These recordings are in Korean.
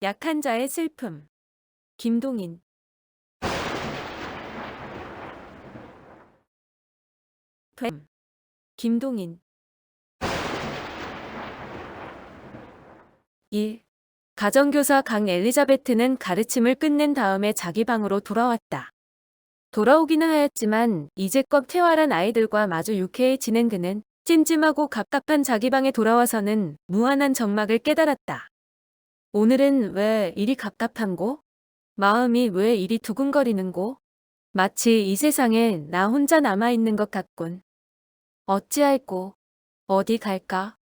약한 자의 슬픔. 김동인. 김동인. 1. 가정교사 강 엘리자베트는 가르침을 끝낸 다음에 자기 방으로 돌아왔다. 돌아오기는 하였지만 이제껏 태활한 아이들과 마주 유쾌히 지낸 그는 찜찜하고 갑갑한 자기 방에 돌아와서는 무한한 정막을 깨달았다. 오늘은 왜 이리 갑갑한고? 마음이 왜 이리 두근거리는고? 마치 이 세상에 나 혼자 남아있는 것 같군. 어찌할꼬? 어디 갈까?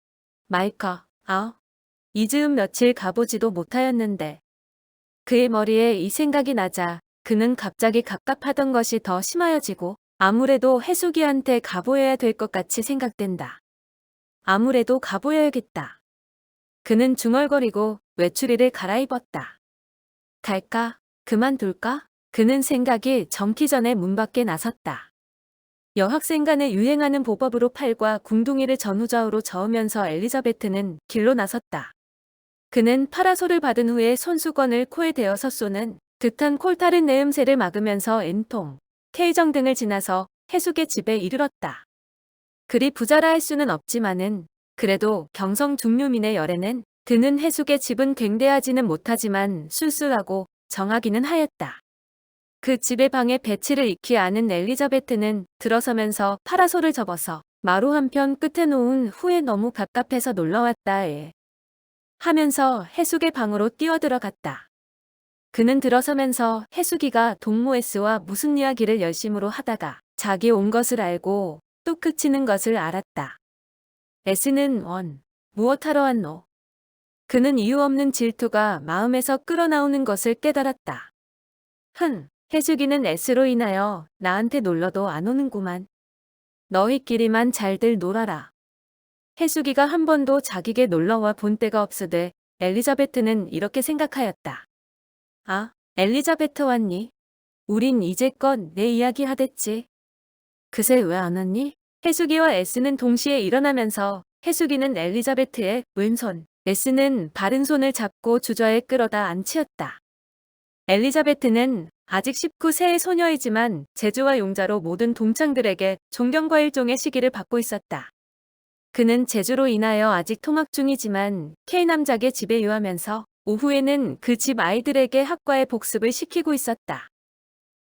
말까? 이즈음 며칠 가보지도 못하였는데. 그의 머리에 이 생각이 나자 그는 갑자기 갑갑하던 것이 더 심하여지고 아무래도 해수기한테 가보여야 될 것 같이 생각된다. 아무래도 가보여야겠다. 그는 중얼거리고 외출이를 갈아입었다. 갈까? 그만둘까? 그는 생각이 정기 전에 문 밖에 나섰다. 여학생 간에 유행하는 보법으로 팔과 궁둥이를 전후좌우로 저으면서 엘리자베트는 길로 나섰다. 그는 파라솔을 받은 후에 손수건을 코에 대어서 쏘는 듯한 콜타른 내음새를 막으면서 N통, K정 등을 지나서 해숙의 집에 이르렀다. 그리 부자라 할 수는 없지만은 그래도 경성 중류민의 열에는 드는 해숙의 집은 굉대하지는 못하지만 술술하고 정하기는 하였다. 그 집의 방에 배치를 익히 아는 엘리자베트는 들어서면서 파라솔을 접어서 마루 한편 끝에 놓은 후에 너무 갑갑해서 놀러왔다에 하면서 해숙의 방으로 뛰어들어갔다. 그는 들어서면서 해숙이가 동무 S와 무슨 이야기를 열심으로 하다가 자기 온 것을 알고 또 그치는 것을 알았다. S는 무엇하러 왔노? 그는 이유 없는 질투가 마음에서 끌어나오는 것을 깨달았다. 해숙이는 S로 인하여 나한테 놀러도 안 오는구만. 너희끼리만 잘들 놀아라. 해숙이가 한 번도 자기게 놀러와 본 때가 없으되 엘리자베트는 이렇게 생각하였다. 엘리자베트 왔니? 우린 이제껏 내 이야기 하댔지. 그새 왜 안 왔니? 해숙이와 S는 동시에 일어나면서 해숙이는 엘리자베트의 왼손, S는 바른 손을 잡고 주저에 끌어다 앉히었다. 엘리자베트는 아직 19세의 소녀이지만 재주와 용자로 모든 동창들에게 존경과 일종의 시기를 받고 있었다. 그는 재주로 인하여 아직 통학 중이지만 K남작의 집에 유하면서 오후에는 그 집 아이들에게 학과의 복습을 시키고 있었다.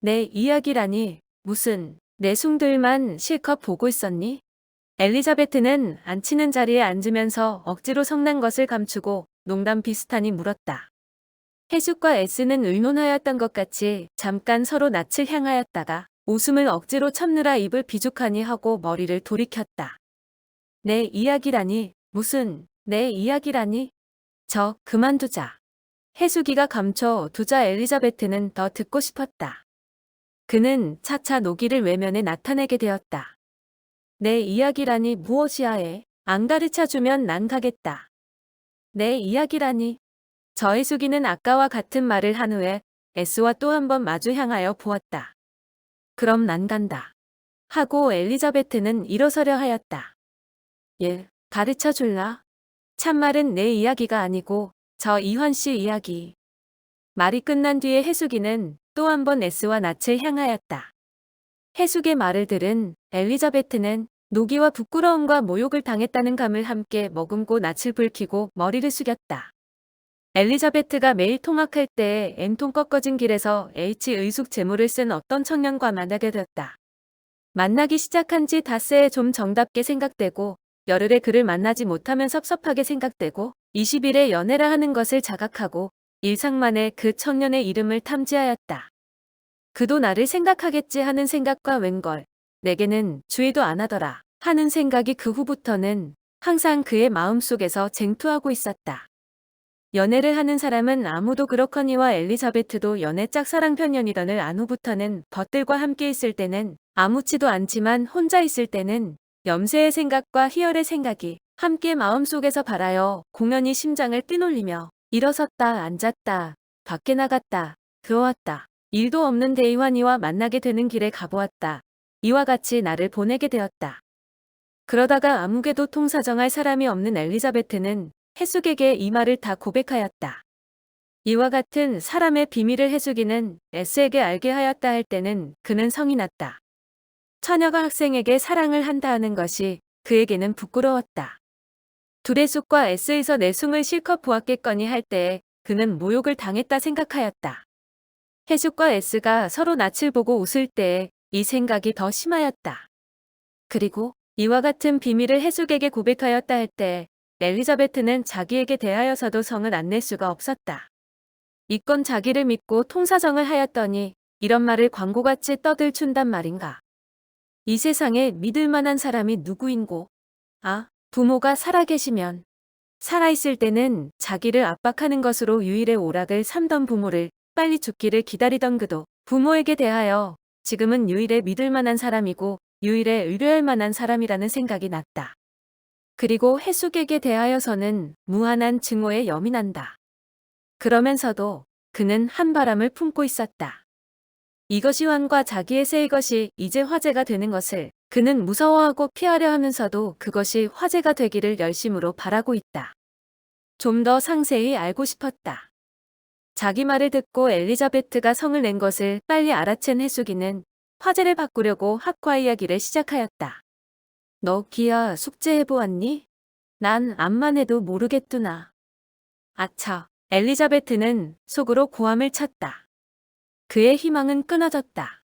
내 이야기라니 무슨 내숭들만 실컷 보고 있었니? 엘리자베트는 앉히는 자리에 앉으면서 억지로 성난 것을 감추고 농담 비슷하니 물었다. 해숙과 S는 의논하였던 것 같이 잠깐 서로 낯을 향하였다가 웃음을 억지로 참느라 입을 비죽하니 하고 머리를 돌이켰다. 내 이야기라니 무슨 내 이야기라니? 그만두자. 해숙이가 감춰 두자 엘리자베트는 더 듣고 싶었다. 그는 차차 노기를 외면에 나타내게 되었다. 내 이야기라니 무엇이야 해? 안 가르쳐주면 난 가겠다. 내 이야기라니. 저 해숙이는 아까와 같은 말을 한 후에 S와 또 한 번 마주 향하여 보았다. 그럼 난 간다. 하고 엘리자베트는 일어서려 하였다. 가르쳐 줄라? 참말은 내 이야기가 아니고 저 이환 씨 이야기. 말이 끝난 뒤에 해숙이는 또 한 번 S와 낯을 향하였다. 해숙의 말을 들은 엘리자베트는 노기와 부끄러움과 모욕을 당했다는 감을 함께 머금고 낯을 붉히고 머리를 숙였다. 엘리자베트가 매일 통학할 때 N통 꺾어진 길에서 H 의숙 제모를 쓴 어떤 청년과 만나게 되었다. 만나기 시작한 지 닷새에 좀 정답게 생각되고 열흘에 그를 만나지 못하면 섭섭하게 생각되고 20일에 연애라 하는 것을 자각하고 일상만에 그 청년의 이름을 탐지하였다. 그도 나를 생각하겠지 하는 생각과 웬걸 내게는 주의도 안 하더라 하는 생각이 그 후부터는 항상 그의 마음속에서 쟁투하고 있었다. 연애를 하는 사람은 아무도 그렇거니와 엘리자베트도 연애 짝사랑편년이던을 안 후부터는 벗들과 함께 있을 때는 아무치도 않지만 혼자 있을 때는 염세의 생각과 희열의 생각이 함께 마음속에서 발하여 공연히 심장을 뛰놀리며 일어섰다 앉았다 밖에 나갔다 들어왔다 일도 없는 대이환이와 만나게 되는 길에 가보았다. 이와 같이 나를 보내게 되었다. 그러다가 아무개도 통사정할 사람이 없는 엘리자베트는 해숙에게 이 말을 다 고백하였다. 이와 같은 사람의 비밀을 해수기는 S에게 알게 하였다 할 때는 그는 성이 났다. 처녀가 학생에게 사랑을 한다 하는 것이 그에게는 부끄러웠다. 둘의 쑥과 S에서 내 숭을 실컷 보았겠거니 할 때에 그는 모욕을 당했다 생각하였다. 해숙과 S가 서로 낯을 보고 웃을 때에 이 생각이 더 심하였다. 그리고 이와 같은 비밀을 해숙에게 고백하였다 할 때 엘리자베트는 자기에게 대하여서도 성을 안 낼 수가 없었다. 이건 자기를 믿고 통사정을 하였더니 이런 말을 광고같이 떠들춘단 말인가. 이 세상에 믿을 만한 사람이 누구인고? 아, 부모가 살아계시면 살아있을 때는 자기를 압박하는 것으로 유일의 오락을 삼던 부모를 빨리 죽기를 기다리던 그도 부모에게 대하여 지금은 유일의 믿을 만한 사람이고 유일의 의뢰할 만한 사람이라는 생각이 났다. 그리고 해숙에게 대하여서는 무한한 증오에 염이 난다. 그러면서도 그는 한바람을 품고 있었다. 이것이 환과 자기의 새 이것이 이제 화제가 되는 것을 그는 무서워하고 피하려 하면서도 그것이 화제가 되기를 열심으로 바라고 있다. 좀 더 상세히 알고 싶었다. 자기 말을 듣고 엘리자베트가 성을 낸 것을 빨리 알아챈 해숙이는 화제를 바꾸려고 학과 이야기를 시작하였다. 너 기아 숙제해보았니? 난 암만 해도 모르겠구나. 아차, 엘리자베트는 속으로 고함을 쳤다. 그의 희망은 끊어졌다.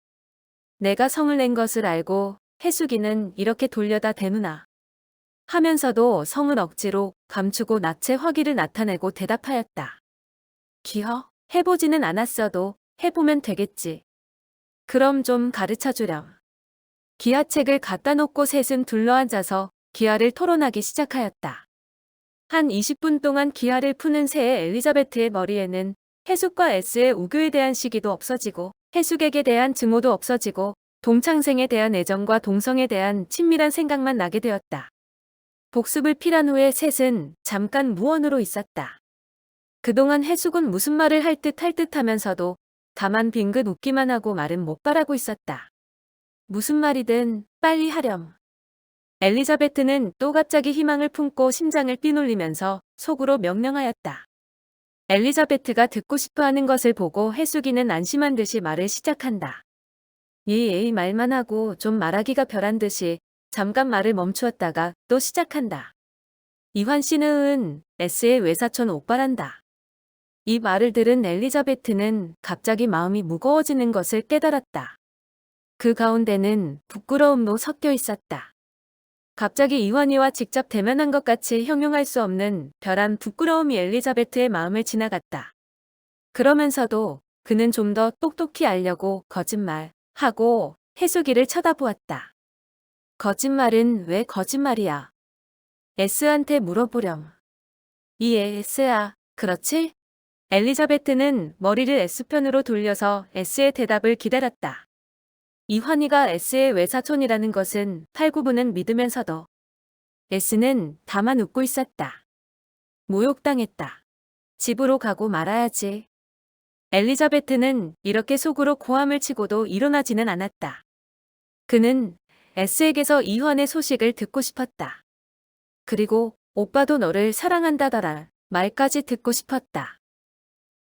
내가 성을 낸 것을 알고 해숙이는 이렇게 돌려다 대누나 하면서도 성을 억지로 감추고 낯의 화기를 나타내고 대답하였다. 기허, 해보지는 않았어도 해보면 되겠지. 그럼 좀 가르쳐주렴. 기하책을 갖다 놓고 셋은 둘러앉아서 기하를 토론하기 시작하였다. 한 20분 동안 기하를 푸는 새의 엘리자베트의 머리에는 해숙과 S의 우교에 대한 시기도 없어지고 해숙에게 대한 증오도 없어지고 동창생에 대한 애정과 동성에 대한 친밀한 생각만 나게 되었다. 복습을 필한 후에 셋은 잠깐 무언으로 있었다. 그동안 해숙은 무슨 말을 할 듯 하면서도 다만 빙긋 웃기만 하고 말은 못 바라고 있었다. 무슨 말이든 빨리 하렴. 엘리자베트는 또 갑자기 희망을 품고 심장을 뛰놀리면서 속으로 명령하였다. 엘리자베트가 듣고 싶어하는 것을 보고 해숙이는 안심한 듯이 말을 시작한다. 예의 말만 하고 좀 말하기가 벼란 듯이 잠깐 말을 멈추었다가 또 시작한다. 이환 씨는 S의 외사촌 오빠란다. 이 말을 들은 엘리자베트는 갑자기 마음이 무거워지는 것을 깨달았다. 그 가운데는 부끄러움도 섞여 있었다. 갑자기 이환이와 직접 대면한 것 같이 형용할 수 없는 벼란 부끄러움이 엘리자베트의 마음을 지나갔다. 그러면서도 그는 좀 더 똑똑히 알려고 거짓말하고 해숙이를 쳐다보았다. 거짓말은 왜 거짓말이야? S한테 물어보렴. S야, 그렇지? 엘리자베트는 머리를 S편으로 돌려서 S의 대답을 기다렸다. 이환이가 S의 외사촌이라는 것은 팔구부는 믿으면서도 S는 다만 웃고 있었다. 모욕당했다. 집으로 가고 말아야지. 엘리자베트는 이렇게 속으로 고함을 치고도 일어나지는 않았다. 그는 S에게서 이환의 소식을 듣고 싶었다. 그리고 오빠도 너를 사랑한다더라 말까지 듣고 싶었다.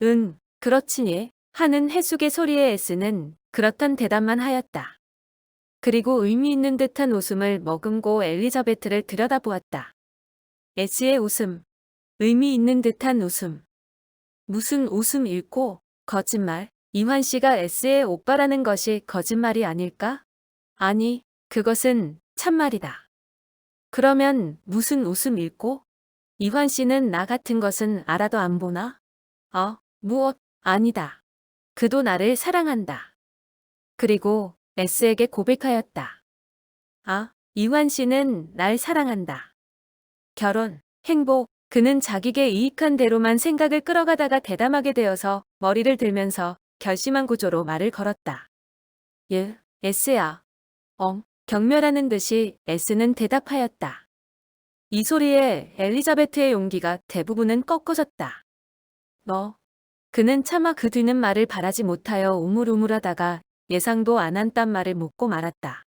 응, 그렇지니 하는 해숙의 소리에 S는 그렇단 대답만 하였다. 그리고 의미 있는 듯한 웃음을 머금고 엘리자베트를 들여다보았다. S의 웃음, 의미 있는 듯한 웃음. 무슨 웃음일꼬? 거짓말. 이환 씨가 S의 오빠라는 것이 거짓말이 아닐까? 아니, 그것은 참말이다. 그러면 무슨 웃음일꼬? 이환 씨는 나 같은 것은 알아도 안 보나? 무엇? 아니다. 그도 나를 사랑한다. 그리고 S에게 고백하였다. 이환 씨는 날 사랑한다. 결혼, 행복, 그는 자기게 이익한 대로만 생각을 끌어가다가 대담하게 되어서 머리를 들면서 결심한 구조로 말을 걸었다. S야. 경멸하는 듯이 S는 대답하였다. 이 소리에 엘리자베트의 용기가 대부분은 꺾어졌다. 그는 차마 그 뒤는 말을 바라지 못하여 우물우물하다가 예상도 안 한 딴 말을 묻고 말았다.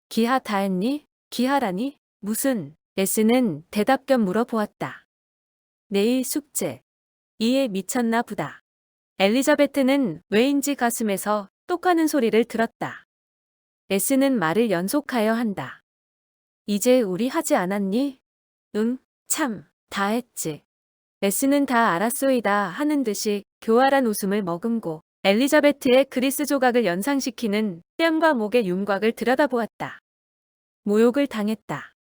기하 다 했니? 기하라니? 무슨? S는 대답 겸 물어보았다. 내일 숙제. 이에 미쳤나 보다. 엘리자베트는 왜인지 가슴에서 똑하는 소리를 들었다. S는 말을 연속하여 한다. 이제 우리 하지 않았니? 응, 참, 다 했지. S는 다 알았소이다 하는 듯이 교활한 웃음을 머금고 엘리자베트의 그리스 조각을 연상시키는 뺨과 목의 윤곽을 들여다보았다. 모욕을 당했다.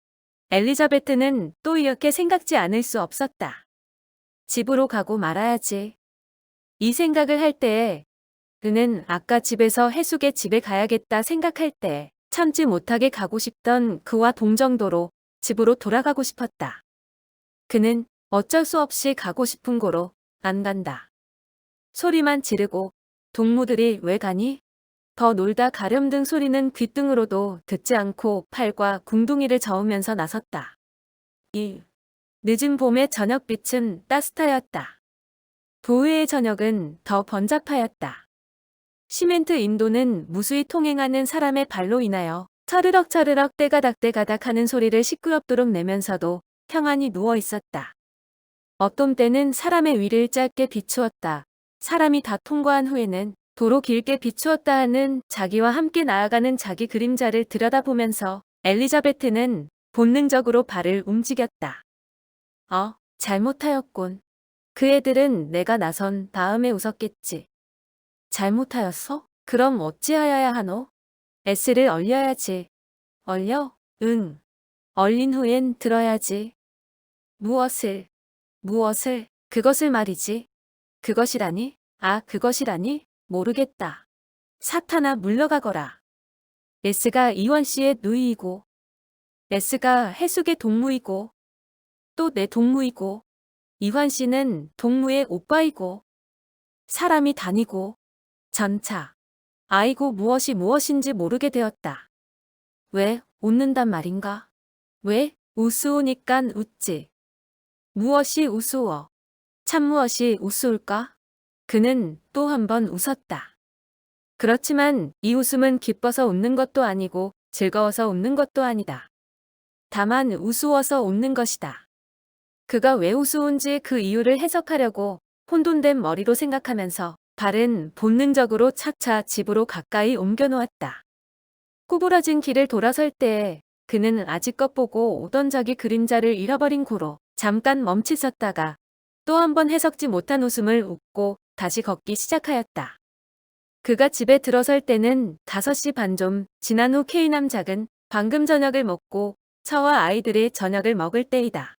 엘리자베트는 또 이렇게 생각지 않을 수 없었다. 집으로 가고 말아야지. 이 생각을 할 때에 그는 아까 집에서 해숙의 집에 가야겠다 생각할 때 참지 못하게 가고 싶던 그와 동정도로 집으로 돌아가고 싶었다. 그는 어쩔 수 없이 가고 싶은 곳으로 안 간다. 소리만 지르고 동무들이 왜 가니? 더 놀다 가렴 등 소리는 귓등으로도 듣지 않고 팔과 궁둥이를 저으면서 나섰다. 이 늦은 봄의 저녁빛은 따뜻하였다. 도의의 저녁은 더 번잡하였다. 시멘트 인도는 무수히 통행하는 사람의 발로 인하여 차르럭차르럭 떼가닥 하는 소리를 시끄럽도록 내면서도 평안히 누워 있었다. 어떤 때는 사람의 위를 짧게 비추었다. 사람이 다 통과한 후에는 도로 길게 비추었다 하는 자기와 함께 나아가는 자기 그림자를 들여다보면서 엘리자베트는 본능적으로 발을 움직였다. 잘못하였군. 그 애들은 내가 나선 다음에 웃었겠지. 잘못하였어? 그럼 어찌하여야 하노? S를 얼려야지. 얼려? 응. 얼린 후엔 들어야지. 무엇을? 그것을 말이지. 그것이라니? 그것이라니? 모르겠다. 사탄아 물러가거라. S가 이원 씨의 누이이고, S가 해숙의 동무이고, 또 내 동무이고, 이환 씨는 동무의 오빠이고, 사람이 다니고, 전차. 아이고 무엇인지 모르게 되었다. 왜 웃는단 말인가? 왜 우스우니깐 웃지. 무엇이 우스워? 참 무엇이 우스울까? 그는 또 한 번 웃었다. 그렇지만 이 웃음은 기뻐서 웃는 것도 아니고 즐거워서 웃는 것도 아니다. 다만 우스워서 웃는 것이다. 그가 왜 우스운지 그 이유를 해석하려고 혼돈된 머리로 생각하면서 발은 본능적으로 차차 집으로 가까이 옮겨 놓았다. 구부러진 길을 돌아설 때에 그는 아직껏 보고 오던 자기 그림자를 잃어버린 고로 잠깐 멈칫섰다가 또 한 번 해석지 못한 웃음을 웃고 다시 걷기 시작하였다. 그가 집에 들어설 때는 5시 반 좀 지난 후 K 남작은 방금 저녁을 먹고 처와 아이들이 저녁을 먹을 때이다.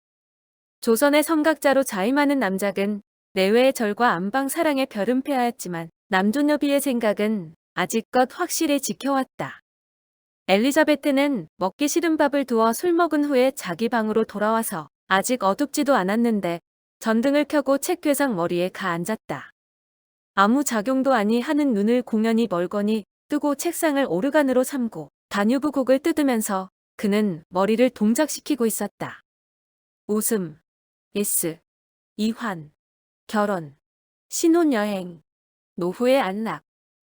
조선의 성각자로 자임하는 남작은 내외의 절과 안방 사랑에 별은폐하였지만 남존여비의 생각은 아직껏 확실히 지켜왔다. 엘리자베트는 먹기 싫은 밥을 두어 술 먹은 후에 자기 방으로 돌아와서 아직 어둡지도 않았는데 전등을 켜고 책괴상 머리에 가 앉았다. 아무 작용도 아니 하는 눈을 공연히 멀거니 뜨고 책상을 오르간으로 삼고 다뉴브 곡을 뜯으면서 그는 머리를 동작시키고 있었다. 웃음, S, 이환, 결혼, 신혼여행, 노후의 안락,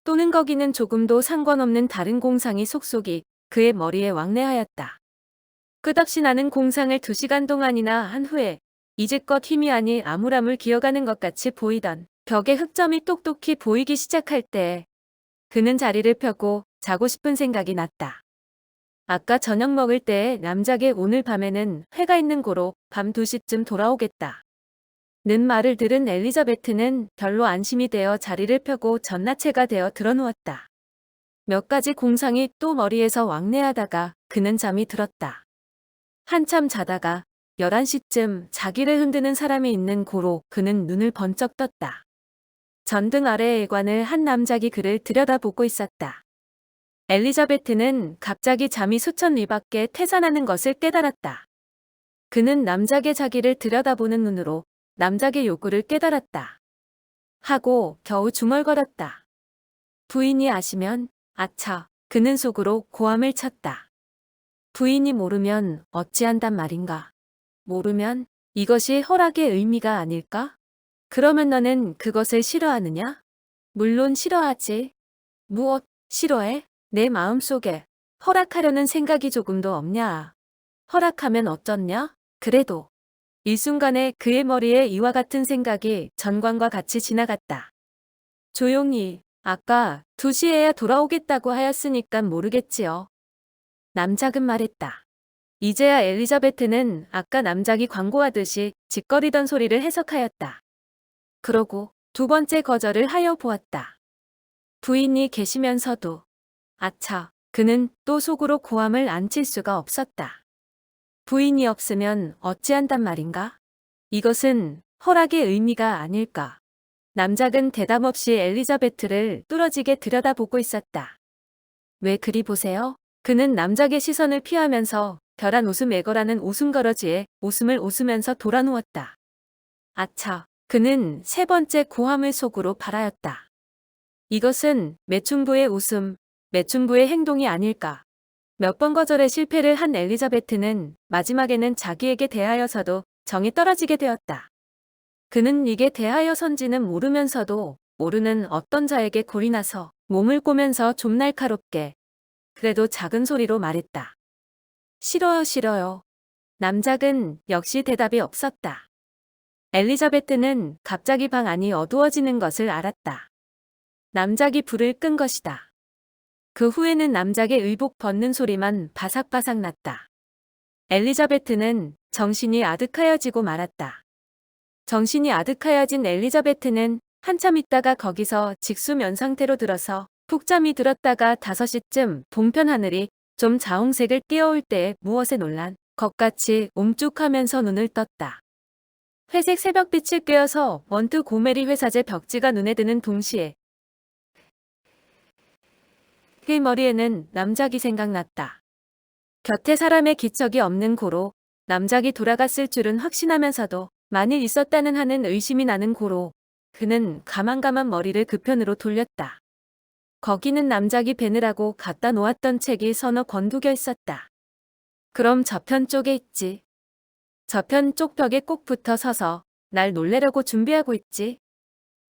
또는 거기는 조금도 상관없는 다른 공상이 속속이 그의 머리에 왕래하였다. 끝없이 나는 공상을 2시간 동안이나 한 후에 이제껏 희미하니 아물아물 기어가는 것 같이 보이던 벽에 흑점이 똑똑히 보이기 시작할 때 그는 자리를 펴고 자고 싶은 생각이 났다. 아까 저녁 먹을 때에 남작의 오늘 밤에는 회가 있는 고로 밤 2시쯤 돌아오겠다. 는 말을 들은 엘리자베트는 별로 안심이 되어 자리를 펴고 전나체가 되어 드러누웠다. 몇 가지 공상이 또 머리에서 왕래하다가 그는 잠이 들었다. 한참 자다가 11시쯤 자기를 흔드는 사람이 있는 고로 그는 눈을 번쩍 떴다. 전등 아래의 애관을 한 남작이 그를 들여다보고 있었다. 엘리자베트는 갑자기 잠이 수천 리 밖에 태산하는 것을 깨달았다. 그는 남작의 자기를 들여다보는 눈으로 남작의 요구를 깨달았다. 하고 겨우 중얼거렸다. 부인이 아시면 아차. 그는 속으로 고함을 쳤다. 부인이 모르면 어찌한단 말인가. 모르면 이것이 허락의 의미가 아닐까? 그러면 너는 그것을 싫어하느냐? 물론 싫어하지. 무엇 싫어해? 내 마음속에 허락하려는 생각이 조금도 없냐. 허락하면 어쩌냐? 그래도 일순간에 그의 머리에 이와 같은 생각이 전광과 같이 지나갔다. 조용히, 아까 2시에야 돌아오겠다고 하였으니까 모르겠지요. 남작은 말했다. 이제야 엘리자베트는 아까 남작이 광고하듯이 짓거리던 소리를 해석하였다. 그러고 2번째 거절을 하여 보았다. 부인이 계시면서도. 아차, 그는 또 속으로 고함을 안 칠 수가 없었다. 부인이 없으면 어찌한단 말인가? 이것은 허락의 의미가 아닐까. 남작은 대답 없이 엘리자베트를 뚫어지게 들여다보고 있었다. 왜 그리 보세요? 그는 남작의 시선을 피하면서 별한 웃음 애거라는 웃음거러지에 웃음을 웃으면서 돌아누웠다. 아차, 그는 3번째 고함을 속으로 발하였다. 이것은 매춘부의 웃음, 매춘부의 행동이 아닐까. 몇 번 거절에 실패를 한 엘리자베트는 마지막에는 자기에게 대하여서도 정이 떨어지게 되었다. 그는 이게 대하여선지는 모르면서도 모르는 어떤 자에게 골이 나서 몸을 꼬면서 좀 날카롭게 그래도 작은 소리로 말했다. 싫어요, 싫어요. 남작은 역시 대답이 없었다. 엘리자베트는 갑자기 방 안이 어두워지는 것을 알았다. 남작이 불을 끈 것이다. 그 후에는 남작의 의복 벗는 소리만 바삭바삭 났다. 엘리자베트는 정신이 아득하여지고 말았다. 정신이 아득하여진 엘리자베트는 한참 있다가 거기서 직수면 상태로 들어서 푹 잠이 들었다가 5시쯤 동편 하늘이 좀 자홍색을 띄어올 때에 무엇에 놀란 것같이 움쭉하면서 눈을 떴다. 회색 새벽빛을 꿰어서 원트 고메리 회사제 벽지가 눈에 드는 동시에 그의 머리에는 남작이 생각났다. 곁에 사람의 기척이 없는 고로 남작이 돌아갔을 줄은 확신하면서도 만일 있었다는 하는 의심이 나는 고로 그는 가만가만 머리를 그 편으로 돌렸다. 거기는 남작이 베느라고 갖다 놓았던 책이 서너 권 두겨 있었다. 그럼 저편 쪽에 있지. 저편 쪽 벽에 꼭 붙어 서서 날 놀래려고 준비하고 있지.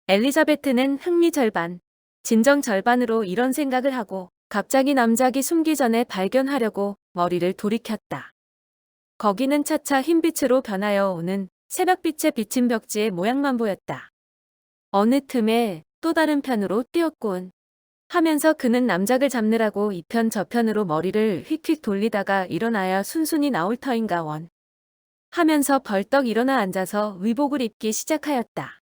엘리자베트는 흥미 절반, 진정 절반으로 이런 생각을 하고 갑자기 남작이 숨기 전에 발견하려고 머리를 돌이켰다. 거기는 차차 흰빛으로 변하여 오는 새벽빛에 비친 벽지의 모양만 보였다. 어느 틈에 또 다른 편으로 뛰었군. 하면서 그는 남작을 잡느라고 이편 저편으로 머리를 휙휙 돌리다가 일어나야 순순히 나올 터인가 원. 하면서 벌떡 일어나 앉아서 의복을 입기 시작하였다.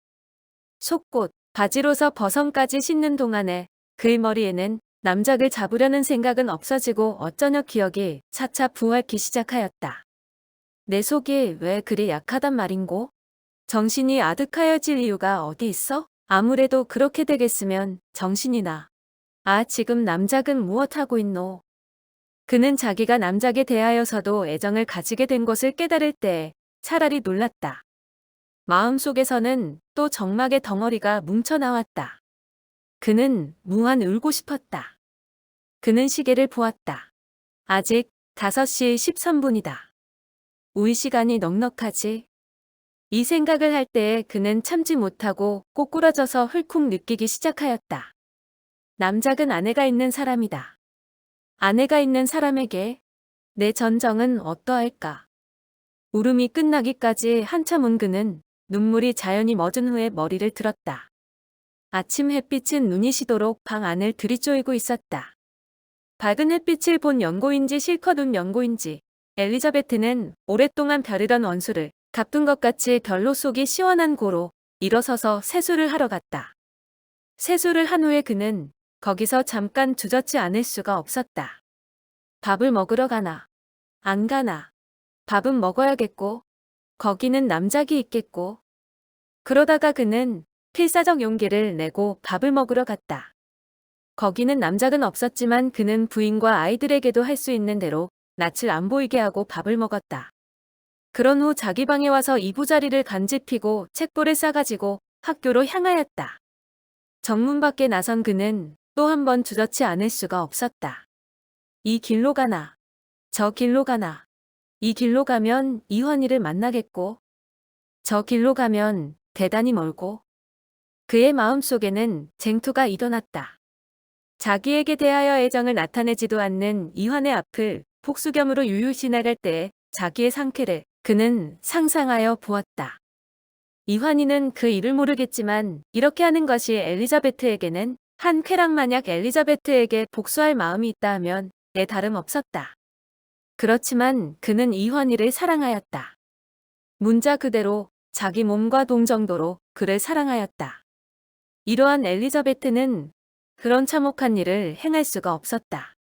속옷, 바지로서 버선까지 신는 동안에 그의 머리에는 남작을 잡으려는 생각은 없어지고 어쩌녀 기억이 차차 부활기 시작하였다. 내 속이 왜 그리 약하단 말인고? 정신이 아득하여질 이유가 어디 있어? 아무래도 그렇게 되겠으면 정신이 나. 아, 지금 남작은 무엇하고 있노? 그는 자기가 남작에 대하여서도 애정을 가지게 된 것을 깨달을 때 차라리 놀랐다. 마음속에서는 또 정막의 덩어리가 뭉쳐나왔다. 그는 무한 울고 싶었다. 그는 시계를 보았다. 아직 5시 13분이다. 우리 시간이 넉넉하지. 이 생각을 할 때에 그는 참지 못하고 꼬꾸라져서 헐컥 느끼기 시작하였다. 남작은 아내가 있는 사람이다. 아내가 있는 사람에게 내 전정은 어떠할까? 울음이 끝나기까지 한참 운 그는 눈물이 자연히 멎은 후에 머리를 들었다. 아침 햇빛은 눈이 시도록 방 안을 들이쪼이고 있었다. 밝은 햇빛을 본 연고인지 실컷 운 연고인지 엘리자베트는 오랫동안 벼르던 원수를 갚은 것 같이 별로 속이 시원한 고로 일어서서 세수를 하러 갔다. 세수를 한 후에 그는 거기서 잠깐 주저치 않을 수가 없었다. 밥을 먹으러 가나? 안 가나? 밥은 먹어야겠고 거기는 남작이 있겠고. 그러다가 그는 필사적 용기를 내고 밥을 먹으러 갔다. 거기는 남작은 없었지만 그는 부인과 아이들에게도 할 수 있는 대로 낯을 안 보이게 하고 밥을 먹었다. 그런 후 자기 방에 와서 이부자리를 간지피고 책보를 싸가지고 학교로 향하였다. 정문 밖에 나선 그는 또 한 번 주저치 않을 수가 없었다. 이 길로 가나, 저 길로 가나, 이 길로 가면 이환이를 만나겠고, 저 길로 가면 대단히 멀고. 그의 마음속에는 쟁투가 일어났다. 자기에게 대하여 애정을 나타내지도 않는 이환의 앞을 복수겸으로 유유히 나갈 때에 자기의 상쾌를 그는 상상하여 보았다. 이환희는 그 일을 모르겠지만 이렇게 하는 것이 엘리자베트에게는 한 쾌락 마냥 엘리자베트에게 복수할 마음이 있다 하면 내 다름 없었다. 그렇지만 그는 이환희를 사랑하였다. 문자 그대로 자기 몸과 동정도로 그를 사랑하였다. 이러한 엘리자베트는 그런 참혹한 일을 행할 수가 없었다.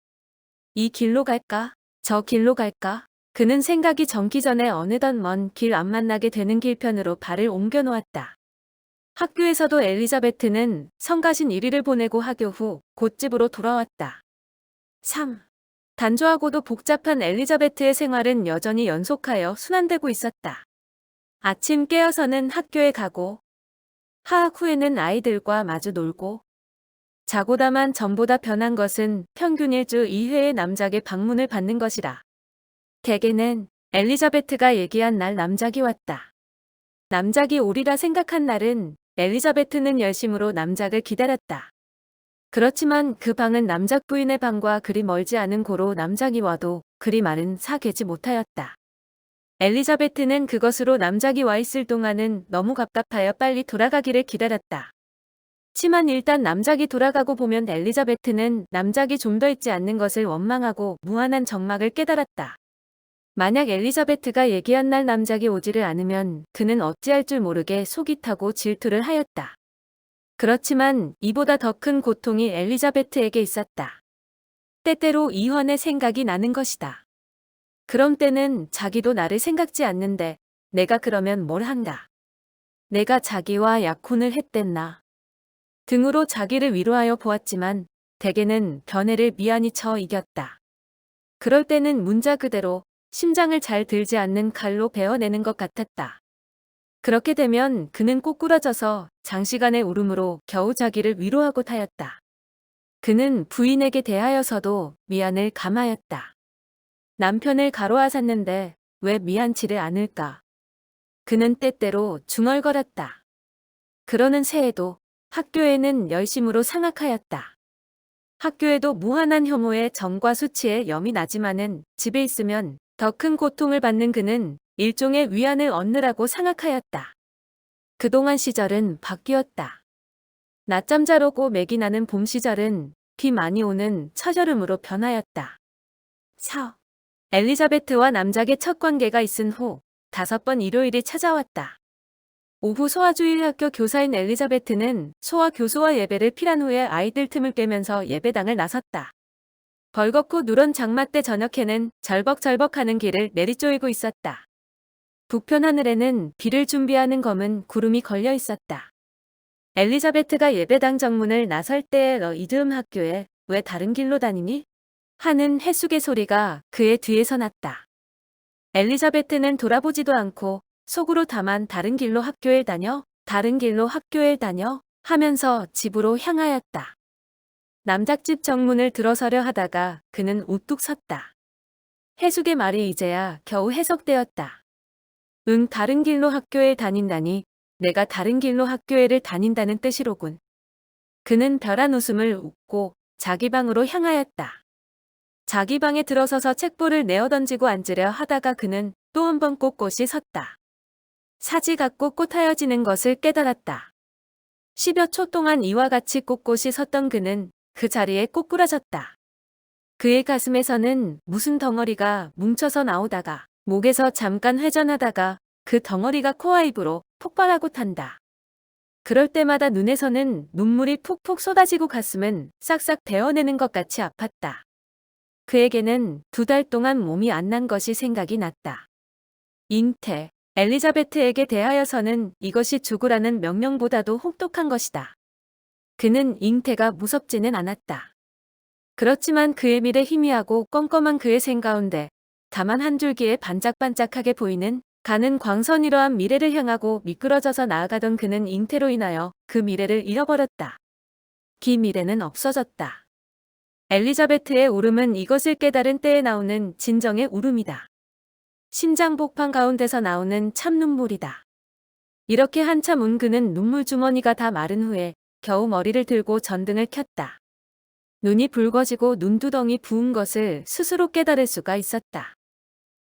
이 길로 갈까? 저 길로 갈까? 그는 생각이 정기 전에 어느덧 먼 길 안 만나게 되는 길편으로 발을 옮겨 놓았다. 학교에서도 엘리자베트는 성가신 1일을 보내고 학교 후 곧 집으로 돌아왔다. 3. 단조하고도 복잡한 엘리자베트의 생활은 여전히 연속하여 순환되고 있었다. 아침 깨어서는 학교에 가고 하학 후에는 아이들과 마주 놀고 자고 다만 전보다 변한 것은 평균 1주 2회의 남작의 방문을 받는 것이라. 대개는 엘리자베트가 얘기한 날 남작이 왔다. 남작이 오리라 생각한 날은 엘리자베트는 열심으로 남작을 기다렸다. 그렇지만 그 방은 남작 부인의 방과 그리 멀지 않은 고로 남작이 와도 그리 말은 사귀지 못하였다. 엘리자베트는 그것으로 남작이 와 있을 동안은 너무 갑갑하여 빨리 돌아가기를 기다렸다. 지만 일단 남작이 돌아가고 보면 엘리자베트는 남작이 좀 더 있지 않는 것을 원망하고 무한한 적막을 깨달았다. 만약 엘리자베트가 얘기한 날 남작이 오지를 않으면 그는 어찌할 줄 모르게 속이 타고 질투를 하였다. 그렇지만 이보다 더 큰 고통이 엘리자베트에게 있었다. 때때로 이환의 생각이 나는 것이다. 그런 때는 자기도 나를 생각지 않는데 내가 그러면 뭘 한가. 내가 자기와 약혼을 했댔나. 등으로 자기를 위로하여 보았지만 대개는 변해를 미안히 쳐 이겼다. 그럴 때는 문자 그대로 심장을 잘 들지 않는 칼로 베어내는 것 같았다. 그렇게 되면 그는 꼬꾸라져서 장시간의 울음으로 겨우 자기를 위로하고 타였다. 그는 부인에게 대하여서도 미안을 감하였다. 남편을 가로하샀는데 왜 미안치를 않을까. 그는 때때로 중얼거렸다. 그러는 새에도 학교에는 열심으로 상학하였다. 학교에도 무한한 혐오에 정과 수치에 염이 나지만은 집에 있으면 더 큰 고통을 받는 그는 일종의 위안을 얻느라고 상학하였다. 그동안 시절은 바뀌었다. 낮잠 자러 고 맥이 나는 봄 시절은 비 많이 오는 처절음으로 변하였다. 4. 엘리자베트와 남작의 첫 관계가 있은 후 5번 일요일이 찾아왔다. 오후 소아주일학교 교사인 엘리자베트는 소아 교수와 예배를 필한 후에 아이들 틈을 꿰면서 예배당을 나섰다. 벌겋고 누런 장마 때 저녁에는 절벅절벅하는 길을 내리쪼이고 있었다. 북편 하늘에는 비를 준비하는 검은 구름이 걸려 있었다. 엘리자베트가 예배당 정문을 나설 때에 너 이드음 학교에 왜 다른 길로 다니니? 하는 해숙의 소리가 그의 뒤에서 났다. 엘리자베트는 돌아보지도 않고 속으로 다만 다른 길로 학교에 다녀? 다른 길로 학교에 다녀? 하면서 집으로 향하였다. 남작집 정문을 들어서려 하다가 그는 우뚝 섰다. 해숙의 말이 이제야 겨우 해석되었다. 응, 다른 길로 학교에 다닌다니 내가 다른 길로 학교에를 다닌다는 뜻이로군. 그는 벼란 웃음을 웃고 자기 방으로 향하였다. 자기 방에 들어서서 책볼을 내어 던지고 앉으려 하다가 그는 또 한 번 꼿꼿이 섰다. 사지 같고 꽃하여지는 것을 깨달았다. 10여 초 동안 이와 같이 꼿꼿이 섰던 그는 그 자리에 꼬꾸라졌다. 그의 가슴에서는 무슨 덩어리가 뭉쳐서 나오다가 목에서 잠깐 회전하다가 그 덩어리가 코와 입으로 폭발하고 탄다. 그럴 때마다 눈에서는 눈물이 푹푹 쏟아지고 가슴은 싹싹 베어내는 것 같이 아팠다. 그에게는 2달 동안 몸이 안 난 것이 생각이 났다. 잉태, 엘리자베트에게 대하여서는 이것이 죽으라는 명령보다도 혹독한 것이다. 그는 잉태가 무섭지는 않았다. 그렇지만 그의 미래 희미하고 껌껌한 그의 생가운데 다만 한 줄기에 반짝반짝하게 보이는 가는 광선 이러한 미래를 향하고 미끄러져서 나아가던 그는 잉태로 인하여 그 미래를 잃어버렸다. 그 미래는 없어졌다. 엘리자베트의 울음은 이것을 깨달은 때에 나오는 진정의 울음이다. 심장 복판 가운데서 나오는 참 눈물이다. 이렇게 한참 운 그는 눈물 주머니가 다 마른 후에 겨우 머리를 들고 전등을 켰다. 눈이 붉어지고 눈두덩이 부은 것을 스스로 깨달을 수가 있었다.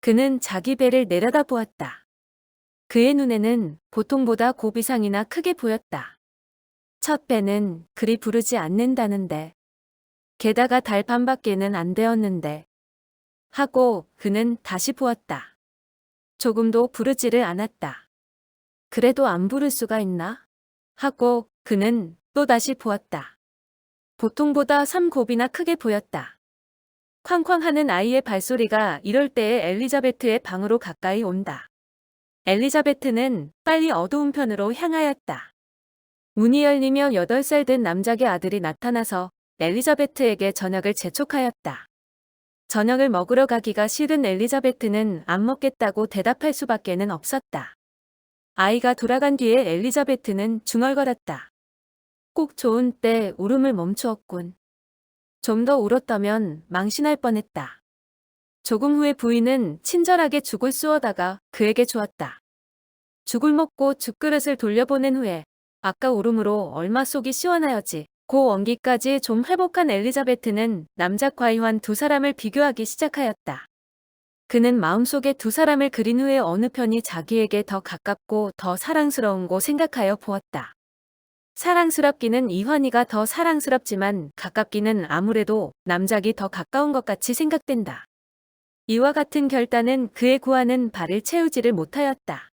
그는 자기 배를 내려다보았다. 그의 눈에는 보통보다 곱이상이나 크게 보였다. 첫 배는 그리 부르지 않는다는데. 게다가 달 반밖에는 안 되었는데. 하고 그는 다시 보았다. 조금도 부르지를 않았다. 그래도 안 부를 수가 있나? 하고 그는 또다시 보았다. 보통보다 3곱이나 크게 보였다. 쾅쾅 하는 아이의 발소리가 이럴 때에 엘리자베트의 방으로 가까이 온다. 엘리자베트는 빨리 어두운 편으로 향하였다. 문이 열리며 8살 된 남작의 아들이 나타나서 엘리자베트에게 저녁을 재촉하였다. 저녁을 먹으러 가기가 싫은 엘리자베트는 안 먹겠다고 대답할 수밖에는 없었다. 아이가 돌아간 뒤에 엘리자베트는 중얼거렸다. 꼭 좋은 때 울음을 멈추었군. 좀 더 울었다면 망신할 뻔했다. 조금 후에 부인은 친절하게 죽을 쑤어다가 그에게 주었다. 죽을 먹고 죽그릇을 돌려보낸 후에 아까 울음으로 얼마 속이 시원하여지 고 원기까지 좀 회복한 엘리자베트는 남작과 이환 두 사람을 비교하기 시작하였다. 그는 마음속에 두 사람을 그린 후에 어느 편이 자기에게 더 가깝고 더 사랑스러운고 생각하여 보았다. 사랑스럽기는 이환이가 더 사랑스럽지만 가깝기는 아무래도 남작이 더 가까운 것 같이 생각된다. 이와 같은 결단은 그의 구하는 바를 채우지를 못하였다.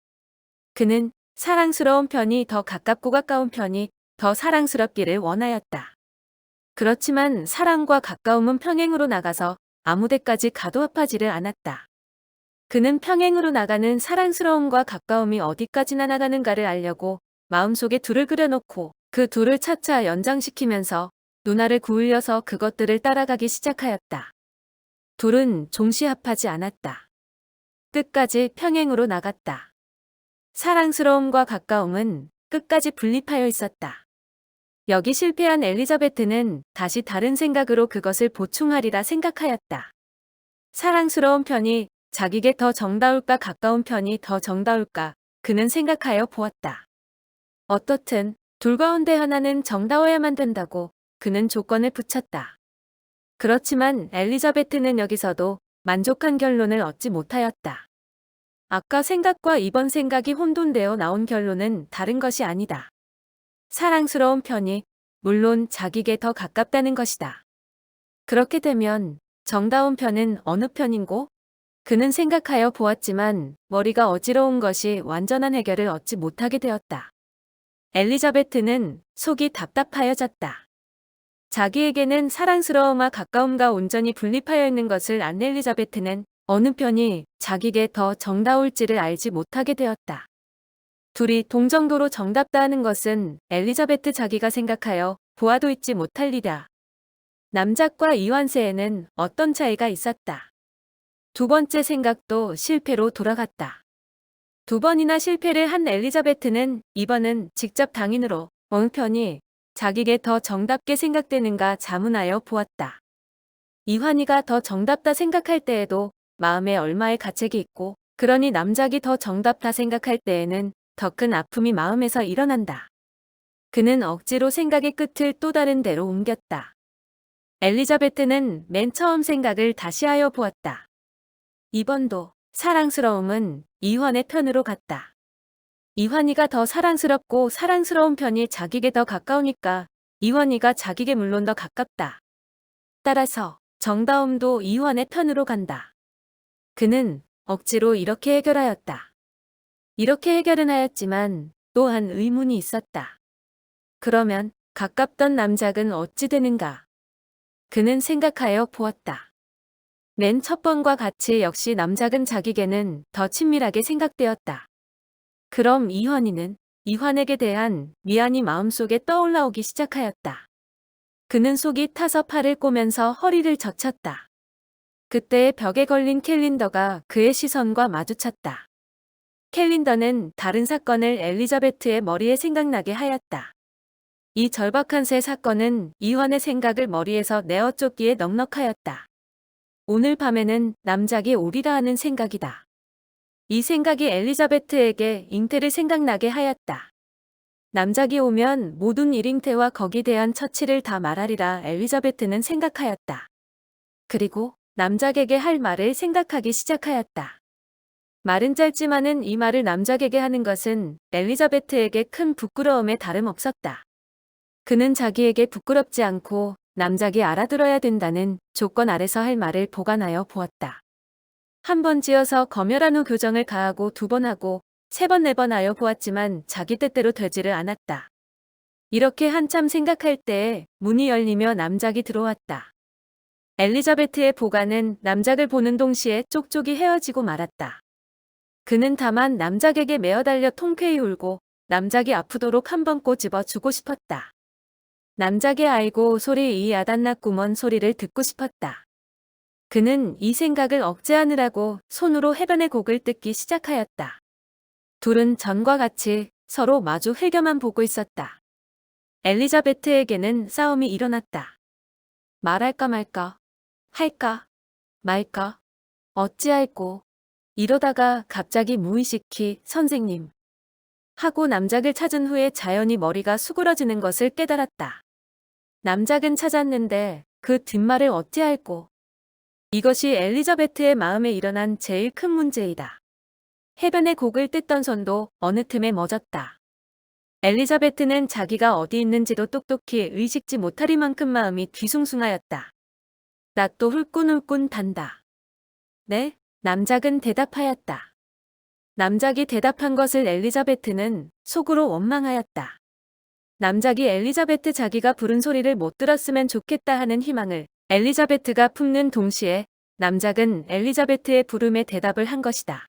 그는 사랑스러운 편이 더 가깝고 가까운 편이 더 사랑스럽기를 원하였다. 그렇지만 사랑과 가까움은 평행으로 나가서 아무 데까지 가도 합하지를 않았다. 그는 평행으로 나가는 사랑스러움과 가까움이 어디까지나 나가는가를 알려고 마음속에 둘을 그려놓고 그 둘을 차차 연장시키면서 눈알을 구울려서 그것들을 따라가기 시작하였다. 둘은 종시합하지 않았다. 끝까지 평행으로 나갔다. 사랑스러움과 가까움은 끝까지 분립하여 있었다. 여기 실패한 엘리자베트는 다시 다른 생각으로 그것을 보충하리라 생각하였다. 사랑스러운 편이 자기에게 더 정다울까 가까운 편이 더 정다울까 그는 생각하여 보았다. 어떻든 둘 가운데 하나는 정다워야만 된다고 그는 조건을 붙였다. 그렇지만 엘리자베트는 여기서도 만족한 결론을 얻지 못하였다. 아까 생각과 이번 생각이 혼돈되어 나온 결론은 다른 것이 아니다. 사랑스러운 편이 물론 자기에게 더 가깝다는 것이다. 그렇게 되면 정다운 편은 어느 편인고? 그는 생각하여 보았지만 머리가 어지러운 것이 완전한 해결을 얻지 못하게 되었다. 엘리자베트는 속이 답답하여졌다. 자기에게는 사랑스러움과 가까움과 온전히 분립하여 있는 것을 안 엘리자베트는 어느 편이 자기에게 더 정다울지를 알지 못하게 되었다. 둘이 동정도로 정답다 하는 것은 엘리자베트 자기가 생각하여 보아도 잊지 못할 일이다. 남작과 이환세에는 어떤 차이가 있었다. 두 번째 생각도 실패로 돌아갔다. 두 번이나 실패를 한 엘리자베트는 이번은 직접 당인으로 어느 편이 자기에게 더 정답게 생각되는가 자문하여 보았다. 이환이가 더 정답다 생각할 때에도 마음에 얼마의 가책이 있고 그러니 남작이 더 정답다 생각할 때에는 더 큰 아픔이 마음에서 일어난다. 그는 억지로 생각의 끝을 또 다른 데로 옮겼다. 엘리자베트는 맨 처음 생각을 다시 하여 보았다. 이번도 사랑스러움은 이환의 편으로 갔다. 이환이가 더 사랑스럽고 사랑스러운 편이 자기에게 더 가까우니까 이환이가 자기에게 물론 더 가깝다. 따라서 정다움도 이환의 편으로 간다. 그는 억지로 이렇게 해결하였다. 이렇게 해결은 하였지만 또한 의문이 있었다. 그러면 가깝던 남작은 어찌 되는가? 그는 생각하여 보았다. 맨 첫 번과 같이 역시 남작은 자기에게는 더 친밀하게 생각되었다. 그럼 이환이는 이환에게 대한 미안이 마음속에 떠올라오기 시작하였다. 그는 속이 타서 팔을 꼬면서 허리를 젖혔다. 그때 벽에 걸린 캘린더가 그의 시선과 마주쳤다. 캘린더는 다른 사건을 엘리자베트의 머리에 생각나게 하였다. 이 절박한 새 사건은 이환의 생각을 머리에서 내어 쫓기에 넉넉하였다. 오늘 밤에는 남작이 오리라 하는 생각이다. 이 생각이 엘리자베트에게 잉태를 생각나게 하였다. 남작이 오면 모든 일잉태와 거기 대한 처치를 다 말하리라 엘리자베트는 생각하였다. 그리고 남작에게 할 말을 생각하기 시작하였다. 말은 짧지만은 이 말을 남작에게 하는 것은 엘리자베트에게 큰 부끄러움에 다름없었다. 그는 자기에게 부끄럽지 않고 남작이 알아들어야 된다는 조건 아래서 할 말을 보관하여 보았다. 한 번 지어서 검열한 후 교정을 가하고 2번 하고 3번 4번 하여 보았지만 자기 뜻대로 되지를 않았다. 이렇게 한참 생각할 때에 문이 열리며 남작이 들어왔다. 엘리자베트의 보관은 남작을 보는 동시에 쪽쪽이 헤어지고 말았다. 그는 다만 남작에게 매어달려 통쾌히 울고 남작이 아프도록 한 번 꼬집어 주고 싶었다. 남작의 아이고 소리 이 아단나꾸먼 소리를 듣고 싶었다. 그는 이 생각을 억제하느라고 손으로 해변의 곡을 뜯기 시작하였다. 둘은 전과 같이 서로 마주 흘겨만 보고 있었다. 엘리자베트에게는 싸움이 일어났다. 말할까 말까, 할까 말까, 어찌할꼬. 이러다가 갑자기 무의식히 선생님 하고 남작을 찾은 후에 자연히 머리가 수그러지는 것을 깨달았다. 남작은 찾았는데 그 뒷말을 어찌할꼬. 이것이 엘리자베트의 마음에 일어난 제일 큰 문제이다. 해변의 곡을 뜯던 손도 어느 틈에 멎었다. 엘리자베트는 자기가 어디 있는지도 똑똑히 의식지 못하리만큼 마음이 뒤숭숭하였다. 낯도 훌꾼훌꾼 단다. 네? 남작은 대답하였다. 남작이 대답한 것을 엘리자베트는 속으로 원망하였다. 남작이 엘리자베트 자기가 부른 소리를 못 들었으면 좋겠다 하는 희망을 엘리자베트가 품는 동시에 남작은 엘리자베트의 부름에 대답을 한 것이다.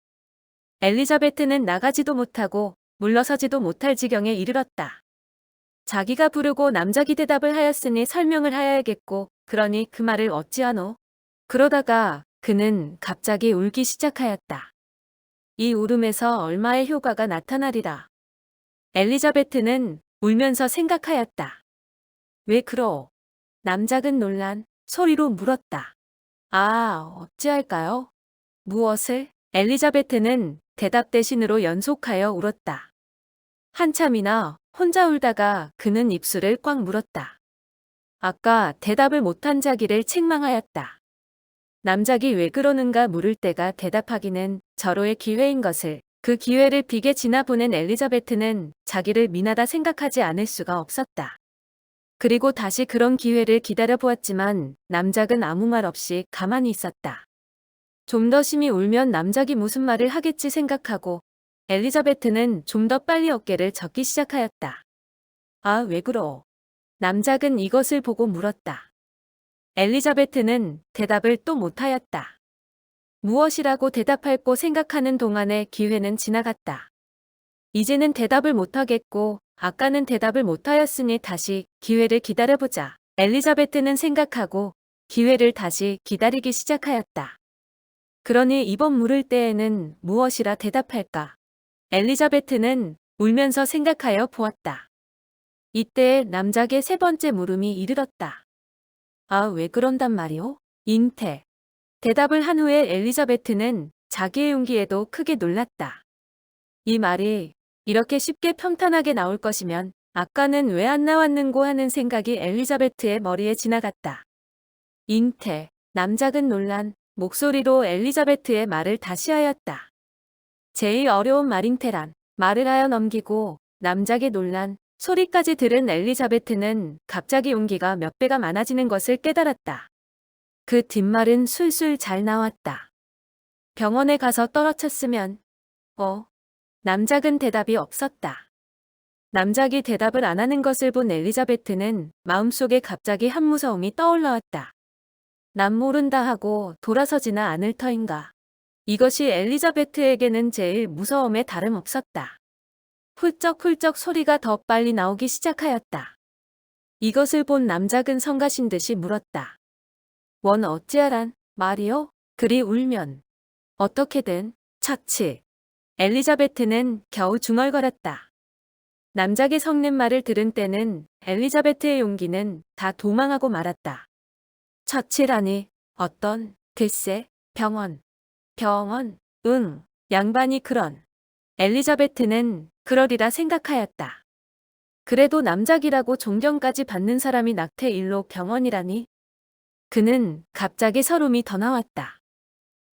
엘리자베트는 나가지도 못하고 물러서지도 못할 지경에 이르렀다. 자기가 부르고 남작이 대답을 하였으니 설명을 하여야겠고 그러니 그 말을 어찌하노? 그러다가 그는 갑자기 울기 시작하였다. 이 울음에서 얼마의 효과가 나타나리라. 엘리자베트는 울면서 생각하였다. 왜 그러? 남작은 놀란 소리로 물었다. 아, 어찌할까요? 무엇을? 엘리자베트는 대답 대신으로 연속하여 울었다. 한참이나 혼자 울다가 그는 입술을 꽉 물었다. 아까 대답을 못한 자기를 책망하였다. 남작이 왜 그러는가 물을 때가 대답하기는 절호의 기회인 것을 그 기회를 빅에 지나보낸 엘리자베트는 자기를 미나다 생각하지 않을 수가 없었다. 그리고 다시 그런 기회를 기다려보았지만 남작은 아무 말 없이 가만히 있었다. 좀 더 심히 울면 남작이 무슨 말을 하겠지 생각하고 엘리자베트는 좀 더 빨리 어깨를 젓기 시작하였다. 아, 왜 그러? 남작은 이것을 보고 물었다. 엘리자베트는 대답을 또 못하였다. 무엇이라고 대답할꼬 생각하는 동안에 기회는 지나갔다. 이제는 대답을 못하겠고 아까는 대답을 못하였으니 다시 기회를 기다려보자. 엘리자베트는 생각하고 기회를 다시 기다리기 시작하였다. 그러니 이번 물을 때에는 무엇이라 대답할까? 엘리자베트는 울면서 생각하여 보았다. 이때 남작의 3번째 물음이 이르렀다. 아, 왜 그런단 말이오? 잉태. 대답을 한 후에 엘리자베트는 자기의 용기에도 크게 놀랐다. 이 말이 이렇게 쉽게 평탄하게 나올 것이면 아까는 왜 안 나왔는고 하는 생각이 엘리자베트의 머리에 지나갔다. 잉태. 남작은 놀란 목소리로 엘리자베트의 말을 다시 하였다. 제일 어려운 말잉태란 말을 하여 넘기고 남작이 놀란 소리까지 들은 엘리자베트는 갑자기 용기가 몇 배가 많아지는 것을 깨달았다. 그 뒷말은 술술 잘 나왔다. 병원에 가서 떨어쳤으면 남작은 대답이 없었다. 남작이 대답을 안 하는 것을 본 엘리자베트는 마음속에 갑자기 한 무서움이 떠올라왔다. 난 모른다 하고 돌아서지나 않을 터인가. 이것이 엘리자베트에게는 제일 무서움에 다름없었다. 훌쩍훌쩍 소리가 더 빨리 나오기 시작하였다. 이것을 본 남작은 성가신 듯이 물었다. 원 어찌하란 말이요? 그리 울면 어떻게든 차치. 엘리자베트는 겨우 중얼거렸다. 남작의 섞는 말을 들은 때는 엘리자베트의 용기는 다 도망하고 말았다. 처치라니 어떤 글쎄 병원 응 양반이 그런 엘리자베트는 그러리라 생각하였다. 그래도 남작이라고 존경까지 받는 사람이 낙태 일로 병원이라니. 그는 갑자기 서름이 더 나왔다.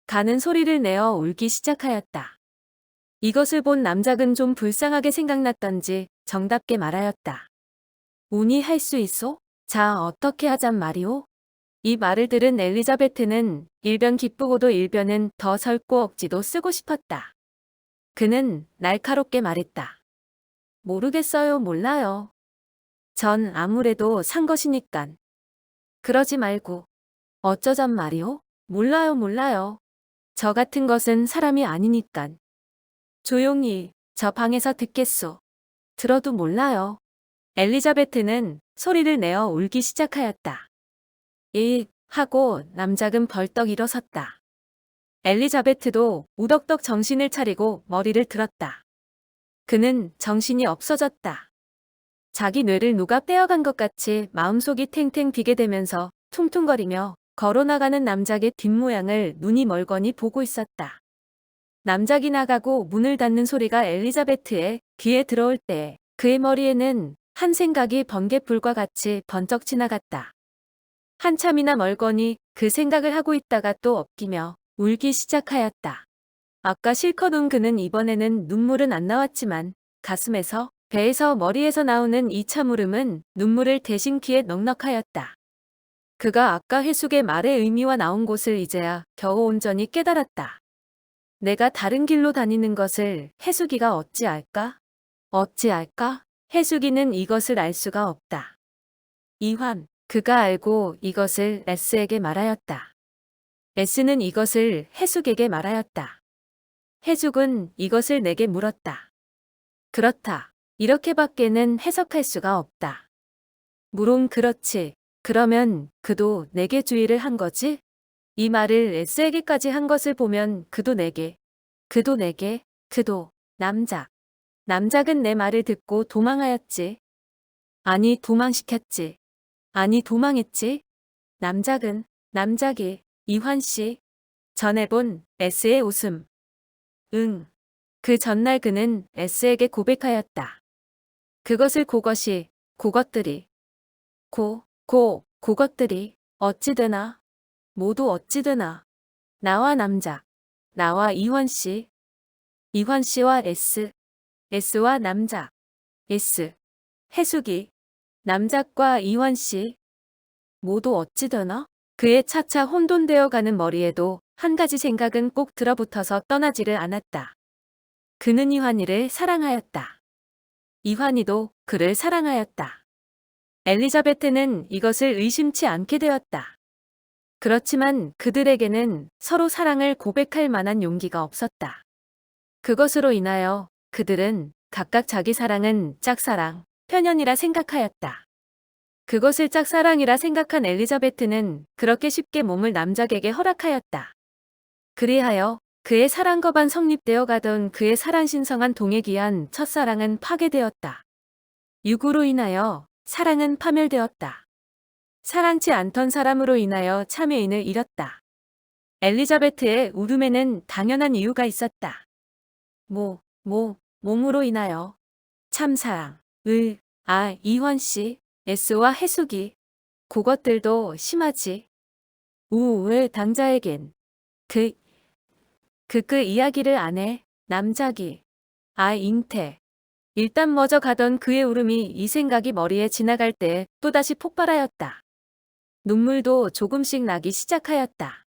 가는 소리를 내어 울기 시작하였다. 이것을 본 남작은 좀 불쌍하게 생각났던지 정답게 말하였다. 운이 할 수 있어? 자, 어떻게 하잔 말이오? 이 말을 들은 엘리자베트는 일변 기쁘고도 일변은 더 설고 억지도 쓰고 싶었다. 그는 날카롭게 말했다. 모르겠어요, 몰라요. 전 아무래도 산 것이니깐. 그러지 말고. 어쩌잔 말이오? 몰라요, 몰라요. 저 같은 것은 사람이 아니니깐. 조용히, 저 방에서 듣겠소. 들어도 몰라요. 엘리자베트는 소리를 내어 울기 시작하였다. 하고 남작은 벌떡 일어섰다. 엘리자베트도 우덕덕 정신을 차리고 머리를 들었다. 그는 정신이 없어졌다. 자기 뇌를 누가 빼어간 것 같이 마음속이 탱탱 비게 되면서 퉁퉁거리며 걸어나가는 남작의 뒷모양을 눈이 멀거니 보고 있었다. 남작이 나가고 문을 닫는 소리가 엘리자베트의 귀에 들어올 때 그의 머리에는 한 생각이 번갯불과 같이 번쩍 지나갔다. 한참이나 멀거니 그 생각을 하고 있다가 또 엎기며 울기 시작하였다. 아까 실컷 운 그는 이번에는 눈물은 안 나왔지만 가슴에서, 배에서, 머리에서 나오는 이 참울음은 눈물을 대신 귀에 넉넉하였다. 그가 아까 해숙의 말의 의미와 나온 곳을 이제야 겨우 온전히 깨달았다. 내가 다른 길로 다니는 것을 해숙이가 어찌 알까? 어찌 알까? 해숙이는 이것을 알 수가 없다. 이환, 그가 알고 이것을 S에게 말하였다. S는 이것을 해숙에게 말하였다. 해숙은 이것을 내게 물었다. 그렇다. 이렇게밖에는 해석할 수가 없다. 물론 그렇지. 그러면 그도 내게 주의를 한 거지? 이 말을 S에게까지 한 것을 보면 그도 내게, 그도, 남작. 남작은 내 말을 듣고 도망하였지. 아니, 도망시켰지. 아니, 도망했지. 남작이, 이환씨. 전에 본 S의 웃음. 응. 그 전날 그는 S에게 고백하였다. 그것들이. 그것들이. 어찌되나. 모두 어찌되나. 나와 남작. 나와 이환씨. 이환씨와 S와 남작. 해숙이. 남작과 이환씨. 모두 어찌되나? 그의 차차 혼돈되어 가는 머리에도 한 가지 생각은 꼭 들어붙어서 떠나지를 않았다. 그는 이환이를 사랑하였다. 이환이도 그를 사랑하였다. 엘리자베트는 이것을 의심치 않게 되었다. 그렇지만 그들에게는 서로 사랑을 고백할 만한 용기가 없었다. 그것으로 인하여 그들은 각각 자기 사랑은 짝사랑, 편연이라 생각하였다. 그것을 짝사랑이라 생각한 엘리자베트는 그렇게 쉽게 몸을 남작에게 허락하였다. 그리하여 그의 사랑과 반 성립되어 가던 그의 사랑신성한 동에 기한 첫사랑은 파괴되었다. 육으로 인하여 사랑은 파멸되었다. 사랑치 않던 사람으로 인하여 참여인을 잃었다. 엘리자베트의 울음에는 당연한 이유가 있었다. 몸으로 인하여. 참사랑, 이환씨, S와 해숙이. 그것들도 심하지. 우울 당자에겐. 그 이야기를 안 해. 남작이. 잉태. 일단 멎어 가던 그의 울음이 이 생각이 머리에 지나갈 때 또다시 폭발하였다. 눈물도 조금씩 나기 시작하였다.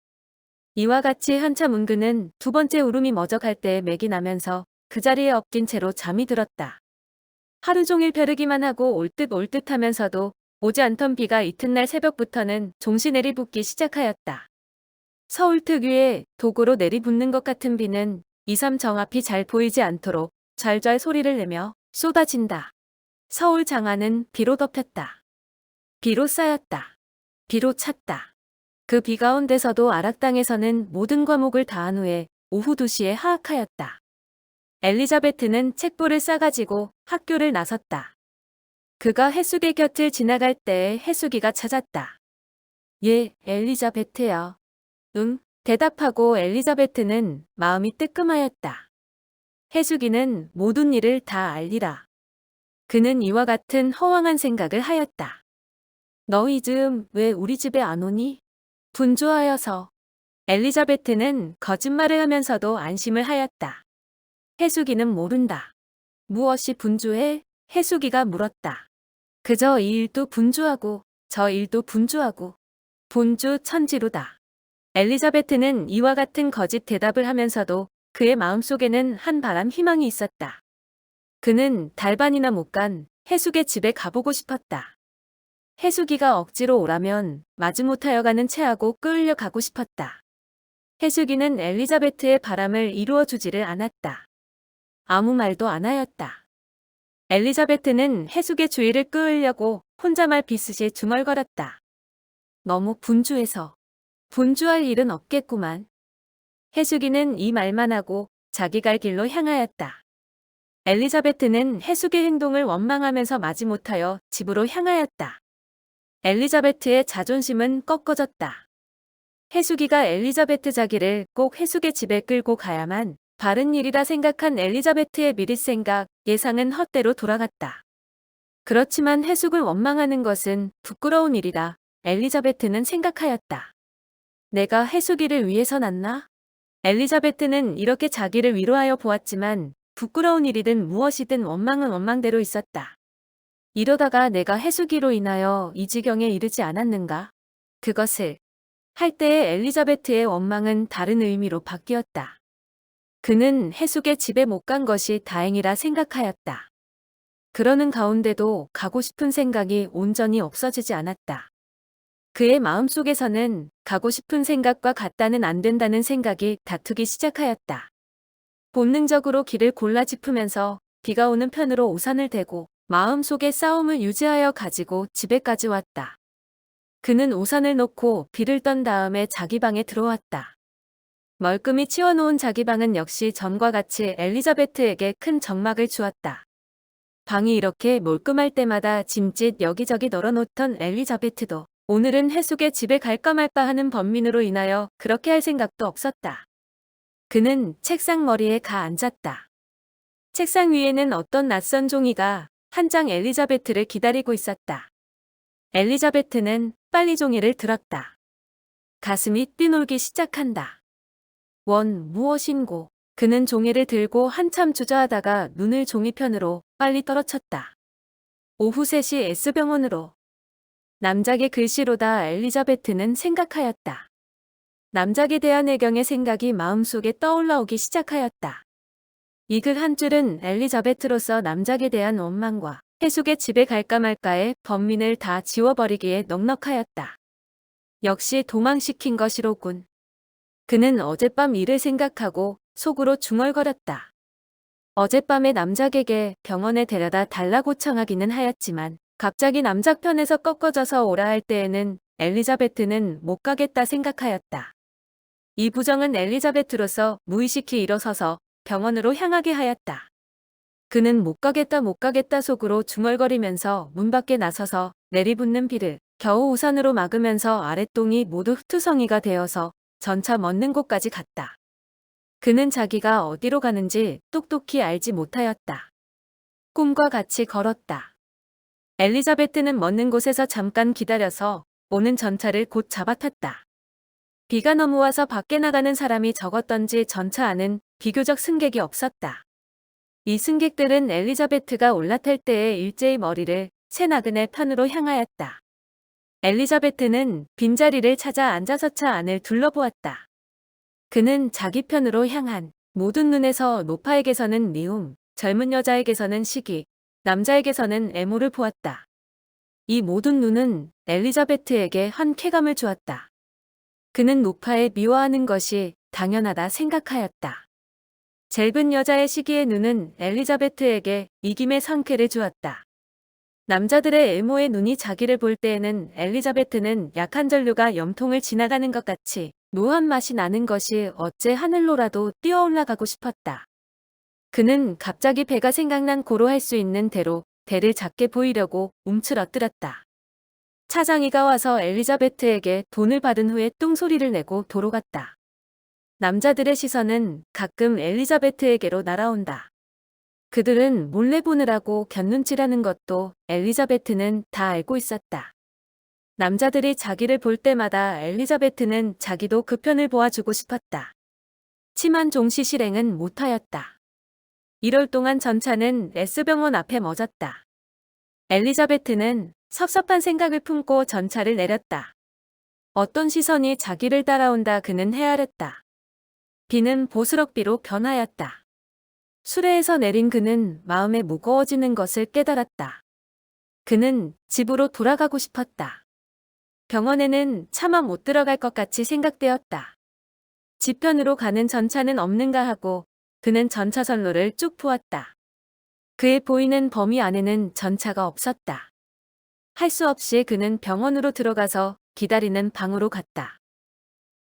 이와 같이 한참 은근은 두 번째 울음이 멎어갈 때 맥이 나면서 그 자리에 엎긴 채로 잠이 들었다. 하루 종일 벼르기만 하고 올 듯 하면서도 오지 않던 비가 이튿날 새벽부터는 종시 내리붓기 시작하였다. 서울 특유의 도구로 내리붓는 것 같은 비는 2, 3 정 앞이 잘 보이지 않도록 좔좔 소리를 내며 쏟아진다. 서울 장안은 비로 덮였다. 비로 쌓였다. 비로 찼다. 그 비 가운데서도 아락당에서는 모든 과목을 다한 후에 오후 2시에 하악하였다. 엘리자베트는 책보를 싸가지고 학교를 나섰다. 그가 해숙의 곁을 지나갈 때 해숙이가 찾았다. 예, 엘리자베트야. 응, 대답하고 엘리자베트는 마음이 뜨끔하였다. 해숙이는 모든 일을 다 알리라. 그는 이와 같은 허황한 생각을 하였다. 너희 즈음 왜 우리 집에 안 오니? 분주하여서. 엘리자베트는 거짓말을 하면서도 안심을 하였다. 해수기는 모른다. 무엇이 분주해? 해수기가 물었다. 그저 이 일도 분주하고 저 일도 분주하고 분주 천지루다. 엘리자베트는 이와 같은 거짓 대답을 하면서도 그의 마음속에는 한바람 희망이 있었다. 그는 달반이나 못 간 해숙의 집에 가보고 싶었다. 해숙이가 억지로 오라면 마지못하여 가는 체하고 끌려 가고 싶었다. 해숙이는 엘리자베트의 바람을 이루어 주지를 않았다. 아무 말도 안 하였다. 엘리자베트는 해숙의 주의를 끌려고 혼자말 비슷이 중얼거렸다. 너무 분주해서 분주할 일은 없겠구만. 해숙이는 이 말만 하고 자기 갈 길로 향하였다. 엘리자베트는 해숙의 행동을 원망하면서 마지못하여 집으로 향하였다. 엘리자베트의 자존심은 꺾어졌다. 해숙이가 엘리자베트 자기를 꼭 해숙의 집에 끌고 가야만 바른 일이라 생각한 엘리자베트의 미리 생각, 예상은 헛되로 돌아갔다. 그렇지만 해숙을 원망하는 것은 부끄러운 일이라 엘리자베트는 생각하였다. 내가 해숙이를 위해서 났나? 엘리자베트는 이렇게 자기를 위로하여 보았지만 부끄러운 일이든 무엇이든 원망은 원망대로 있었다. 이러다가 내가 해숙이로 인하여 이 지경에 이르지 않았는가? 그것을 할 때의 엘리자베트의 원망은 다른 의미로 바뀌었다. 그는 해숙의 집에 못 간 것이 다행이라 생각하였다. 그러는 가운데도 가고 싶은 생각이 온전히 없어지지 않았다. 그의 마음속에서는 가고 싶은 생각과 같다는 안 된다는 생각이 다투기 시작하였다. 본능적으로 길을 골라 짚으면서 비가 오는 편으로 우산을 대고 마음속에 싸움을 유지하여 가지고 집에까지 왔다. 그는 우산을 놓고 비를 떤 다음에 자기 방에 들어왔다. 멀끔히 치워놓은 자기 방은 역시 전과 같이 엘리자베트에게 큰 적막을 주었다. 방이 이렇게 몰끔할 때마다 짐짓 여기저기 널어놓던 엘리자베트도 오늘은 해숙의 집에 갈까 말까 하는 번민으로 인하여 그렇게 할 생각도 없었다. 그는 책상 머리에 가 앉았다. 책상 위에는 어떤 낯선 종이가 한 장 엘리자베트를 기다리고 있었다. 엘리자베트는 빨리 종이를 들었다. 가슴이 뛰놀기 시작한다. 원 무엇인고? 그는 종이를 들고 한참 주저하다가 눈을 종이편으로 빨리 떨어쳤다. 오후 3시 S병원으로. 남작의 글씨로다 엘리자베트는 생각하였다. 남작에 대한 애경의 생각이 마음속에 떠올라오기 시작하였다. 이 글 한 줄은 엘리자베트로서 남작에 대한 원망과 해숙의 집에 갈까 말까의 번민을 다 지워버리기에 넉넉하였다. 역시 도망시킨 것이로군. 그는 어젯밤 일을 생각하고 속으로 중얼거렸다. 어젯밤에 남작에게 병원에 데려다 달라고 청하기는 하였지만 갑자기 남작 편에서 꺾어져서 오라 할 때에는 엘리자베트는 못 가겠다 생각하였다. 이 부정은 엘리자베트로서 무의식히 일어서서 병원으로 향하게 하였다. 그는 못 가겠다 속으로 중얼거리면서 문 밖에 나서서 내리붙는 비를 겨우 우산으로 막으면서 아랫동이 모두 흙투성이가 되어서 전차 멎는 곳까지 갔다. 그는 자기가 어디로 가는지 똑똑히 알지 못하였다. 꿈과 같이 걸었다. 엘리자베트는 멎는 곳에서 잠깐 기다려서 오는 전차를 곧 잡아탔다. 비가 너무 와서 밖에 나가는 사람이 적었던지 전차 안은 비교적 승객이 없었다. 이 승객들은 엘리자베트가 올라탈 때에 일제히 머리를 새 나그네 편으로 향하였다. 엘리자베트는 빈자리를 찾아 앉아서 차 안을 둘러보았다. 그는 자기 편으로 향한 모든 눈에서 노파에게서는 미움, 젊은 여자에게서는 시기, 남자에게서는 애모를 보았다. 이 모든 눈은 엘리자베트에게 한 쾌감을 주었다. 그는 노파에 미워하는 것이 당연하다 생각하였다. 젊은 여자의 시기의 눈은 엘리자베트에게 이김의 상쾌를 주었다. 남자들의 애모의 눈이 자기를 볼 때에는 엘리자베트는 약한 전류가 염통을 지나가는 것 같이 묘한 맛이 나는 것이 어째 하늘로라도 뛰어 올라가고 싶었다. 그는 갑자기 배가 생각난 고로 할 수 있는 대로 배를 작게 보이려고 움츠러뜨렸다. 차장이가 와서 엘리자베트에게 돈을 받은 후에 뚱소리를 내고 도로 갔다. 남자들의 시선은 가끔 엘리자베트에게로 날아온다. 그들은 몰래 보느라고 곁눈질하는 것도 엘리자베트는 다 알고 있었다. 남자들이 자기를 볼 때마다 엘리자베트는 자기도 그 편을 보아주고 싶었다. 치만 종시 실행은 못하였다. 이럴 동안 전차는 S병원 앞에 멎었다. 엘리자베트는 섭섭한 생각을 품고 전차를 내렸다. 어떤 시선이 자기를 따라온다 그는 헤아렸다. 비는 보스럭비로 변하였다. 수레에서 내린 그는 마음에 무거워지는 것을 깨달았다. 그는 집으로 돌아가고 싶었다. 병원에는 차마 못 들어갈 것 같이 생각되었다. 지편으로 가는 전차는 없는가 하고 그는 전차선로를 쭉 보았다. 그의 보이는 범위 안에는 전차가 없었다. 할 수 없이 그는 병원으로 들어가서 기다리는 방으로 갔다.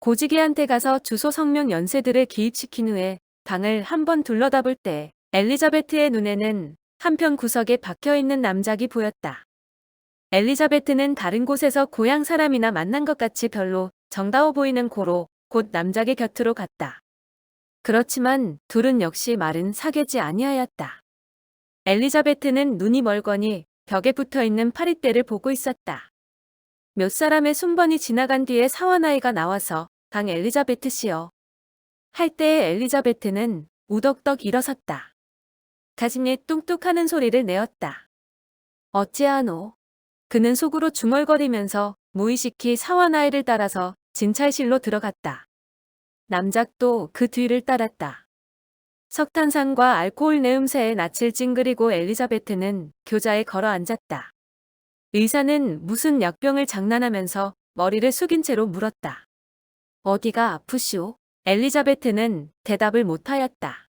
고지기한테 가서 주소 성명 연세들을 기입시킨 후에 방을 한번 둘러다볼 때 엘리자베트의 눈에는 한편 구석에 박혀있는 남작이 보였다. 엘리자베트는 다른 곳에서 고향 사람이나 만난 것 같이 별로 정다워 보이는 고로 곧 남작의 곁으로 갔다. 그렇지만 둘은 역시 말은 사귀지 아니하였다. 엘리자베트는 눈이 멀거니 벽에 붙어있는 파리떼를 보고 있었다. 몇 사람의 순번이 지나간 뒤에 사원아이가 나와서 강 엘리자베트 씨여. 할 때에 엘리자베트는 우덕덕 일어섰다. 가슴이 뚱뚝하는 소리를 내었다. 어찌하노? 그는 속으로 중얼거리면서 무의식히 사원아이를 따라서 진찰실로 들어갔다. 남작도 그 뒤를 따랐다. 석탄산과 알코올 내음새에 낯을 찡그리고 엘리자베트는 교자에 걸어 앉았다. 의사는 무슨 약병을 장난하면서 머리를 숙인 채로 물었다. 어디가 아프시오? 엘리자베트는 대답을 못하였다.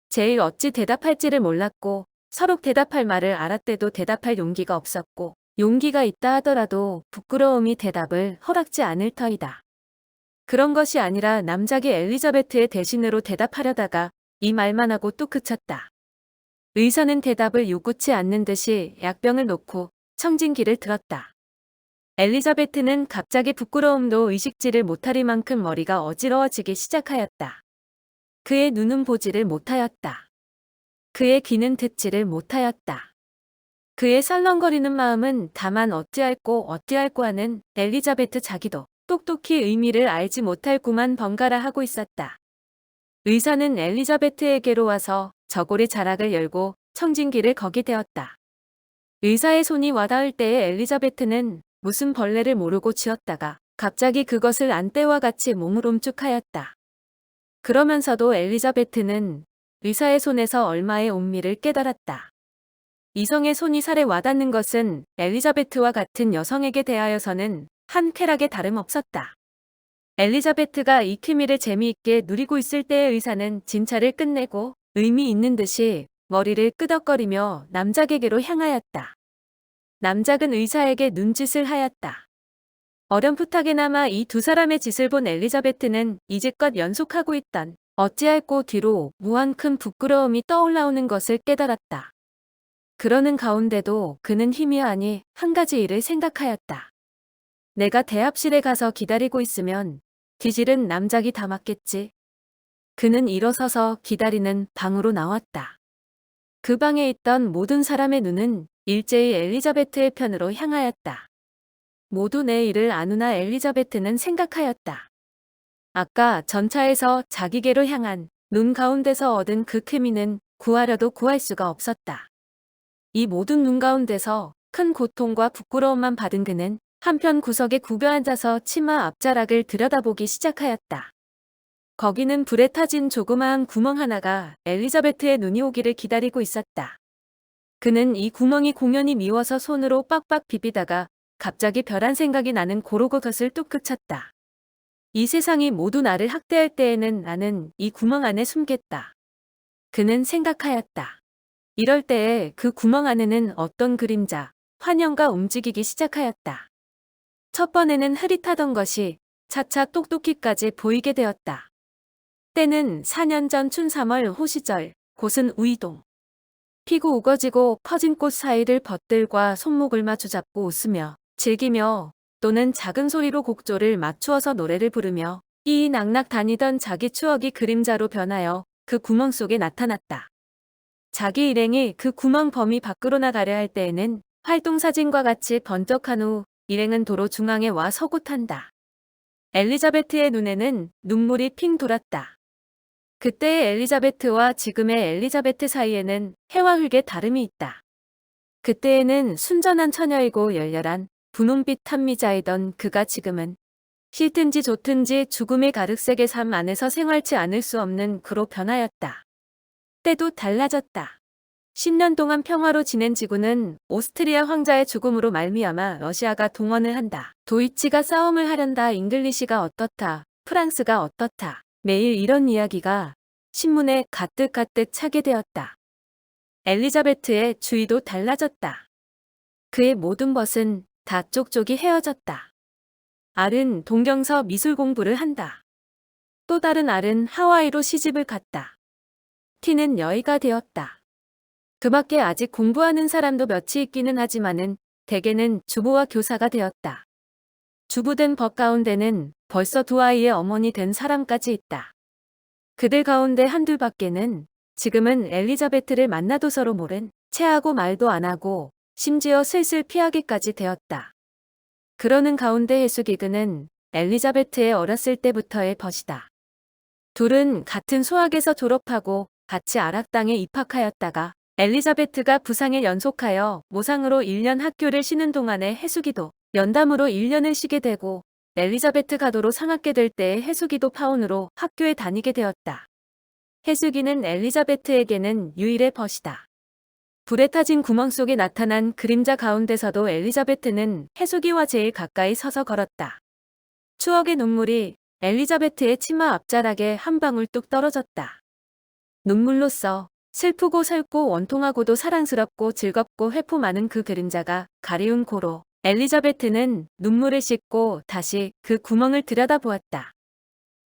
제일 어찌 대답할지를 몰랐고 서로 대답할 말을 알았대도 대답할 용기가 없었고 용기가 있다 하더라도 부끄러움이 대답을 허락지 않을 터이다. 그런 것이 아니라 남작이 엘리자베트의 대신으로 대답하려다가 이 말만 하고 또 그쳤다. 의사는 대답을 요구치 않는 듯이 약병을 놓고 청진기를 들었다. 엘리자베트는 갑자기 부끄러움도 의식지를 못하리만큼 머리가 어지러워지기 시작하였다. 그의 눈은 보지를 못하였다. 그의 귀는 듣지를 못하였다. 그의 설렁거리는 마음은 다만 어찌할꼬 어찌할꼬 하는 엘리자베트 자기도 똑똑히 의미를 알지 못할구만 번갈아 하고 있었다. 의사는 엘리자베트에게로 와서 저고리 자락을 열고 청진기를 거기 대었다. 의사의 손이 와닿을 때에 엘리자베트는 무슨 벌레를 모르고 쥐었다가 갑자기 그것을 안대와 같이 몸을 움쭉하였다. 그러면서도 엘리자베트는 의사의 손에서 얼마의 온미를 깨달았다. 이성의 손이 살에 와닿는 것은 엘리자베트와 같은 여성에게 대하여서는 한 쾌락에 다름없었다. 엘리자베트가 이 케미를 재미있게 누리고 있을 때의 의사는 진찰을 끝내고 의미 있는 듯이 머리를 끄덕거리며 남작에게로 향하였다. 남작은 의사에게 눈짓을 하였다. 어렴풋하게나마 이 두 사람의 짓을 본 엘리자베트는 이제껏 연속하고 있던 어찌할꼬 뒤로 무한 큰 부끄러움이 떠올라오는 것을 깨달았다. 그러는 가운데도 그는 희미하니 한 가지 일을 생각하였다. 내가 대합실에 가서 기다리고 있으면 뒤질은 남작이 다 맞겠지. 그는 일어서서 기다리는 방으로 나왔다. 그 방에 있던 모든 사람의 눈은 일제히 엘리자베트의 편으로 향하였다. 모두 내 일을 아누나 엘리자베트는 생각하였다. 아까 전차에서 자기계로 향한 눈 가운데서 얻은 그 케미는 구하려도 구할 수가 없었다. 이 모든 눈 가운데서 큰 고통과 부끄러움만 받은 그는 한편 구석에 굽여 앉아서 치마 앞자락을 들여다보기 시작하였다. 거기는 불에 타진 조그마한 구멍 하나가 엘리자베트의 눈이 오기를 기다리고 있었다. 그는 이 구멍이 공연히 미워서 손으로 빡빡 비비다가 갑자기 별한 생각이 나는 고로 그것을 뚝 그쳤다. 이 세상이 모두 나를 학대할 때에는 나는 이 구멍 안에 숨겠다. 그는 생각하였다. 이럴 때에 그 구멍 안에는 어떤 그림자, 환영가 움직이기 시작하였다. 첫 번에는 흐릿하던 것이 차차 똑똑히까지 보이게 되었다. 때는 4년 전 춘3월 호시절, 곳은 우이동. 피고 우거지고 퍼진 꽃 사이를 벗들과 손목을 마주잡고 웃으며 즐기며 또는 작은 소리로 곡조를 맞추어서 노래를 부르며 이낙낙 다니던 자기 추억이 그림자로 변하여 그 구멍 속에 나타났다. 자기 일행이 그 구멍 범위 밖으로 나가려 할 때에는 활동사진과 같이 번쩍한 후 일행은 도로 중앙에 와 서고 탄다. 엘리자베트의 눈에는 눈물이 핑 돌았다. 그때의 엘리자베트와 지금의 엘리자베트 사이에는 해와 흙의 다름이 있다. 그때에는 순전한 처녀이고 열렬한 분홍빛 탐미자이던 그가 지금은 싫든지 좋든지 죽음의 가륵색의 삶 안에서 생활치 않을 수 없는 그로 변하였다. 때도 달라졌다. 10년 동안 평화로 지낸 지구는 오스트리아 황자의 죽음으로 말미암아 러시아가 동원을 한다. 도이치가 싸움을 하련다. 잉글리시가 어떻다. 프랑스가 어떻다. 매일 이런 이야기가 신문에 가득가득 차게 되었다. 엘리자베트의 주의도 달라졌다. 그의 모든 것은 다 쪽쪽이 헤어졌다. 알은 동경서 미술 공부를 한다. 또 다른 알은 하와이로 시집을 갔다. 티는 여의가 되었다. 그 밖에 아직 공부하는 사람도 몇이 있기는 하지만은 대개는 주부와 교사가 되었다. 주부된 법 가운데는 벌써 두 아이의 어머니 된 사람까지 있다. 그들 가운데 한둘밖에는 지금은 엘리자베트를 만나도 서로 모른 채하고 말도 안 하고 심지어 슬슬 피하기까지 되었다. 그러는 가운데 해수기근은 엘리자베트의 어렸을 때부터의 벗이다. 둘은 같은 소학에서 졸업하고 같이 아락당에 입학하였다가 엘리자베트가 부상에 연속하여 모상으로 1년 학교를 쉬는 동안에 해수기도 연담으로 1년을 쉬게 되고 엘리자베트 가도로 상학게 될 때에 해수기도 파혼으로 학교에 다니게 되었다. 해수기는 엘리자베트에게는 유일의 벗이다. 불에 타진 구멍 속에 나타난 그림자 가운데서도 엘리자베트는 해수기와 제일 가까이 서서 걸었다. 추억의 눈물이 엘리자베트의 치마 앞자락에 한 방울 뚝 떨어졌다. 눈물로써 슬프고 설고 원통하고도 사랑스럽고 즐겁고 회포 많은 그 그림자가 가리운 고로 엘리자베트는 눈물을 씻고 다시 그 구멍을 들여다보았다.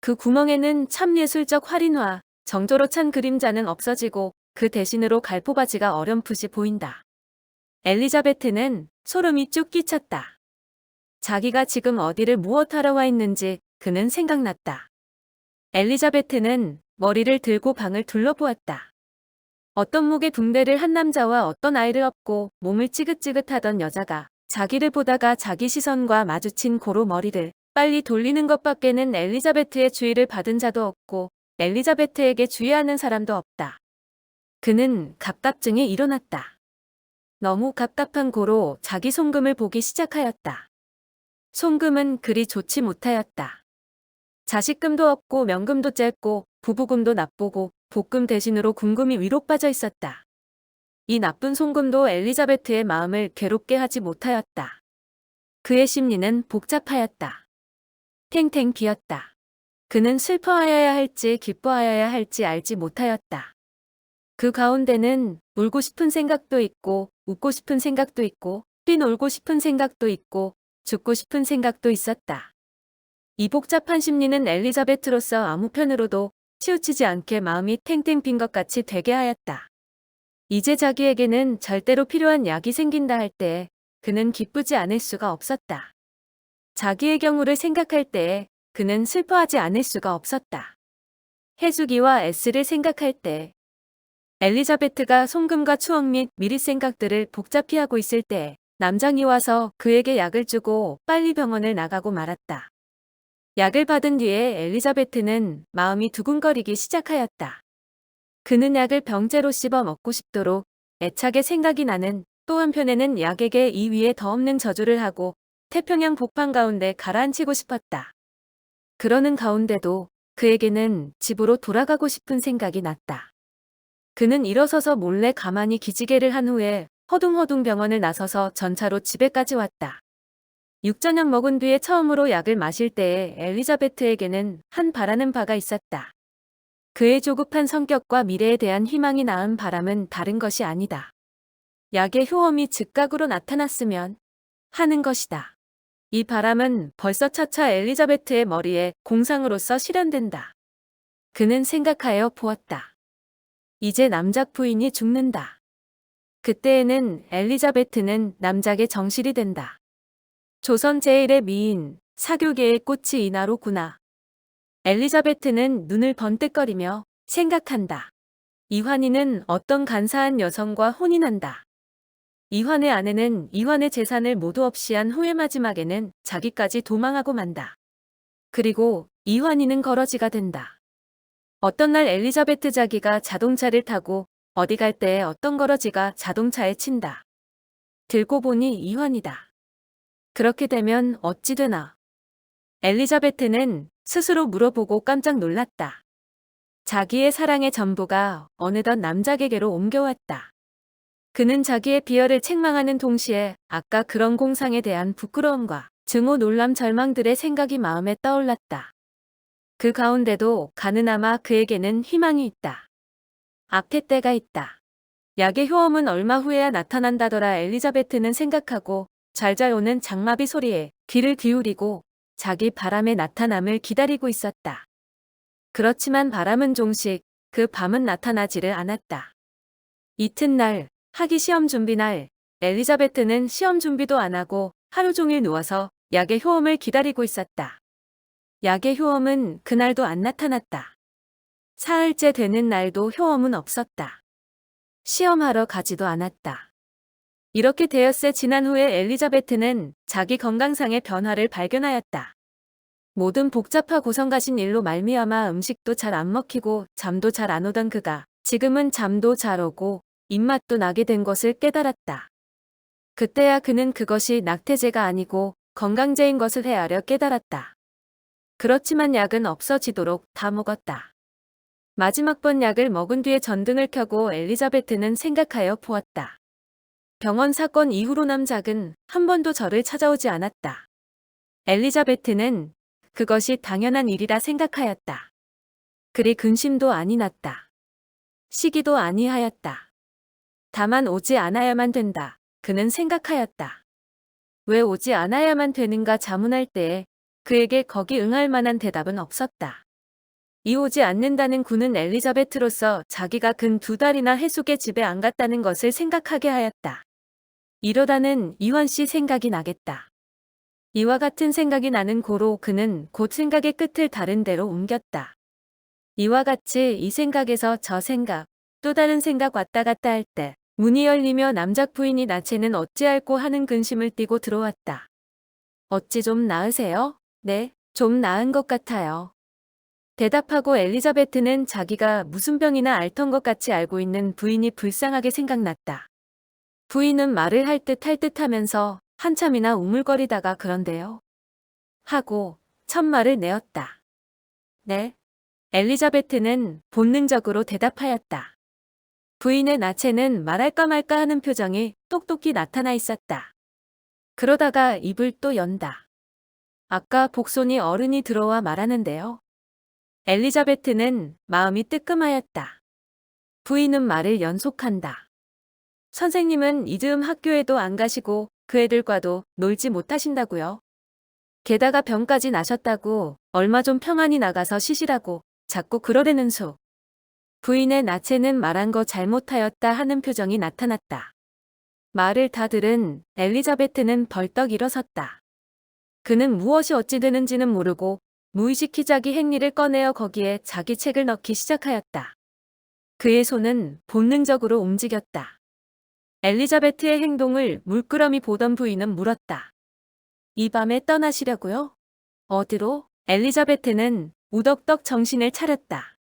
그 구멍에는 참 예술적 활인화, 정조로 찬 그림자는 없어지고 그 대신으로 갈포바지가 어렴풋이 보인다. 엘리자베트는 소름이 쭉 끼쳤다. 자기가 지금 어디를 무엇하러 와 있는지 그는 생각났다. 엘리자베트는 머리를 들고 방을 둘러보았다. 어떤 목에 붕대를 한 남자와 어떤 아이를 업고 몸을 찌긋찌긋하던 여자가 자기를 보다가 자기 시선과 마주친 고로 머리를 빨리 돌리는 것밖에는 엘리자베트의 주의를 받은 자도 없고 엘리자베트에게 주의하는 사람도 없다. 그는 갑갑증에 일어났다. 너무 갑갑한 고로 자기 손금을 보기 시작하였다. 손금은 그리 좋지 못하였다. 자식금도 없고 명금도 짧고 부부금도 나쁘고 복금 대신으로 궁금이 위로 빠져 있었다. 이 나쁜 손금도 엘리자베트의 마음을 괴롭게 하지 못하였다. 그의 심리는 복잡하였다. 탱탱 비었다. 그는 슬퍼하여야 할지 기뻐하여야 할지 알지 못하였다. 그 가운데는 울고 싶은 생각도 있고 웃고 싶은 생각도 있고 뛰놀고 싶은 생각도 있고 죽고 싶은 생각도 있었다. 이 복잡한 심리는 엘리자베트로서 아무 편으로도 치우치지 않게 마음이 탱탱 빈 것 같이 되게 하였다. 이제 자기에게는 절대로 필요한 약이 생긴다 할 때 그는 기쁘지 않을 수가 없었다. 자기의 경우를 생각할 때 그는 슬퍼하지 않을 수가 없었다. 해수기와 S를 생각할 때 엘리자베트가 송금과 추억 및 미리 생각들을 복잡히 하고 있을 때 남장이 와서 그에게 약을 주고 빨리 병원을 나가고 말았다. 약을 받은 뒤에 엘리자베트는 마음이 두근거리기 시작하였다. 그는 약을 병째로 씹어 먹고 싶도록 애착의 생각이 나는 또 한편에는 약에게 이 위에 더 없는 저주를 하고 태평양 복판 가운데 가라앉히고 싶었다. 그러는 가운데도 그에게는 집으로 돌아가고 싶은 생각이 났다. 그는 일어서서 몰래 가만히 기지개를 한 후에 허둥허둥 병원을 나서서 전차로 집에까지 왔다. 육저녁 먹은 뒤에 처음으로 약을 마실 때에 엘리자베트에게는 한 바라는 바가 있었다. 그의 조급한 성격과 미래에 대한 희망이 낳은 바람은 다른 것이 아니다. 약의 효험이 즉각으로 나타났으면 하는 것이다. 이 바람은 벌써 차차 엘리자베트의 머리에 공상으로서 실현된다. 그는 생각하여 보았다. 이제 남작 부인이 죽는다. 그때에는 엘리자베트는 남작의 정실이 된다. 조선 제1의 미인, 사교계의 꽃이 이나로구나. 엘리자베트는 눈을 번뜩거리며 생각한다. 이환이는 어떤 간사한 여성과 혼인한다. 이환의 아내는 이환의 재산을 모두 없이 한 후에 마지막에는 자기까지 도망하고 만다. 그리고 이환이는 거러지가 된다. 어떤 날 엘리자베트 자기가 자동차를 타고 어디 갈 때 어떤 거러지가 자동차에 친다. 들고 보니 이환이다. 그렇게 되면 어찌 되나? 엘리자베트는 스스로 물어보고 깜짝 놀랐다. 자기의 사랑의 전부가 어느덧 남자에게로 옮겨왔다. 그는 자기의 비열을 책망하는 동시에 아까 그런 공상에 대한 부끄러움과 증오 놀람 절망들의 생각이 마음에 떠올랐다. 그 가운데도 가느나마 그에게는 희망이 있다. 악태 때가 있다. 약의 효험은 얼마 후에야 나타난다더라. 엘리자베트는 생각하고 잘잘 오는 장마비 소리에 귀를 기울이고 자기 바람의 나타남을 기다리고 있었다. 그렇지만 바람은 종식 그 밤은 나타나지를 않았다. 이튿날 학위 시험 준비 날 엘리자베트는 시험 준비도 안 하고 하루 종일 누워서 약의 효험을 기다리고 있었다. 약의 효험은 그날도 안 나타났다. 사흘째 되는 날도 효험은 없었다. 시험하러 가지도 않았다. 이렇게 되었을 지난 후에 엘리자베트는 자기 건강상의 변화를 발견하였다. 모든 복잡하고 성가신 일로 말미암아 음식도 잘 안 먹히고 잠도 잘 안 오던 그가 지금은 잠도 잘 오고 입맛도 나게 된 것을 깨달았다. 그때야 그는 그것이 낙태제가 아니고 건강제인 것을 헤아려 깨달았다. 그렇지만 약은 없어지도록 다 먹었다. 마지막 번 약을 먹은 뒤에 전등을 켜고 엘리자베트는 생각하여 보았다. 병원 사건 이후로 남작은 한 번도 저를 찾아오지 않았다. 엘리자베트는 그것이 당연한 일이라 생각하였다. 그리 근심도 아니 났다. 시기도 아니하였다. 다만 오지 않아야만 된다. 그는 생각하였다. 왜 오지 않아야만 되는가 자문할 때에 그에게 거기 응할 만한 대답은 없었다. 이 오지 않는다는 구는 엘리자베트로서 자기가 근 2달이나 해숙의 집에 안 갔다는 것을 생각하게 하였다. 이러다는 이환 씨 생각이 나겠다. 이와 같은 생각이 나는 고로 그는 곧 생각의 끝을 다른 데로 옮겼다. 이와 같이 이 생각에서 저 생각, 또 다른 생각 왔다 갔다 할 때 문이 열리며 남작 부인이 나체는 어찌할꼬 하는 근심을 띠고 들어왔다. 어찌 좀 나으세요? 네, 좀 나은 것 같아요. 대답하고 엘리자베트는 자기가 무슨 병이나 앓던 것 같이 알고 있는 부인이 불쌍하게 생각났다. 부인은 말을 할 듯 하면서 한참이나 우물거리다가 그런데요. 하고 첫 말을 내었다. 네. 엘리자베트는 본능적으로 대답하였다. 부인의 나체는 말할까 말까 하는 표정이 똑똑히 나타나 있었다. 그러다가 입을 또 연다. 아까 복손이 어른이 들어와 말하는데요. 엘리자베트는 마음이 뜨끔하였다. 부인은 말을 연속한다. 선생님은 이즈음 학교에도 안 가시고 그 애들과도 놀지 못하신다고요. 게다가 병까지 나셨다고 얼마 좀 평안히 나가서 쉬시라고 자꾸 그러려는 수. 부인의 나체는 말한 거 잘못하였다 하는 표정이 나타났다. 말을 다 들은 엘리자베트는 벌떡 일어섰다. 그는 무엇이 어찌 되는지는 모르고 무의식히 자기 행리를 꺼내어 거기에 자기 책을 넣기 시작하였다. 그의 손은 본능적으로 움직였다. 엘리자베트의 행동을 물끄러미 보던 부인은 물었다. 이 밤에 떠나시려고요? 어디로? 엘리자베트는 우덕덕 정신을 차렸다.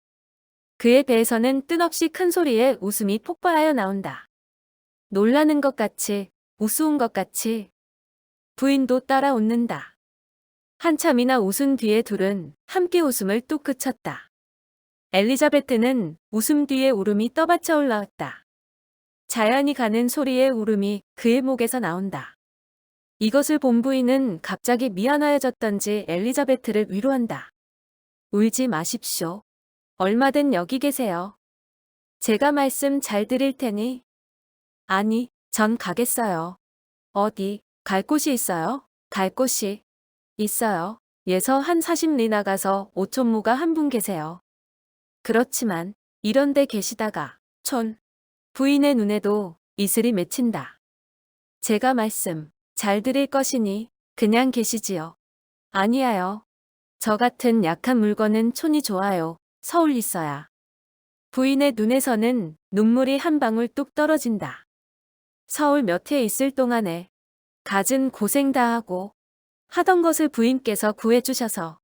그의 배에서는 뜻없이 큰 소리에 웃음이 폭발하여 나온다. 놀라는 것 같이, 우스운 것 같이. 부인도 따라 웃는다. 한참이나 웃은 뒤에 둘은 함께 웃음을 뚝 그쳤다. 엘리자베트는 웃음 뒤에 울음이 떠받쳐 올라왔다. 자연히 가는 소리의 울음이 그의 목에서 나온다. 이것을 본 부인은 갑자기 미안하여졌던지 엘리자베트를 위로한다. 울지 마십시오. 얼마든 여기 계세요. 제가 말씀 잘 드릴 테니. 아니, 전 가겠어요. 어디, 갈 곳이 있어요? 갈 곳이 있어요. 예서 한 40리 나가서 오촌무가 한 분 계세요. 그렇지만 이런 데 계시다가 부인의 눈에도 이슬이 맺힌다. 제가 말씀 잘 드릴 것이니 그냥 계시지요. 아니야요. 저 같은 약한 물건은 촌이 좋아요. 서울 있어야. 부인의 눈에서는 눈물이 한 방울 뚝 떨어진다. 서울 몇 해 있을 동안에 갖은 고생 다 하고 하던 것을 부인께서 구해주셔서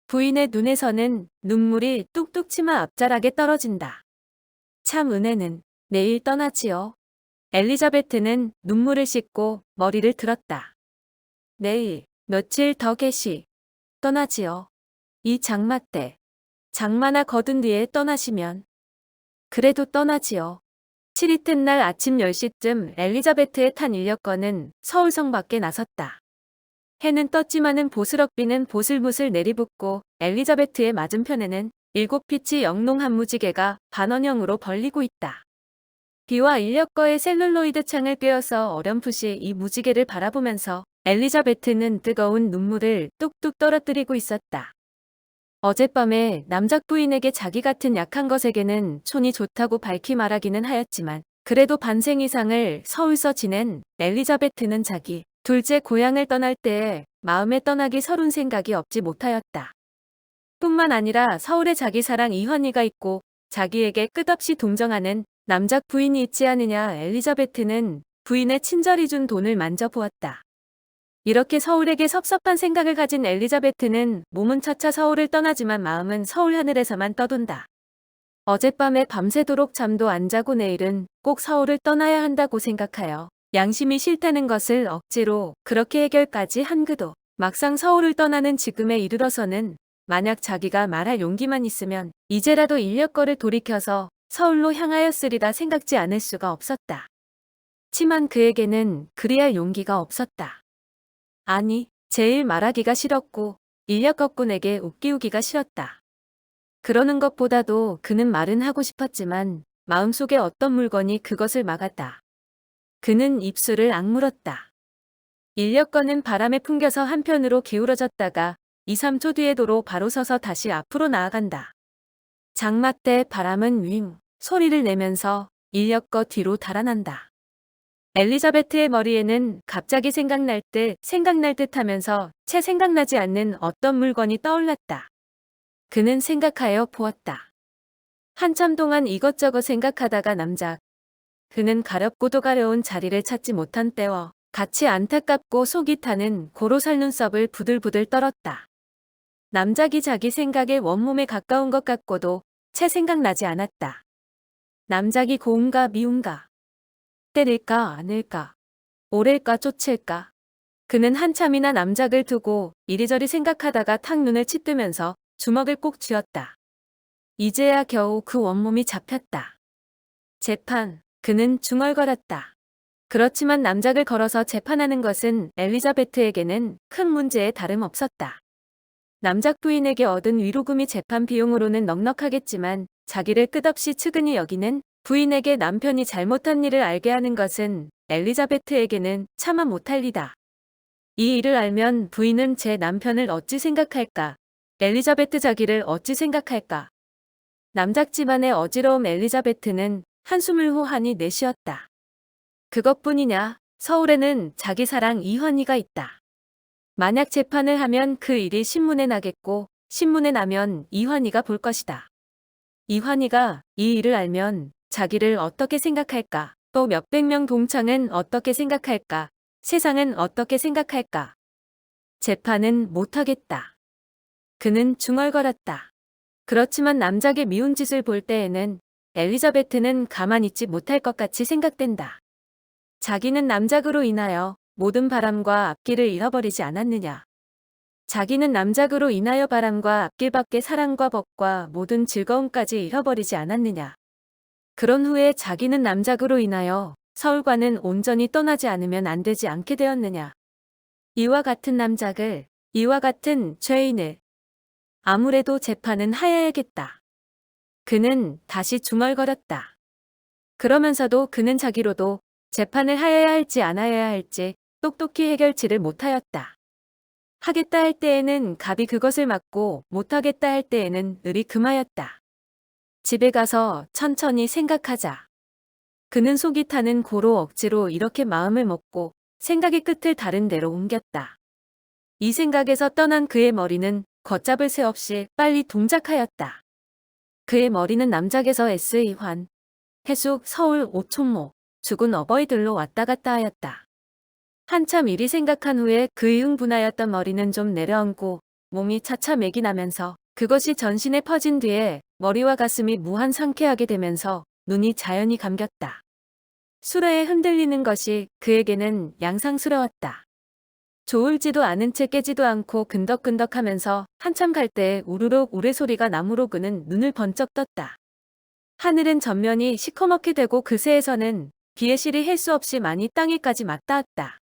부인의 눈에서는 눈물이 뚝뚝 치마 앞자락에 떨어진다. 참 은혜는 내일 떠나지요. 엘리자베트는 눈물을 씻고 머리를 들었다. 내일 며칠 더 계시 떠나지요. 이 장마 때 장마나 거둔 뒤에 떠나시면 그래도 떠나지요. 7 이튿날 아침 10시쯤 엘리자베트의 탄 인력거는 서울성 밖에 나섰다. 해는 떴지만은 보스럭비는 보슬보슬 내리붓고 엘리자베트의 맞은편에는 7피치 영농한 무지개가 반원형으로 벌리고 있다. 비와 인력거의 셀룰로이드 창을 꿰어서 어렴풋이 이 무지개를 바라보면서 엘리자베트는 뜨거운 눈물을 뚝뚝 떨어뜨리고 있었다. 어젯밤에 남작 부인에게 자기 같은 약한 것에게는 촌이 좋다고 밝히 말하기는 하였지만 그래도 반생 이상을 서울서 지낸 엘리자베트는 자기 둘째 고향을 떠날 때에 마음에 떠나기 서툰 생각이 없지 못하였다. 뿐만 아니라 서울에 자기 사랑 이환희가 있고 자기에게 끝없이 동정하는 남작 부인이 있지 않느냐. 엘리자베트는 부인의 친절히 준 돈을 만져보았다. 이렇게 서울에게 섭섭한 생각을 가진 엘리자베트는 몸은 차차 서울을 떠나지만 마음은 서울 하늘에서만 떠돈다. 어젯밤에 밤새도록 잠도 안 자고 내일은 꼭 서울을 떠나야 한다고 생각하여 양심이 싫다는 것을 억지로 그렇게 해결까지 한 그도 막상 서울을 떠나는 지금에 이르러서는 만약 자기가 말할 용기만 있으면 이제라도 인력거를 돌이켜서 서울로 향하였으리라 생각지 않을 수가 없었다. 치만 그에게는 그리할 용기가 없었다. 아니, 제일 말하기가 싫었고 인력거꾼에게 웃기우기가 싫었다. 그러는 것보다도 그는 말은 하고 싶었지만 마음속에 어떤 물건이 그것을 막았다. 그는 입술을 악물었다. 인력거는 바람에 풍겨서 한편으로 기울어졌다가 2, 3초 뒤에 도로 바로 서서 다시 앞으로 나아간다. 장마 때 바람은 윙 소리를 내면서 인력거 뒤로 달아난다. 엘리자베트의 머리에는 갑자기 생각날 듯 하면서 채 생각나지 않는 어떤 물건이 떠올랐다. 그는 생각하여 보았다. 한참 동안 이것저것 생각하다가 남작. 그는 가렵고도 가려운 자리를 찾지 못한 때와 같이 안타깝고 속이 타는 고로살 눈썹을 부들부들 떨었다. 남작이 자기 생각의 원몸에 가까운 것 같고도 채 생각나지 않았다. 남작이 고운가 미운가? 때릴까 안을까? 오랠까 쫓을까? 그는 한참이나 남작을 두고 이리저리 생각하다가 탁 눈을 치뜨면서 주먹을 꼭 쥐었다. 이제야 겨우 그 원몸이 잡혔다. 재판, 그는 중얼거렸다. 그렇지만 남작을 걸어서 재판하는 것은 엘리자베트에게는 큰 문제에 다름없었다. 남작 부인에게 얻은 위로금이 재판 비용으로는 넉넉하겠지만 자기를 끝없이 측은히 여기는 부인에게 남편이 잘못한 일을 알게 하는 것은 엘리자베트에게는 차마 못할 일이다. 이 일을 알면 부인은 제 남편을 어찌 생각할까? 엘리자베트 자기를 어찌 생각할까? 남작 집안의 어지러움. 엘리자베트는 한숨을 호하니 내쉬었다. 그것뿐이냐? 서울에는 자기 사랑 이환희가 있다. 만약 재판을 하면 그 일이 신문에 나겠고 신문에 나면 이환희가 볼 것이다. 이환희가 이 일을 알면 자기를 어떻게 생각할까? 또 몇백 명 동창은 어떻게 생각할까? 세상은 어떻게 생각할까? 재판은 못하겠다. 그는 중얼거렸다. 그렇지만 남작의 미운 짓을 볼 때에는 엘리자베트는 가만히 있지 못할 것 같이 생각된다. 자기는 남작으로 인하여 모든 바람과 앞길을 잃어버리지 않았느냐. 자기는 남작으로 인하여 바람과 앞길밖에 사랑과 법과 모든 즐거움까지 잃어버리지 않았느냐. 그런 후에 자기는 남작으로 인하여 서울과는 온전히 떠나지 않으면 안 되지 않게 되었느냐. 이와 같은 남작을, 이와 같은 죄인을 아무래도 재판은 하야야겠다. 그는 다시 중얼거렸다. 그러면서도 그는 자기로도 재판을 하야야 할지 안 하야야 할지 똑똑히 해결치를 못하였다. 하겠다 할 때에는 갑이 그것을 막고 못하겠다 할 때에는 을이 금하였다. 집에 가서 천천히 생각하자. 그는 속이 타는 고로 억지로 이렇게 마음을 먹고 생각의 끝을 다른 데로 옮겼다. 이 생각에서 떠난 그의 머리는 걷잡을 새 없이 빨리 동작하였다. 그의 머리는 남작에서 SE환, 해숙, 서울, 오촌모, 죽은 어버이들로 왔다 갔다 하였다. 한참 이리 생각한 후에 그의 흥분하였던 머리는 좀 내려앉고 몸이 차차 맥이 나면서 그것이 전신에 퍼진 뒤에 머리와 가슴이 무한 상쾌하게 되면서 눈이 자연히 감겼다. 수레에 흔들리는 것이 그에게는 양상스러웠다. 좋을지도 않은 채 깨지도 않고 근덕근덕하면서 한참 갈 때 우르륵 우레소리가 나무로 그는 눈을 번쩍 떴다. 하늘은 전면이 시커멓게 되고 그새에서는 비의 실이 헬 수 없이 많이 땅 위까지 맞닿았다.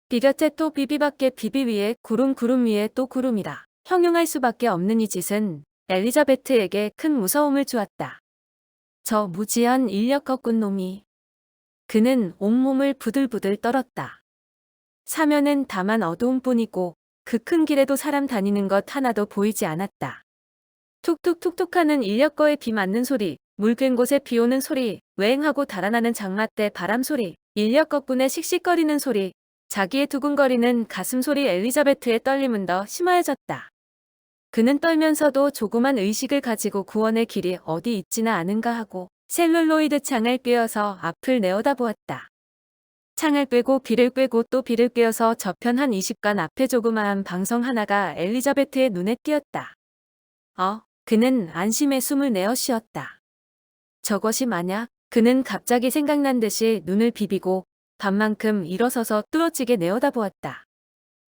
비 곁에 또 비비밖에 비비 위에 구름 위에 또 구름이라 형용할 수밖에 없는 이 짓은 엘리자베트에게 큰 무서움을 주었다. 저 무지한 인력 거꾼 놈이. 그는 온몸을 부들부들 떨었다. 사면은 다만 어두움뿐이고 그 큰 길에도 사람 다니는 것 하나도 보이지 않았다. 툭툭툭툭하는 인력거에 비 맞는 소리, 묽은 곳에 비 오는 소리, 웽하고 달아나는 장마때 바람 소리, 인력거꾼의 씩씩거리는 소리, 자기의 두근거리는 가슴 소리. 엘리자베트의 떨림은 더 심하여졌다. 그는 떨면서도 조그만 의식을 가지고 구원의 길이 어디 있지나 않은가 하고 셀룰로이드 창을 꿰어서 앞을 내어다보았다. 창을 꿰고 비를 꿰고 또 비를 꿰어서 저편 한 20간 앞에 조그마한 방성 하나가 엘리자베트의 눈에 띄었다. 그는 안심의 숨을 내어 쉬었다. 저것이 만약 그는 갑자기 생각난 듯이 눈을 비비고 밤만큼 일어서서 뚫어지게 내어다보았다.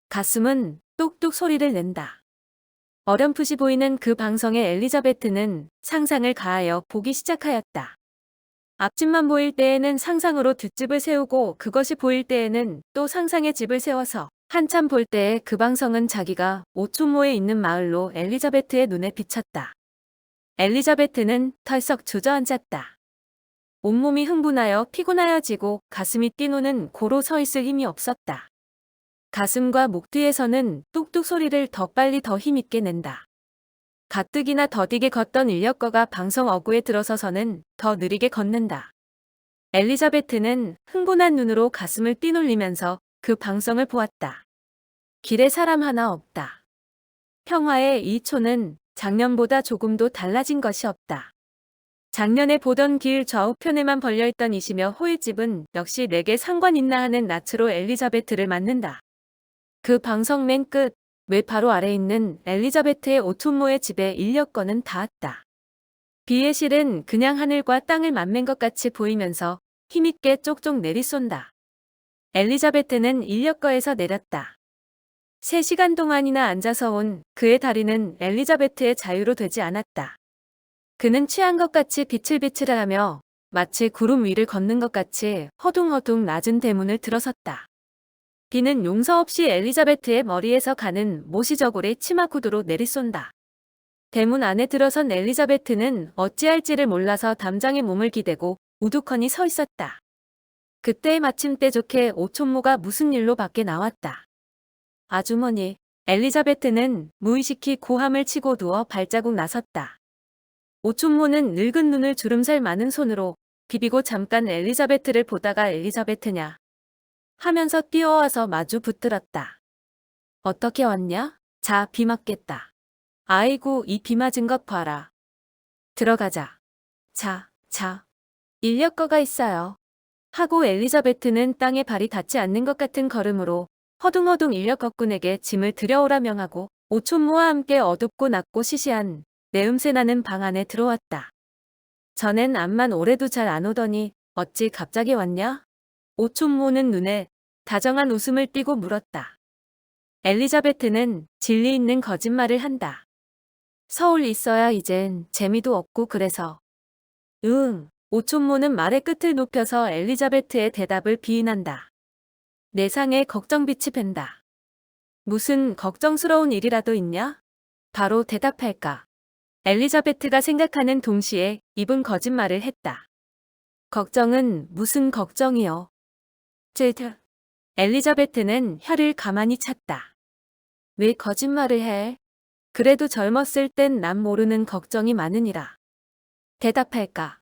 가슴은 뚝뚝 소리를 낸다. 어렴풋이 보이는 그 방성에 엘리자베트는 상상을 가하여 보기 시작하였다. 앞집만 보일 때에는 상상으로 뒷집을 세우고 그것이 보일 때에는 또 상상의 집을 세워서 한참 볼 때에 그 방성은 자기가 오촌모에 있는 마을로 엘리자베트의 눈에 비쳤다. 엘리자베트는 털썩 주저앉았다. 온몸이 흥분하여 피곤하여지고 가슴이 뛰노는 고로 서 있을 힘이 없었다. 가슴과 목 뒤에서는 뚝뚝 소리를 더 빨리 더 힘있게 낸다. 가뜩이나 더디게 걷던 인력거가 방성 어구에 들어서서는 더 느리게 걷는다. 엘리자베트는 흥분한 눈으로 가슴을 뛰놀리면서 그 방성을 보았다. 길에 사람 하나 없다. 평화의 이 촌은 작년보다 조금도 달라진 것이 없다. 작년에 보던 길 좌우편에만 벌려있던 이시며 호일집은 역시 내게 상관 있나 하는 낯으로 엘리자베트를 맞는다. 그 방성 맨 끝, 왜 바로 아래 있는 엘리자베트의 오촌모의 집에 인력거는 닿았다. 비의 실은 그냥 하늘과 땅을 맞맨 것 같이 보이면서 힘있게 쪽쪽 내리쏜다. 엘리자베트는 인력거에서 내렸다. 3시간 동안이나 앉아서 온 그의 다리는 엘리자베트의 자유로 되지 않았다. 그는 취한 것 같이 비틀비틀하며 마치 구름 위를 걷는 것 같이 허둥허둥 낮은 대문을 들어섰다. 비는 용서 없이 엘리자베트의 머리에서 가는 모시저고리 치마 구두로 내리쏜다. 대문 안에 들어선 엘리자베트는 어찌할지를 몰라서 담장에 몸을 기대고 우두커니 서 있었다. 그때 마침 때 좋게 오촌모가 무슨 일로 밖에 나왔다. 아주머니, 엘리자베트는 무의식히 고함을 치고 누워 발자국 나섰다. 오촌모는 늙은 눈을 주름살 많은 손으로 비비고 잠깐 엘리자베트를 보다가 엘리자베트냐 하면서 뛰어와서 마주 붙들었다. 어떻게 왔냐? 자, 비 맞겠다. 아이고, 이 비 맞은 것 봐라. 들어가자. 자. 인력거가 있어요. 하고 엘리자베트는 땅에 발이 닿지 않는 것 같은 걸음으로 허둥허둥 인력거꾼에게 짐을 들여오라 명하고 오촌모와 함께 어둡고 낮고 시시한 내음새 나는 방 안에 들어왔다. 전엔 암만 오래도 잘 안 오더니 어찌 갑자기 왔냐? 오촌모는 눈에 다정한 웃음을 띠고 물었다. 엘리자베트는 진리 있는 거짓말을 한다. 서울 있어야 이젠 재미도 없고 그래서. 응. 오촌모는 말의 끝을 높여서 엘리자베트의 대답을 비인한다. 내 상에 걱정빛이 밴다. 무슨 걱정스러운 일이라도 있냐? 바로 대답할까? 엘리자베트가 생각하는 동시에 입은 거짓말을 했다. 걱정은 무슨 걱정이요? 엘리자베트는 혀를 가만히 찼다. 왜 거짓말을 해? 그래도 젊었을 땐 남 모르는 걱정이 많으니라. 대답할까?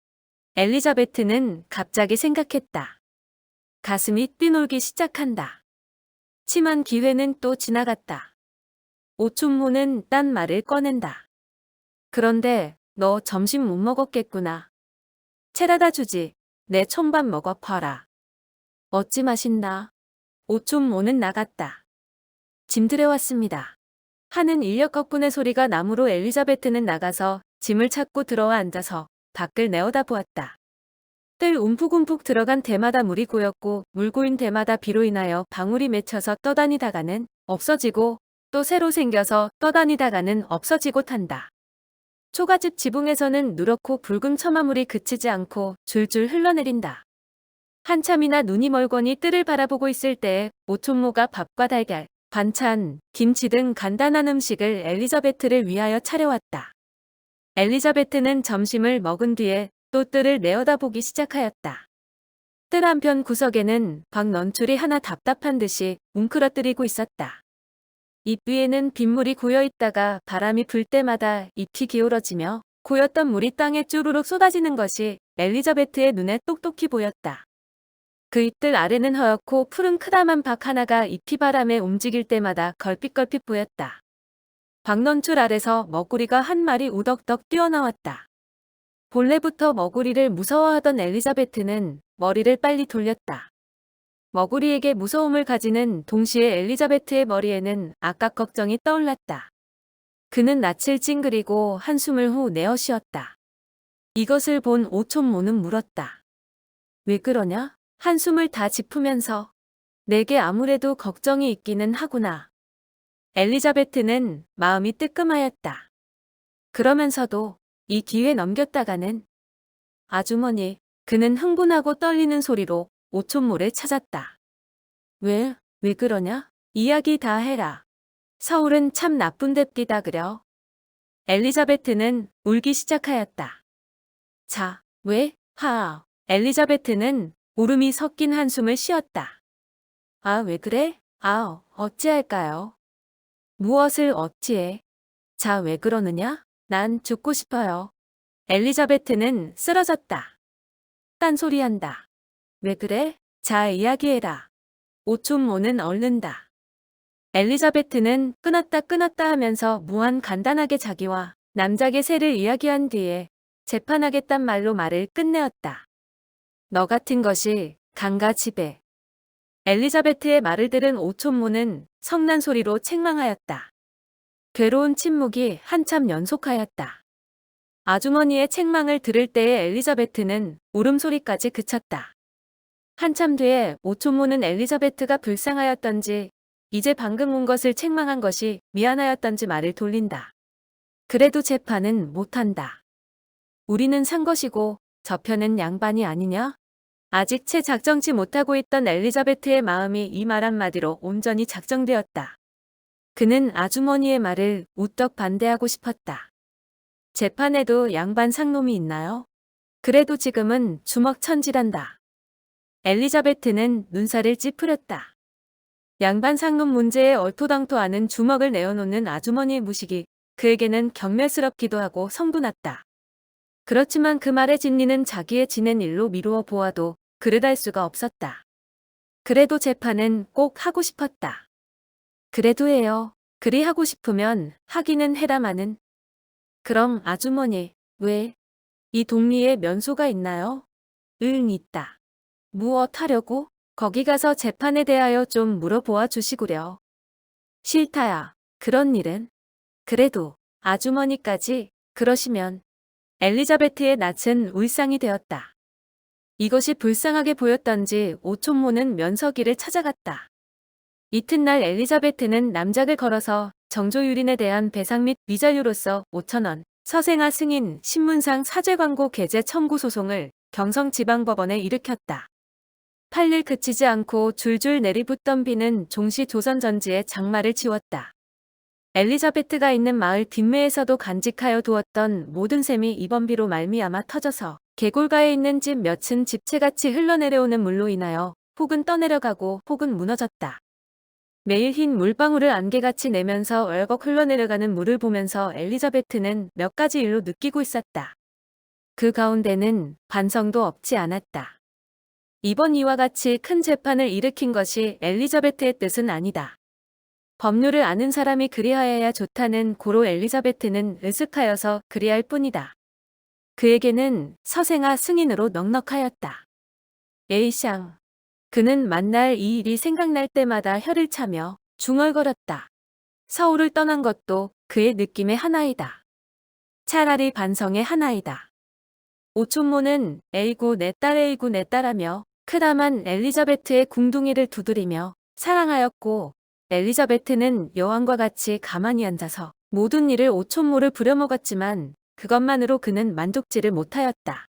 엘리자베트는 갑자기 생각했다. 가슴이 뛰놀기 시작한다. 치만 기회는 또 지나갔다. 오촌모는 딴 말을 꺼낸다. 그런데 너 점심 못 먹었겠구나. 채라다 주지. 내 촌밥 먹어 봐라. 어찌 맛있나? 오촌모는 나갔다. 짐 들여왔습니다. 하는 인력 덕분에 소리가 나므로 엘리자베트는 나가서 짐을 찾고 들어와 앉아서 밖을 내어다보았다. 뜰 움푹움푹 들어간 대마다 물이 고였고 물 고인 대마다 비로 인하여 방울이 맺혀서 떠다니다가는 없어지고 또 새로 생겨서 떠다니다가는 없어지고 탄다. 초가집 지붕에서는 누렇고 붉은 처마물이 그치지 않고 줄줄 흘러내린다. 한참이나 눈이 멀거니 뜰을 바라보고 있을 때에 오촌모가 밥과 달걀, 반찬, 김치 등 간단한 음식을 엘리자베트를 위하여 차려왔다. 엘리자베트는 점심을 먹은 뒤에 또 뜰을 내어다보기 시작하였다. 뜰 한편 구석에는 박넌출이 하나 답답한 듯이 웅크러뜨리고 있었다. 잎 위에는 빗물이 고여있다가 바람이 불 때마다 잎이 기울어지며 고였던 물이 땅에 쭈루룩 쏟아지는 것이 엘리자베트의 눈에 똑똑히 보였다. 그 잎들 아래는 허옇고 푸른 크다만 박 하나가 잎이 바람에 움직일 때마다 걸핏걸핏 보였다. 박넌출 아래서 머구리가 한 마리 우덕덕 뛰어나왔다. 본래부터 머구리를 무서워하던 엘리자베트는 머리를 빨리 돌렸다. 머구리에게 무서움을 가지는 동시에 엘리자베트의 머리에는 아까 걱정이 떠올랐다. 그는 낯을 찡그리고 한숨을 후 내어 쉬었다. 이것을 본 오촌모는 물었다. 왜 그러냐? 한숨을 다 짚으면서 내게 아무래도 걱정이 있기는 하구나. 엘리자베트는 마음이 뜨끔하였다. 그러면서도 이 기회 넘겼다가는 아주머니, 그는 흥분하고 떨리는 소리로 오촌모를 찾았다. 왜 그러냐? 이야기 다 해라. 서울은 참 나쁜 데띠다 그려. 엘리자베트는 울기 시작하였다. 자, 왜? 엘리자베트는 울음이 섞인 한숨을 쉬었다. 아, 왜 그래? 어찌할까요? 무엇을 어찌해? 자, 왜 그러느냐? 난 죽고 싶어요. 엘리자베트는 쓰러졌다. 딴소리한다. 왜 그래? 자, 이야기해라. 오촌모는 얼른다. 엘리자베트는 끊었다 하면서 무한 간단하게 자기와 남작의 새를 이야기한 뒤에 재판하겠단 말로 말을 끝내었다. 너 같은 것이 강가 집에. 엘리자베트의 말을 들은 오촌모는 성난 소리로 책망하였다. 괴로운 침묵이 한참 연속하였다. 아주머니의 책망을 들을 때에 엘리자베트는 울음소리까지 그쳤다. 한참 뒤에 오촌모는 엘리자베트가 불쌍하였던지 이제 방금 온 것을 책망한 것이 미안하였던지 말을 돌린다. 그래도 재판은 못한다. 우리는 산 것이고 저편은 양반이 아니냐? 아직 채 작정치 못하고 있던 엘리자베트의 마음이 이 말 한마디로 온전히 작정되었다. 그는 아주머니의 말을 우떡 반대하고 싶었다. 재판에도 양반 상놈이 있나요? 그래도 지금은 주먹천지란다. 엘리자베트는 눈살을 찌푸렸다. 양반 상놈 문제에 얼토당토하는 주먹을 내어놓는 아주머니의 무식이 그에게는 경멸스럽기도 하고 성도 났다. 그렇지만 그 말의 진리는 자기의 지낸 일로 미루어 보아도 그릇할 수가 없었다. 그래도 재판은 꼭 하고 싶었다. 그래도 해요. 그리 하고 싶으면 하기는 해라마는. 그럼 아주머니, 왜? 이 동리에 면소가 있나요? 응, 있다. 무엇 하려고? 거기 가서 재판에 대하여 좀 물어보아 주시구려. 싫다야. 그런 일은. 그래도 아주머니까지 그러시면. 엘리자베트의 낯은 울상이 되었다. 이것이 불쌍하게 보였던지 오촌모는 면서기를 찾아갔다. 이튿날 엘리자베트는 남작을 걸어서 정조유린에 대한 배상 및 위자료로서 5,000원, 서생아 승인, 신문상 사죄 광고 게재 청구 소송을 경성지방법원에 일으켰다. 팔일 그치지 않고 줄줄 내리붓던 비는 종시 조선전지에 장마를 지웠다. 엘리자베트가 있는 마을 뒷매에서도 간직하여 두었던 모든 셈이 이번 비로 말미암아 터져서 계골가에 있는 집 몇은 집채같이 흘러내려오는 물로 인하여 혹은 떠내려가고 혹은 무너졌다. 매일 흰 물방울을 안개같이 내면서 얼걱 흘러내려가는 물을 보면서 엘리자베트는 몇 가지 일로 느끼고 있었다. 그 가운데는 반성도 없지 않았다. 이번 이와 같이 큰 재판을 일으킨 것이 엘리자베트의 뜻은 아니다. 법률을 아는 사람이 그리하여야 좋다는 고로 엘리자베트는 으슥하여서 그리할 뿐이다. 그에게는 서생아 승인으로 넉넉하였다. 에이샹. 그는 만날 이 일이 생각날 때마다 혀를 차며 중얼거렸다. 서울을 떠난 것도 그의 느낌의 하나이다. 차라리 반성의 하나이다. 오촌모는 에이구 내 딸 에이구 내 딸하며 크다만 엘리자베트의 궁둥이를 두드리며 사랑하였고, 엘리자베트는 여왕과 같이 가만히 앉아서 모든 일을 오촌모를 부려먹었지만 그것만으로 그는 만족지를 못하였다.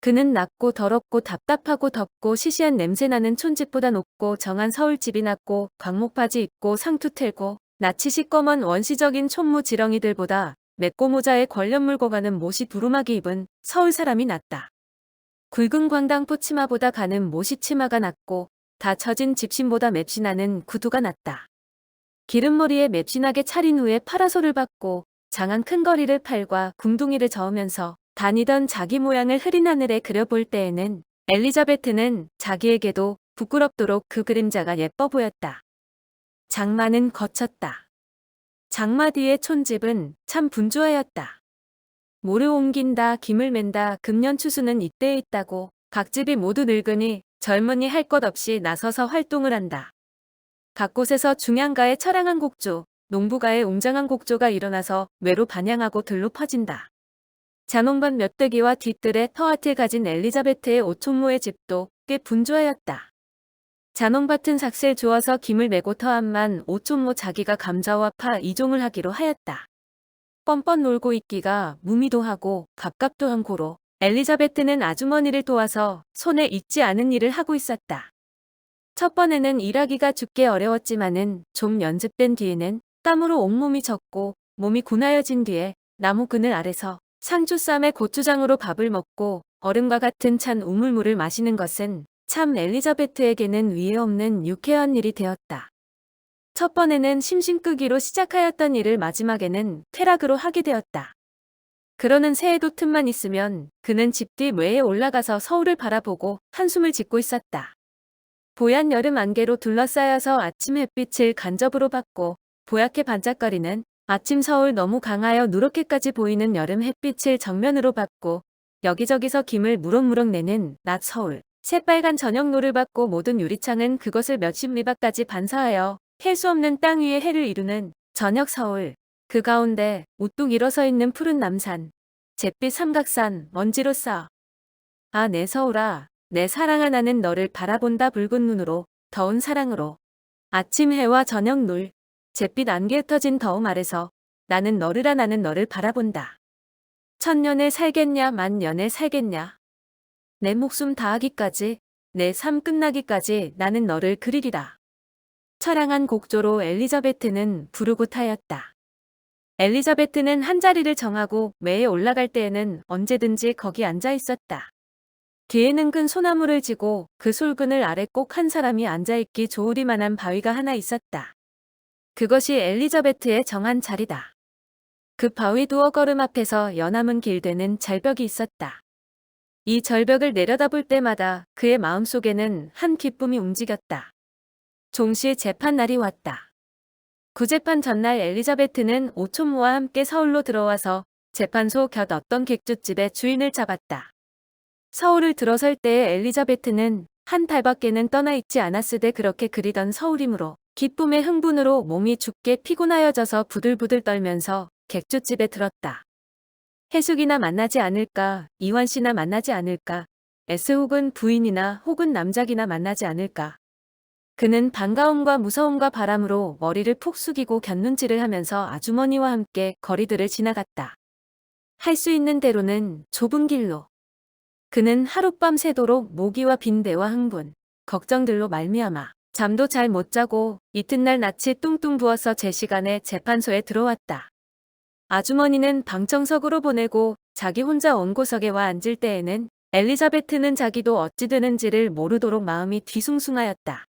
그는 낮고 더럽고 답답하고 덥고 시시한 냄새나는 촌집보다 높고 정한 서울집이 낫고 광목바지 입고 상투 틀고 낯이 시꺼먼 원시적인 촌무 지렁이들보다 맵고 모자에 걸려 물고 가는 못이 두루마기 입은 서울 사람이 낫다. 굵은 광당포 치마보다 가는 못이 치마가 낫고 다 처진 집신보다 맵신하는 구두가 낫다. 기름머리에 맵신하게 차린 후에 파라솔을 받고 장한 큰 거리를 팔과 궁둥이를 저으면서 다니던 자기 모양을 흐린 하늘에 그려볼 때에는 엘리자베트는 자기에게도 부끄럽도록 그 그림자가 예뻐 보였다. 장마는 거쳤다. 장마 뒤의 촌집은 참 분주하였다. 모를 옮긴다, 김을 맨다, 금년 추수는 이때에 있다고 각 집이 모두 늙으니 젊은이 할 것 없이 나서서 활동을 한다. 각 곳에서 중양가의 처량한 곡조, 농부가의 웅장한 곡조가 일어나서 외로 반향하고 들로 퍼진다. 잔홍밭 몇 대기와 뒤뜰에 터밭을 가진 엘리자베트의 오촌모의 집도 꽤 분주하였다. 잔홍밭은 삭슬 주어서 김을 메고 터함만 오촌모 자기가 감자와 파 이종을 하기로 하였다. 뻔뻔 놀고 있기가 무미도 하고 갑갑도 한 고로 엘리자베트는 아주머니를 도와서 손에 익지 않은 일을 하고 있었다. 첫 번에는 일하기가 죽게 어려웠지만은 좀 연습된 뒤에는 땀으로 온몸이 젖고 몸이 군하여진 뒤에 나무 그늘 아래서 상추쌈에 고추장으로 밥을 먹고 얼음과 같은 찬 우물물을 마시는 것은 참 엘리자베트에게는 위에 없는 유쾌한 일이 되었다. 첫 번에는 심심 끄기로 시작하였던 일을 마지막에는 쾌락으로 하게 되었다. 그러는 새해도 틈만 있으면 그는 집 뒤 외에 올라가서 서울을 바라보고 한숨을 짓고 있었다. 보얀 여름 안개로 둘러싸여서 아침 햇빛을 간접으로 받고 보얗게 반짝거리는 아침 서울 너무 강하여 누렇게까지 보이는 여름 햇빛을 정면으로 받고 여기저기서 김을 무럭무럭 내는 낮 서울. 새빨간 저녁노를 받고 모든 유리창은 그것을 몇십 리바까지 반사하여 캘 수 없는 땅 위에 해를 이루는 저녁 서울. 그 가운데 우뚝 일어서 있는 푸른 남산. 잿빛 삼각산 먼지로 쌓. 아, 내 서울아, 내 사랑아, 나는 너를 바라본다. 붉은 눈으로, 더운 사랑으로. 아침 해와 저녁 놀, 잿빛 안개 흩어진 더움 아래서 나는 너를 나는 너를 바라본다. 천년을 살겠냐 만년을 살겠냐. 내 목숨 다하기까지, 내 삶 끝나기까지 나는 너를 그리리라. 처량한 곡조로 엘리자베트는 부르고 타였다. 엘리자베트는 한 자리를 정하고 매에 올라갈 때에는 언제든지 거기 앉아 있었다. 뒤에는 큰 소나무를 지고 그 솔그늘 아래 꼭 한 사람이 앉아있기 좋으리만한 바위가 하나 있었다. 그것이 엘리자베트의 정한 자리다. 그 바위 두어 걸음 앞에서 연함은 길되는 절벽이 있었다. 이 절벽을 내려다볼 때마다 그의 마음속에는 한 기쁨이 움직였다. 종시 재판 날이 왔다. 구재판 전날 엘리자베트는 오촌모와 함께 서울로 들어와서 재판소 곁 어떤 객주집의 주인을 잡았다. 서울을 들어설 때에 엘리자베트는 한 달밖에는 떠나 있지 않았으되 그렇게 그리던 서울이므로 기쁨의 흥분으로 몸이 죽게 피곤하여져서 부들부들 떨면서 객주집에 들었다. 해숙이나 만나지 않을까, 이완씨나 만나지 않을까, S 혹은 부인이나 혹은 남작이나 만나지 않을까. 그는 반가움과 무서움과 바람으로 머리를 푹 숙이고 곁눈질을 하면서 아주머니와 함께 거리들을 지나갔다. 할 수 있는 대로는 좁은 길로. 그는 하룻밤 새도록 모기와 빈대와 흥분, 걱정들로 말미암아 잠도 잘 못 자고 이튿날 낯이 뚱뚱 부어서 제 시간에 재판소에 들어왔다. 아주머니는 방청석으로 보내고 자기 혼자 원고석에 와 앉을 때에는 엘리자베트는 자기도 어찌 되는지를 모르도록 마음이 뒤숭숭하였다.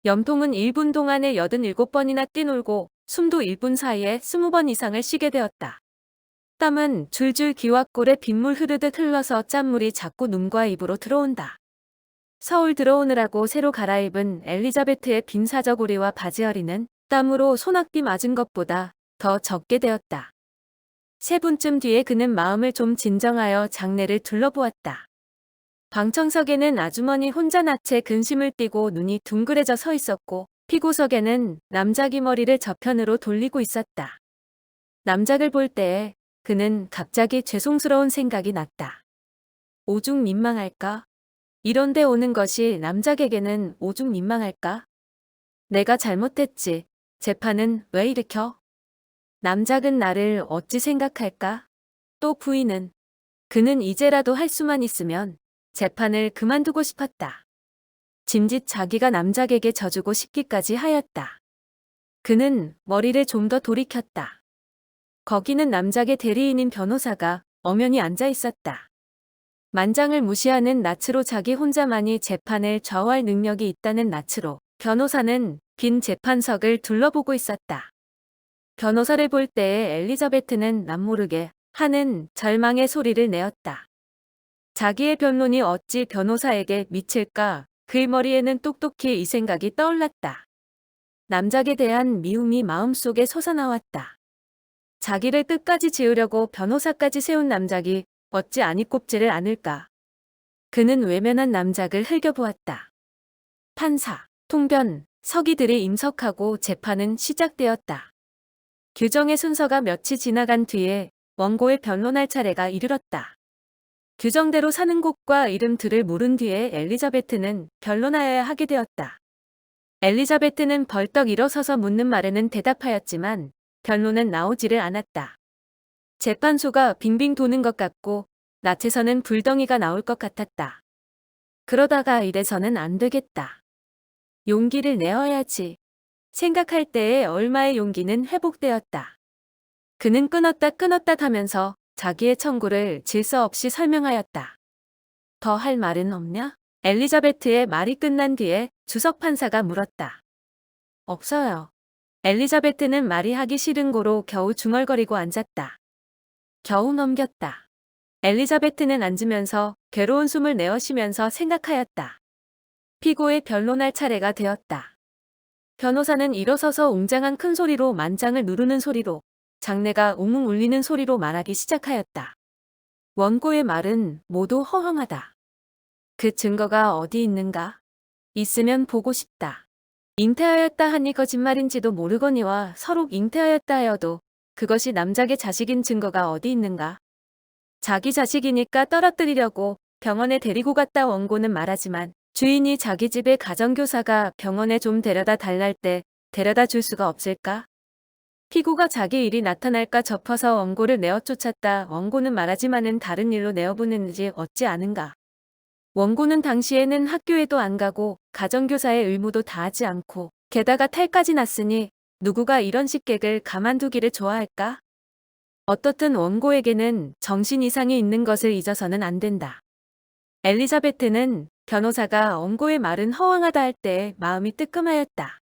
염통은 1분 동안에 87번이나 뛰놀고 숨도 1분 사이에 20번 이상을 쉬게 되었다. 땀은 줄줄 귀와 꼴에 빗물 흐르듯 흘러서 짠물이 자꾸 눈과 입으로 들어온다. 서울 들어오느라고 새로 갈아입은 엘리자베트의 빈 사저고리와 바지허리는 땀으로 소낙비 맞은 것보다 더 적게 되었다. 3분쯤 뒤에 그는 마음을 좀 진정하여 장내를 둘러보았다. 방청석에는 아주머니 혼자 낯에 근심을 띠고 눈이 둥그레져 서 있었고 피구석에는 남작이 머리를 저편으로 돌리고 있었다. 남작을 볼 때에 그는 갑자기 죄송스러운 생각이 났다. 오죽 민망할까? 이런데 오는 것이 남작에게는 오죽 민망할까? 내가 잘못했지. 재판은 왜 일으켜? 남작은 나를 어찌 생각할까? 또 부인은 그는 이제라도 할 수만 있으면 재판을 그만두고 싶었다. 짐짓 자기가 남작에게 져주고 싶기까지 하였다. 그는 머리를 좀 더 돌이켰다. 거기는 남작의 대리인인 변호사가 엄연히 앉아 있었다. 만장을 무시하는 낯으로 자기 혼자만이 재판을 좌우할 능력이 있다는 낯으로 변호사는 빈 재판석을 둘러보고 있었다. 변호사를 볼 때에 엘리자베트는 남모르게 하는 절망의 소리를 내었다. 자기의 변론이 어찌 변호사에게 미칠까? 그의 머리에는 똑똑히 이 생각이 떠올랐다. 남작에 대한 미움이 마음속에 솟아나왔다. 자기를 끝까지 지으려고 변호사까지 세운 남작이 어찌 안이 꼽지를 않을까. 그는 외면한 남작을 흘겨보았다. 판사, 통변, 서기들이 임석하고 재판은 시작되었다. 규정의 순서가 며칠 지나간 뒤에 원고의 변론할 차례가 이르렀다. 규정대로 사는 곳과 이름들을 물은 뒤에 엘리자베트는 변론하여야 하게 되었다. 엘리자베트는 벌떡 일어서서 묻는 말에는 대답하였지만 변론은 나오지를 않았다. 재판소가 빙빙 도는 것 같고 낯에서는 불덩이가 나올 것 같았다. 그러다가 이래서는 안 되겠다. 용기를 내어야지. 생각할 때에 얼마의 용기는 회복되었다. 그는 끊었다 하면서 자기의 청구를 질서 없이 설명하였다. 더 할 말은 없냐? 엘리자베트의 말이 끝난 뒤에 주석 판사가 물었다. 없어요. 엘리자베트는 말이 하기 싫은 고로 겨우 중얼거리고 앉았다. 겨우 넘겼다. 엘리자베트는 앉으면서 괴로운 숨을 내어쉬면서 생각하였다. 피고의 변론할 차례가 되었다. 변호사는 일어서서 웅장한 큰 소리로 만장을 누르는 소리로 장내가 웅웅 울리는 소리로 말하기 시작하였다. 원고의 말은 모두 허황하다. 그 증거가 어디 있는가? 있으면 보고 싶다. 잉태하였다 하니 거짓말인지도 모르거니와 서로 잉태하였다 하여도 그것이 남작의 자식인 증거가 어디 있는가? 자기 자식이니까 떨어뜨리려고 병원에 데리고 갔다 원고는 말하지만 주인이 자기 집에 가정교사가 병원에 좀 데려다 달랄 때 데려다 줄 수가 없을까? 피고가 자기 일이 나타날까 접어서 원고를 내어 쫓았다. 원고는 말하지만은 다른 일로 내어보냈는지 어찌 아는가. 원고는 당시에는 학교에도 안 가고 가정교사의 의무도 다하지 않고 게다가 탈까지 났으니 누구가 이런 식객을 가만두기를 좋아할까? 어떻든 원고에게는 정신 이상이 있는 것을 잊어서는 안 된다. 엘리자베트는 변호사가 원고의 말은 허황하다 할 때에 마음이 뜨끔하였다.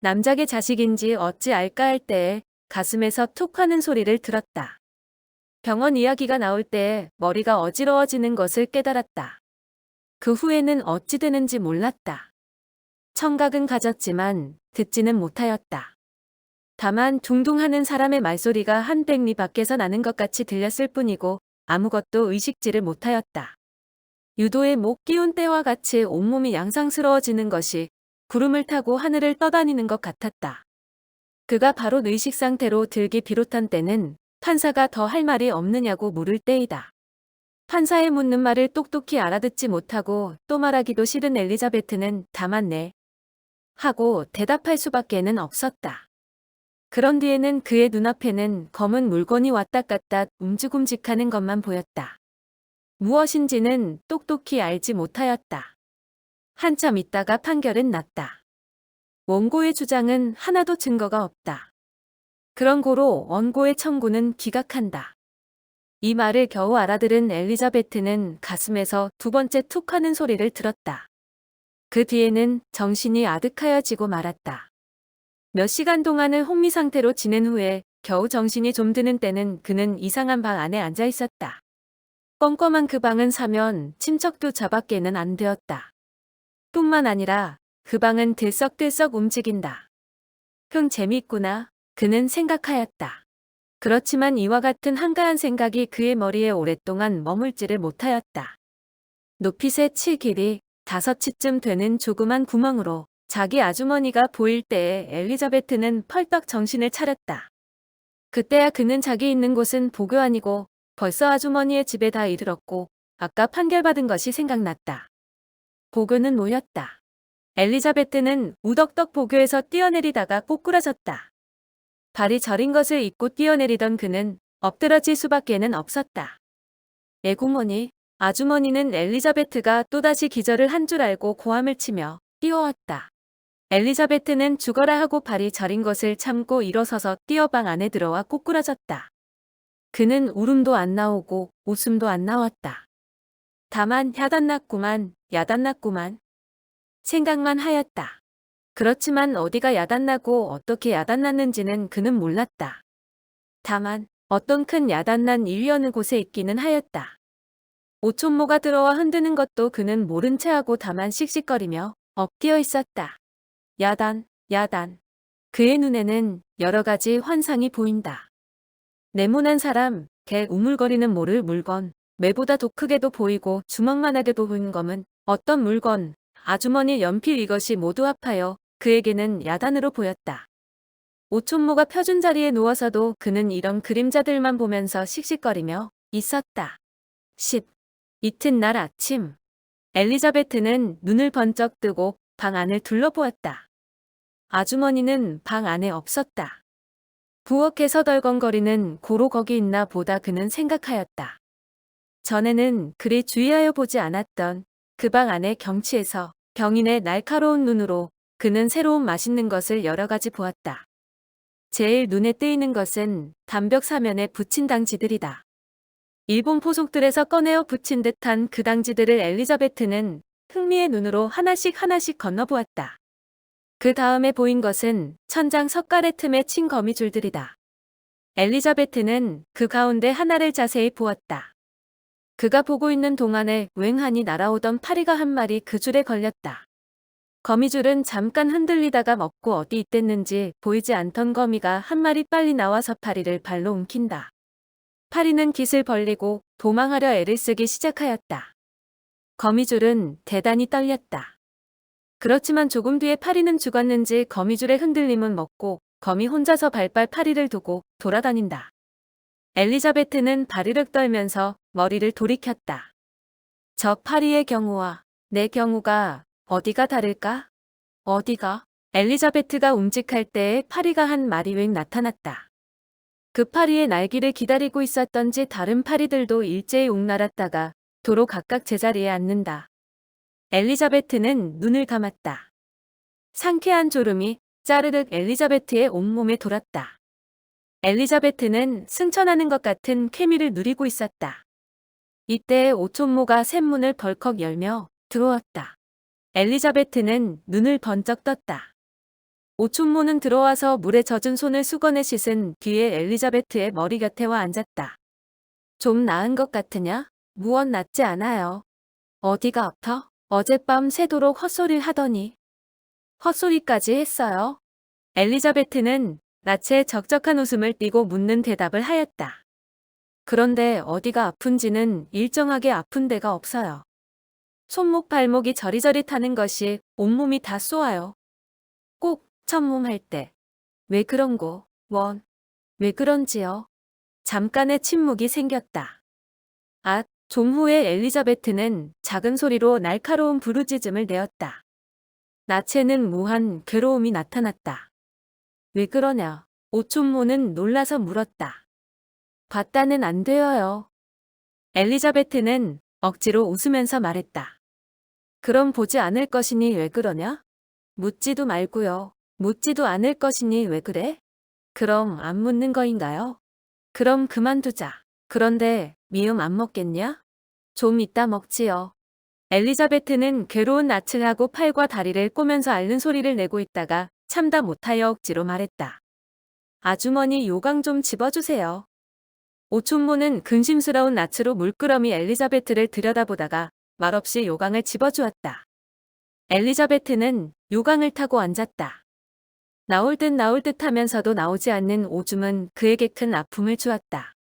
남작의 자식인지 어찌 알까 할 때에 가슴에서 툭 하는 소리를 들었다. 병원 이야기가 나올 때에 머리가 어지러워지는 것을 깨달았다. 그 후에는 어찌 되는지 몰랐다. 청각은 가졌지만 듣지는 못하였다. 다만 둥둥하는 사람의 말소리가 한 백리 밖에서 나는 것 같이 들렸을 뿐이고 아무것도 의식지를 못하였다. 유도의 목 끼운 때와 같이 온몸이 양상스러워지는 것이 구름을 타고 하늘을 떠다니는 것 같았다. 그가 바로 의식 상태로 들기 비롯한 때는 판사가 더 할 말이 없느냐고 물을 때이다. 판사의 묻는 말을 똑똑히 알아듣지 못하고 또 말하기도 싫은 엘리자베트는 다만 네 하고 대답할 수밖에는 없었다. 그런 뒤에는 그의 눈앞에는 검은 물건이 왔다 갔다 움직움직하는 것만 보였다. 무엇인지는 똑똑히 알지 못하였다. 한참 있다가 판결은 났다. 원고의 주장은 하나도 증거가 없다. 그런 고로 원고의 청구는 기각한다. 이 말을 겨우 알아들은 엘리자베트는 가슴에서 두 번째 툭 하는 소리를 들었다. 그 뒤에는 정신이 아득하여지고 말았다. 몇 시간 동안을 혼미 상태로 지낸 후에 겨우 정신이 좀 드는 때는 그는 이상한 방 안에 앉아 있었다. 껌껌한 그 방은 사면 침척도 저밖에는 안 되었다. 뿐만 아니라 그 방은 들썩들썩 움직인다. 재미있구나. 그는 생각하였다. 그렇지만 이와 같은 한가한 생각이 그의 머리에 오랫동안 머물지를 못하였다. 높이새 7 길이 5치쯤 되는 조그만 구멍으로 자기 아주머니가 보일 때에 엘리자베트는 펄떡 정신을 차렸다. 그때야 그는 자기 있는 곳은 보교 아니고 벌써 아주머니의 집에 다 이르렀고 아까 판결받은 것이 생각났다. 보교는 놓였다. 엘리자베트는 우덕덕 보교에서 뛰어내리다가 꼬꾸라졌다. 발이 저린 것을 잊고 뛰어내리던 그는 엎드러질 수밖에는 없었다. 애구머니, 아주머니는 엘리자베트가 또다시 기절을 한 줄 알고 고함을 치며 뛰어왔다. 엘리자베트는 죽어라 하고 발이 저린 것을 참고 일어서서 뛰어 방 안에 들어와 꼬꾸라졌다. 그는 울음도 안 나오고 웃음도 안 나왔다. 다만 야단났구만, 야단났구만. 생각만 하였다. 그렇지만 어디가 야단나고 어떻게 야단났는지는 그는 몰랐다. 다만 어떤 큰 야단난 일이 어느 곳에 있기는 하였다. 오촌모가 들어와 흔드는 것도 그는 모른 체하고 다만 씩씩거리며 엎드려 있었다. 야단, 야단. 그의 눈에는 여러 가지 환상이 보인다. 네모난 사람, 개 우물거리는 모를 물건, 매보다 더 크게도 보이고 주먹만하게도 보이는 검은 어떤 물건, 아주머니 연필 이것이 모두 합하여 그에게는 야단으로 보였다. 오촌모가 펴준 자리에 누워서도 그는 이런 그림자들만 보면서 씩씩거리며 있었다. 10. 이튿날 아침 엘리자베트는 눈을 번쩍 뜨고 방 안을 둘러보았다. 아주머니는 방 안에 없었다. 부엌에서 덜컹거리는 고로 거기 있나 보다 그는 생각하였다. 전에는 그리 주의하여 보지 않았던 그 방 안의 경치에서 경인의 날카로운 눈으로 그는 새로운 맛있는 것을 여러 가지 보았다. 제일 눈에 띄는 것은 담벽 사면에 붙인 당지들이다. 일본 포속들에서 꺼내어 붙인 듯한 그 당지들을 엘리자베트는 흥미의 눈으로 하나씩 하나씩 건너보았다. 그 다음에 보인 것은 천장 석가래 틈에 친 거미줄들이다. 엘리자베트는 그 가운데 하나를 자세히 보았다. 그가 보고 있는 동안에 왱하니 날아오던 파리가 한 마리 그 줄에 걸렸다. 거미줄은 잠깐 흔들리다가 먹고 어디 있댔는지 보이지 않던 거미가 한 마리 빨리 나와서 파리를 발로 움킨다. 파리는 깃을 벌리고 도망하려 애를 쓰기 시작하였다. 거미줄은 대단히 떨렸다. 그렇지만 조금 뒤에 파리는 죽었는지 거미줄의 흔들림은 먹고 거미 혼자서 발발 파리를 두고 돌아다닌다. 엘리자베트는 바르륵 떨면서 머리를 돌이켰다. 저 파리의 경우와 내 경우가 어디가 다를까? 어디가? 엘리자베트가 움직할 때에 파리가 한 마리 웽 나타났다. 그 파리의 날기를 기다리고 있었던지 다른 파리들도 일제히 옥날았다가 도로 각각 제자리에 앉는다. 엘리자베트는 눈을 감았다. 상쾌한 졸음이 짜르륵 엘리자베트의 온몸에 돌았다. 엘리자베트는 승천하는 것 같은 쾌미를 누리고 있었다. 이때 오촌모가 샘문을 벌컥 열며 들어왔다. 엘리자베트는 눈을 번쩍 떴다. 오촌모는 들어와서 물에 젖은 손을 수건에 씻은 뒤에 엘리자베트의 머리 곁에 와 앉았다. 좀 나은 것 같으냐? 무언 낫지 않아요. 어디가 아파? 어젯밤 새도록 헛소리를 하더니. 헛소리까지 했어요? 엘리자베트는 낯에 적적한 웃음을 띠고 묻는 대답을 하였다. 그런데 어디가 아픈지는 일정하게 아픈 데가 없어요. 손목 발목이 저리저리 타는 것이 온몸이 다 쏘아요. 꼭 천몸할 때. 왜 그런고? 왜 그런지요? 잠깐의 침묵이 생겼다. 좀 후에 엘리자베트는 작은 소리로 날카로운 부르짖음을 내었다. 낯에는 무한 괴로움이 나타났다. 왜 그러냐? 오촌모는 놀라서 물었다. 봤다는 안 되어요. 엘리자베트는 억지로 웃으면서 말했다. 그럼 보지 않을 것이니 왜 그러냐? 묻지도 말고요. 묻지도 않을 것이니 왜 그래? 그럼 안 묻는 거인가요? 그럼 그만두자. 그런데 미음 안 먹겠냐? 좀 이따 먹지요. 엘리자베트는 괴로운 낯을 하고 팔과 다리를 꼬면서 앓는 소리를 내고 있다가 참다 못하여 억지로 말했다. 아주머니 요강 좀 집어주세요. 오촌모는 근심스러운 낯으로 물끄러미 엘리자베트를 들여다보다가 말없이 요강을 집어주었다. 엘리자베트는 요강을 타고 앉았다. 나올 듯 하면서도 나오지 않는 오줌은 그에게 큰 아픔을 주었다.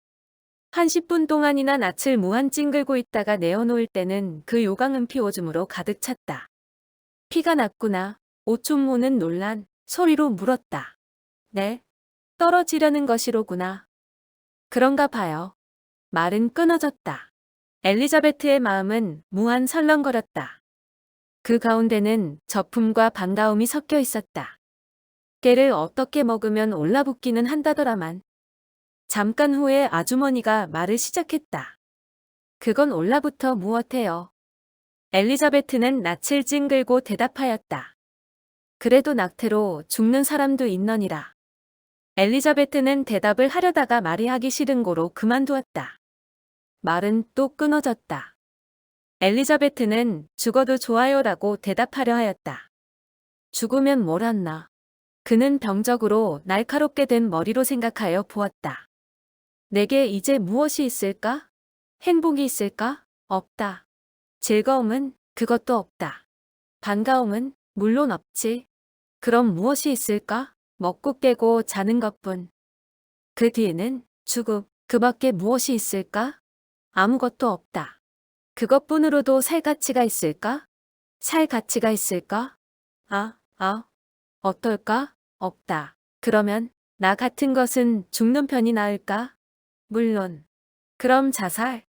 한 10분 동안이나 낯을 무한 찡글고 있다가 내어놓을 때는 그 요강은 피 오줌으로 가득 찼다. 피가 났구나. 오촌모는 놀란 소리로 물었다. 네? 떨어지려는 것이로구나. 그런가 봐요. 말은 끊어졌다. 엘리자베트의 마음은 무한 설렁거렸다. 그 가운데는 저품과 반가움이 섞여 있었다. 깨를 어떻게 먹으면 올라붙기는 한다더라만. 잠깐 후에 아주머니가 말을 시작했다. 그건 올라붙어 무엇해요. 엘리자베트는 낯을 찡글고 대답하였다. 그래도 낙태로 죽는 사람도 있너니라. 엘리자베트는 대답을 하려다가 말이 하기 싫은 고로 그만두었다. 말은 또 끊어졌다. 엘리자베트는 죽어도 좋아요라고 대답하려 하였다. 죽으면 뭘 한나. 그는 병적으로 날카롭게 된 머리로 생각하여 보았다. 내게 이제 무엇이 있을까? 행복이 있을까? 없다. 즐거움은 그것도 없다. 반가움은 물론 없지. 그럼 무엇이 있을까? 먹고 깨고 자는 것뿐. 그 뒤에는 죽음, 그밖에 무엇이 있을까? 아무것도 없다. 그것뿐으로도 살 가치가 있을까? 살 가치가 있을까? 어떨까? 없다. 그러면 나 같은 것은 죽는 편이 나을까? 물론. 그럼 자살?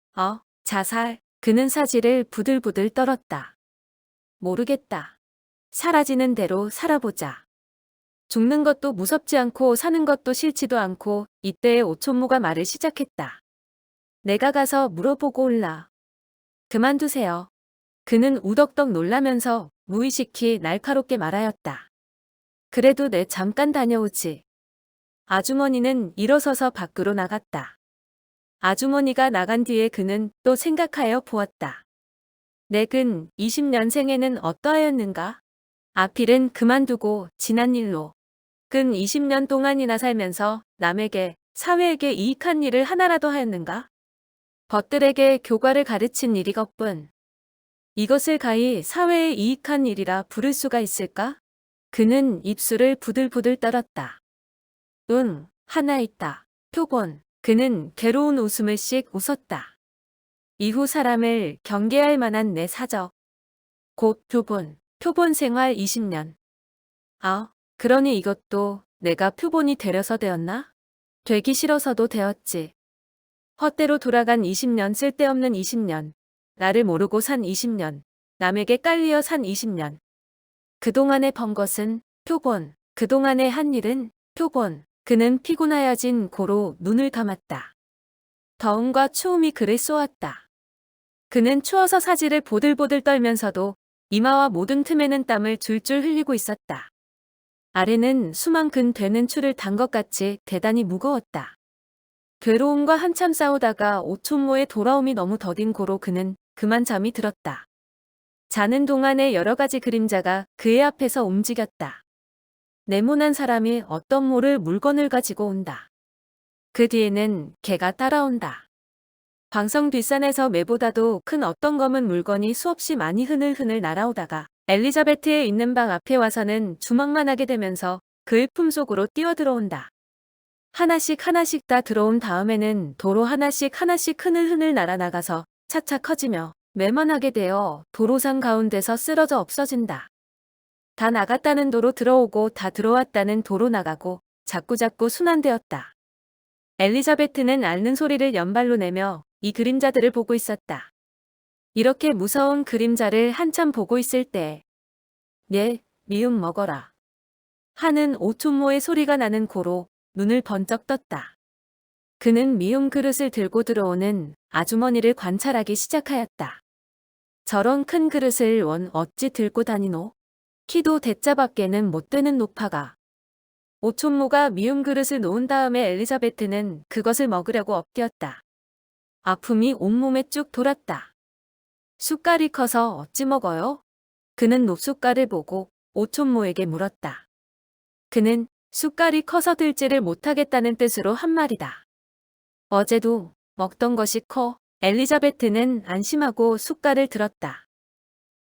자살. 그는 사지를 부들부들 떨었다. 모르겠다. 사라지는 대로 살아보자. 죽는 것도 무섭지 않고 사는 것도 싫지도 않고 이때에 오촌모가 말을 시작했다. 내가 가서 물어보고 올라. 그만두세요. 그는 우덕덕 놀라면서 무의식히 날카롭게 말하였다. 그래도 내 잠깐 다녀오지. 아주머니는 일어서서 밖으로 나갔다. 아주머니가 나간 뒤에 그는 또 생각하여 보았다. 내 근 20년생에는 어떠하였는가? 아필은 그만두고 지난 일로 근 20년 동안이나 살면서 남에게 사회에게 이익한 일을 하나라도 하였는가? 벗들에게 교과를 가르친 일이것뿐. 이것을 가히 사회에 이익한 일이라 부를 수가 있을까? 그는 입술을 부들부들 떨었다. 응, 하나 있다. 표본. 그는 괴로운 웃음을 씩 웃었다. 이후 사람을 경계할 만한 내 사적. 곧 표본. 표본 생활 20년. 그러니 이것도 내가 표본이 되려서 되었나? 되기 싫어서도 되었지. 헛되로 돌아간 20년, 쓸데없는 20년. 나를 모르고 산 20년. 남에게 깔리어 산 20년. 그동안에 번 것은 표본. 그동안에 한 일은 표본. 그는 피곤하여진 고로 눈을 감았다. 더움과 추움이 그를 쏘았다. 그는 추워서 사지를 보들보들 떨면서도 이마와 모든 틈에는 땀을 줄줄 흘리고 있었다. 아래는 수만큼 되는 추를 단 것 같이 대단히 무거웠다. 괴로움과 한참 싸우다가 오촌모의 돌아옴이 너무 더딘 고로 그는 그만 잠이 들었다. 자는 동안에 여러 가지 그림자가 그의 앞에서 움직였다. 네모난 사람이 어떤 모를 물건을 가지고 온다. 그 뒤에는 개가 따라온다. 방성 뒷산에서 매보다도 큰 어떤 검은 물건이 수없이 많이 흐늘흐늘 날아오다가 엘리자베트의 있는 방 앞에 와서는 주먹만 하게 되면서 그의 품속으로 뛰어들어온다. 하나씩 하나씩 다 들어온 다음에는 도로 하나씩 하나씩 흐늘흐늘 날아나가서 차차 커지며 매만하게 되어 도로상 가운데서 쓰러져 없어진다. 다 나갔다는 도로 들어오고 다 들어왔다는 도로 나가고 자꾸자꾸 순환되었다. 엘리자베트는 앓는 소리를 연발로 내며 이 그림자들을 보고 있었다. 이렇게 무서운 그림자를 한참 보고 있을 때 미음 먹어라 하는 오촌모의 소리가 나는 고로 눈을 번쩍 떴다. 그는 미음 그릇을 들고 들어오는 아주머니를 관찰하기 시작하였다. 저런 큰 그릇을 원 어찌 들고 다니노? 키도 대자밖에는 못 되는 노파가. 오촌모가 미음 그릇을 놓은 다음에 엘리자베트는 그것을 먹으려고 엎드었다. 아픔이 온몸에 쭉 돌았다. 숟갈이 커서 어찌 먹어요? 그는 놋숟갈을 보고 오촌모에게 물었다. 그는 숟갈이 커서 들지를 못하겠다는 뜻으로 한 말이다. 어제도 먹던 것이 커. 엘리자베트는 안심하고 숟갈을 들었다.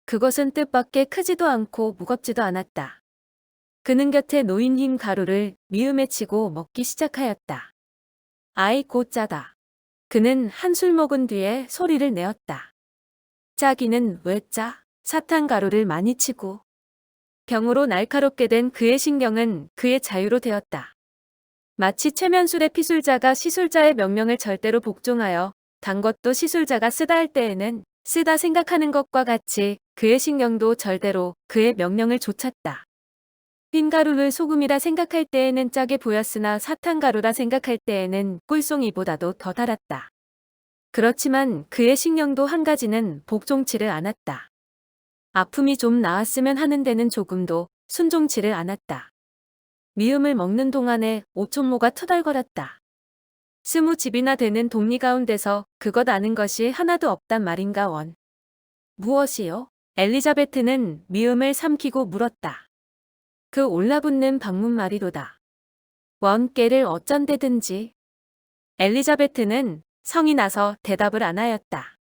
그것은 뜻밖의 크지도 않고 무겁지도 않았다. 그는 곁에 놓인 흰 가루를 미음에 치고 먹기 시작하였다. 아이 곧 짜다. 그는 한술 먹은 뒤에 소리를 내었다. 짜기는 왜 짜? 사탕 가루를 많이 치고. 병으로 날카롭게 된 그의 신경은 그의 자유로 되었다. 마치 최면술의 피술자가 시술자의 명령을 절대로 복종하여 단 것도 시술자가 쓰다 할 때에는 쓰다 생각하는 것과 같이 그의 신경도 절대로 그의 명령을 좇았다. 흰가루를 소금이라 생각할 때에는 짜게 보였으나 사탕가루라 생각할 때에는 꿀송이보다도 더 달았다. 그렇지만 그의 신경도 한 가지는 복종치를 않았다. 아픔이 좀 나았으면 하는 데는 조금도 순종치를 않았다. 미음을 먹는 동안에 오촌모가 터덜거렸다. 20집이나 되는 독리 가운데서 그것 아는 것이 하나도 없단 말인가 원. 무엇이요? 엘리자베트는 미음을 삼키고 물었다. 그 올라붙는 방문말이로다. 원 깨를 어쩐데든지. 엘리자베트는 성이 나서 대답을 안 하였다.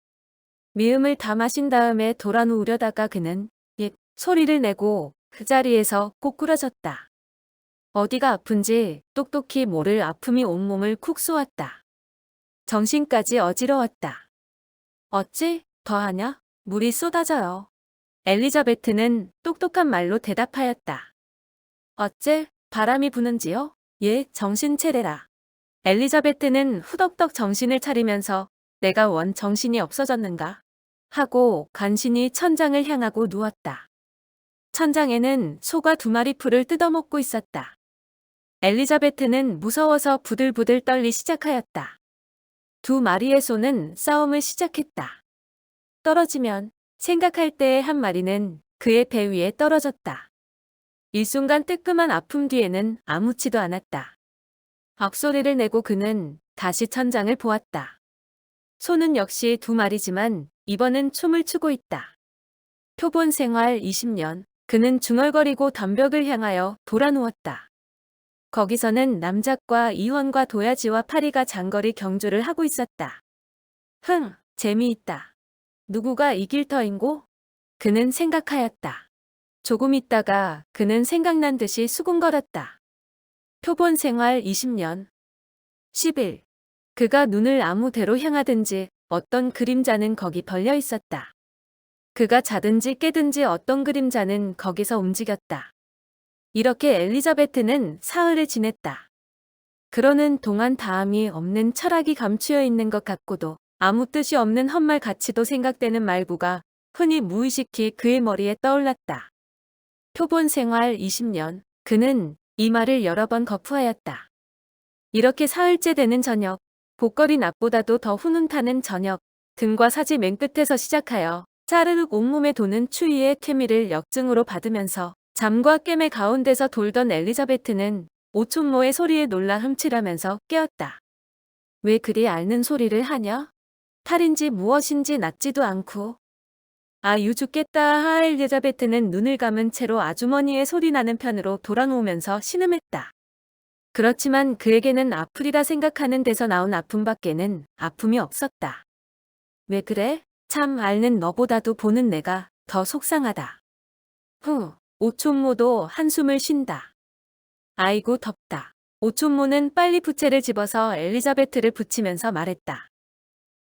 미음을 다 마신 다음에 돌아 누우려다가 그는 소리를 내고 그 자리에서 꼬꾸라졌다. 어디가 아픈지 똑똑히 모를 아픔이 온몸을 쿡 쏘았다. 정신까지 어지러웠다. 어찌 더하냐? 물이 쏟아져요. 엘리자베트는 똑똑한 말로 대답하였다. 어째 바람이 부는지요? 예, 정신 차려라. 엘리자베트는 후덕덕 정신을 차리면서 내가 원 정신이 없어졌는가? 하고 간신히 천장을 향하고 누웠다. 천장에는 소가 2마리 풀을 뜯어먹고 있었다. 엘리자베트는 무서워서 부들부들 떨리 시작하였다. 2마리의 소는 싸움을 시작했다. 떨어지면 생각할 때에 한 마리는 그의 배 위에 떨어졌다. 일순간 뜨끔한 아픔 뒤에는 아무치도 않았다. 악소리를 내고 그는 다시 천장을 보았다. 소는 역시 2마리지만 이번은 춤을 추고 있다. 표본 생활 20년, 그는 중얼거리고 덤벽을 향하여 돌아 누웠다. 거기서는 남작과 이원과 도야지와 파리가 장거리 경주를 하고 있었다. 재미있다. 누구가 이길 터인고? 그는 생각하였다. 조금 있다가 그는 생각난 듯이 수군거렸다. 표본 생활 20년 10일. 그가 눈을 아무데로 향하든지 어떤 그림자는 거기 벌려 있었다. 그가 자든지 깨든지 어떤 그림자는 거기서 움직였다. 이렇게 엘리자베트는 사흘을 지냈다. 그러는 동안 다함이 없는 철학이 감추어 있는 것 같고도 아무 뜻이 없는 헛말 같이도 생각되는 말구가 흔히 무의식히 그의 머리에 떠올랐다. 표본 생활 20년, 그는 이 말을 여러 번 거푸하였다. 이렇게 사흘째 되는 저녁, 복거리 낮보다도 더 훈훈타는 저녁, 등과 사지 맨 끝에서 시작하여 짜르륵 온몸에 도는 추위의 쾌미를 역증으로 받으면서 잠과 깨매 가운데서 돌던 엘리자베트는 오촌모의 소리에 놀라 흠칫하면서 깨었다. 왜 그리 앓는 소리를 하냐? 탈인지 무엇인지 낫지도 않고. 아유 죽겠다 하 엘리자베트는 눈을 감은 채로 아주머니의 소리나는 편으로 돌아누우면서 신음했다. 그렇지만 그에게는 아프리라 생각하는 데서 나온 아픔밖에는 아픔이 없었다. 왜 그래? 참 앓는 너보다도 보는 내가 더 속상하다. 오촌모도 한숨을 쉰다. 아이고 덥다. 오촌모는 빨리 부채를 집어서 엘리자베트를 붙이면서 말했다.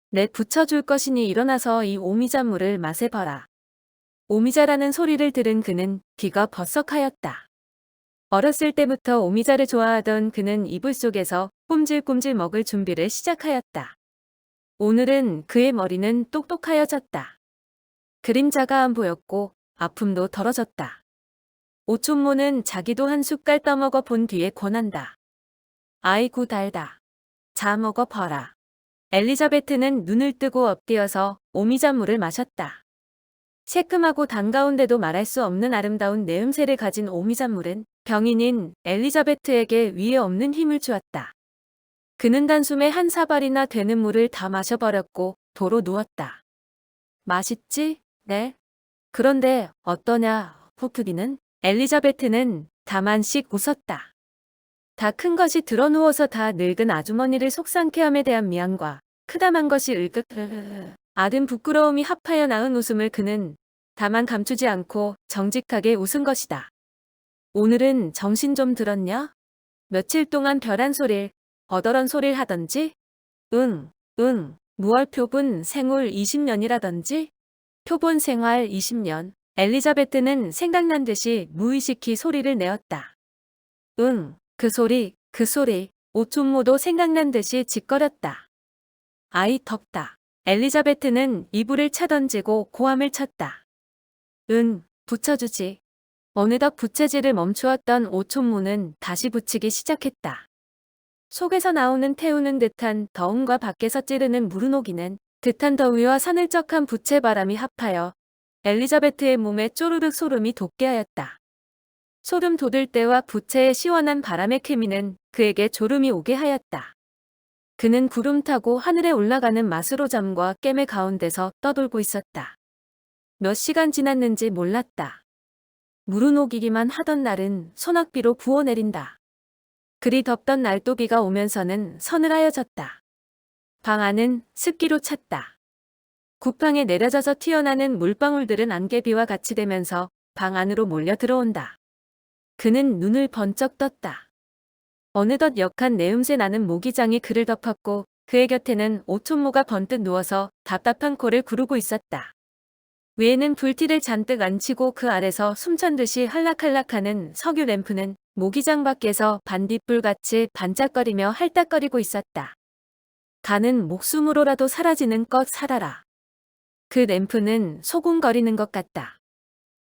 내 붙여줄 것이니 일어나서 이 오미자물을 마셔봐라. 오미자라는 소리를 들은 그는 귀가 버석하였다. 어렸을 때부터 오미자를 좋아하던 그는 이불 속에서 꼼질꼼질 먹을 준비를 시작하였다. 오늘은 그의 머리는 똑똑하여졌다. 그림자가 안 보였고 아픔도 덜어졌다. 오촌모는 자기도 한 숟갈 떠먹어 본 뒤에 권한다. 아이고 달다. 자 먹어 봐라. 엘리자베트는 눈을 뜨고 엎드려서 오미자물을 마셨다. 새큼하고 단 가운데도 말할 수 없는 아름다운 내음새를 가진 오미자물은 병인인 엘리자베트에게 위에 없는 힘을 주었다. 그는 단숨에 한 사발이나 되는 물을 다 마셔버렸고 도로 누웠다. 맛있지? 네. 그런데 어떠냐, 호프기는? 엘리자베트는 다만씩 웃었다. 다 큰 것이 드러누워서 다 늙은 아주머니를 속상케 함에 대한 미안과 크다만 것이 을긋 아든 부끄러움이 합하여 낳은 웃음을 그는 다만 감추지 않고 정직하게 웃은 것이다. 오늘은 정신 좀 들었냐? 며칠 동안 별한 소릴, 어더런 소릴 하던지? 무얼 표본 생울 20년이라던지? 표본 생활 20년. 엘리자베트는 생각난 듯이 무의식히 소리를 내었다. 응, 그 소리, 그 소리. 오촌모도 생각난 듯이 짓거렸다. 아이 덥다. 엘리자베트는 이불을 차던지고 고함을 쳤다. 응, 붙여주지. 어느덧 부채질을 멈추었던 오촌모는 다시 붙이기 시작했다. 속에서 나오는 태우는 듯한 더움과 밖에서 찌르는 무르녹이는 듯한 더위와 사늘적한 부채바람이 합하여 엘리자베트의 몸에 쪼르륵 소름이 돋게 하였다. 소름 돋을 때와 부채의 시원한 바람의 케미는 그에게 졸음이 오게 하였다. 그는 구름 타고 하늘에 올라가는 마스로잠과 깨매 가운데서 떠돌고 있었다. 몇 시간 지났는지 몰랐다. 무르녹이기만 하던 날은 소낙비로 부어내린다. 그리 덥던 날도 비가 오면서는 서늘하여졌다. 방 안은 습기로 찼다. 구팡에 내려져서 튀어나는 물방울들은 안개비와 같이 되면서 방 안으로 몰려 들어온다. 그는 눈을 번쩍 떴다. 어느덧 역한 내음새 나는 모기장이 그를 덮었고 그의 곁에는 오촌모가 번뜩 누워서 답답한 코를 구르고 있었다. 위에는 불티를 잔뜩 앉히고 그 아래서 숨찬 듯이 할락할락하는 석유 램프는 모기장 밖에서 반딧불같이 반짝거리며 할딱거리고 있었다. 가는 목숨으로라도 사라지는 것 살아라. 그 램프는 소곤거리는 것 같다.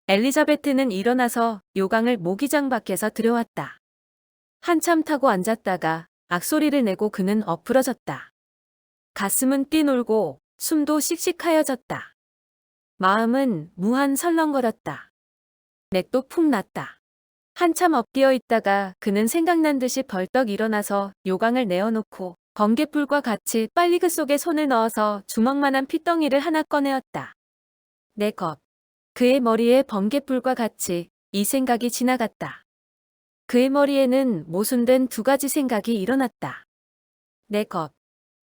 엘리자베트는 일어나서 요강을 모기장 밖에서 들여왔다. 한참 타고 앉았다가 악소리를 내고 그는 엎으러졌다. 가슴은 뛰놀고 숨도 씩씩하여졌다. 마음은 무한 설렁거렸다. 넥도 푹 났다. 한참 엎드려 있다가 그는 생각난 듯이 벌떡 일어나서 요강을 내어놓고 번갯불과 같이 빨리 그 속에 손을 넣어서 주먹만한 핏덩이를 하나 꺼내었다. 내 것. 그의 머리에 번갯불과 같이 이 생각이 지나갔다. 그의 머리에는 모순된 두 가지 생각이 일어났다. 내 것.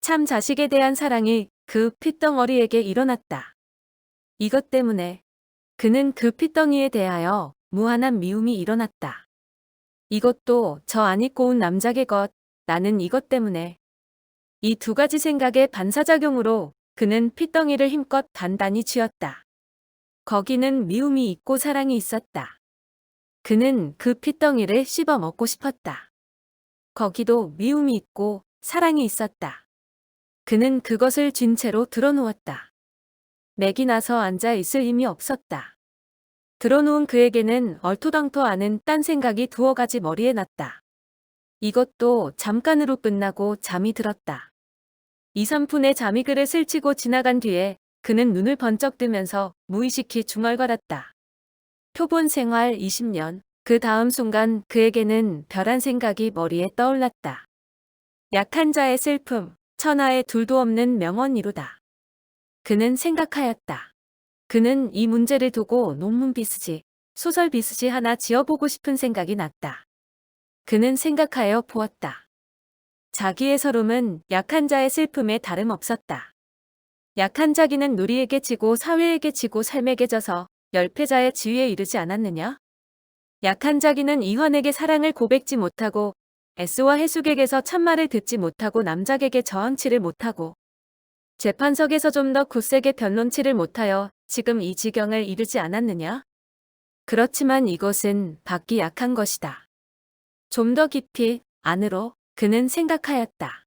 참 자식에 대한 사랑이 그 핏덩어리에게 일어났다. 이것 때문에 그는 그 핏덩이에 대하여 무한한 미움이 일어났다. 이것도 저 안 입고 온 남작의 것, 나는 이것 때문에. 이 두 가지 생각의 반사작용으로 그는 핏덩이를 힘껏 단단히 쥐었다. 거기는 미움이 있고 사랑이 있었다. 그는 그 핏덩이를 씹어 먹고 싶었다. 거기도 미움이 있고 사랑이 있었다. 그는 그것을 쥔 채로 드러누웠다. 맥이 나서 앉아 있을 힘이 없었다. 드러누운 그에게는 얼토당토 않은 딴 생각이 두어 가지 머리에 났다. 이것도 잠깐으로 끝나고 잠이 들었다. 2, 3분의 잠이 그를 스치고 지나간 뒤에 그는 눈을 번쩍 뜨면서 무의식히 중얼거렸다. 표본 생활 20년. 그 다음 순간 그에게는 별한 생각이 머리에 떠올랐다. 약한 자의 슬픔, 천하에 둘도 없는 명언이로다. 그는 생각하였다. 그는 이 문제를 두고 논문 비슷이, 소설 비슷이 하나 지어보고 싶은 생각이 났다. 그는 생각하여 보았다. 자기의 서름은 약한 자의 슬픔에 다름없었다. 약한 자기는 누리에게 지고 사회에게 지고 삶에게 져서 열패자의 지위에 이르지 않았느냐? 약한 자기는 이환에게 사랑을 고백지 못하고 S와 해숙에게서 참말을 듣지 못하고 남작에게 저항치를 못하고 재판석에서 좀 더 굳세게 변론치를 못하여 지금 이 지경을 이르지 않았느냐? 그렇지만 이것은 밖이 약한 것이다. 좀 더 깊이 안으로 그는 생각하였다.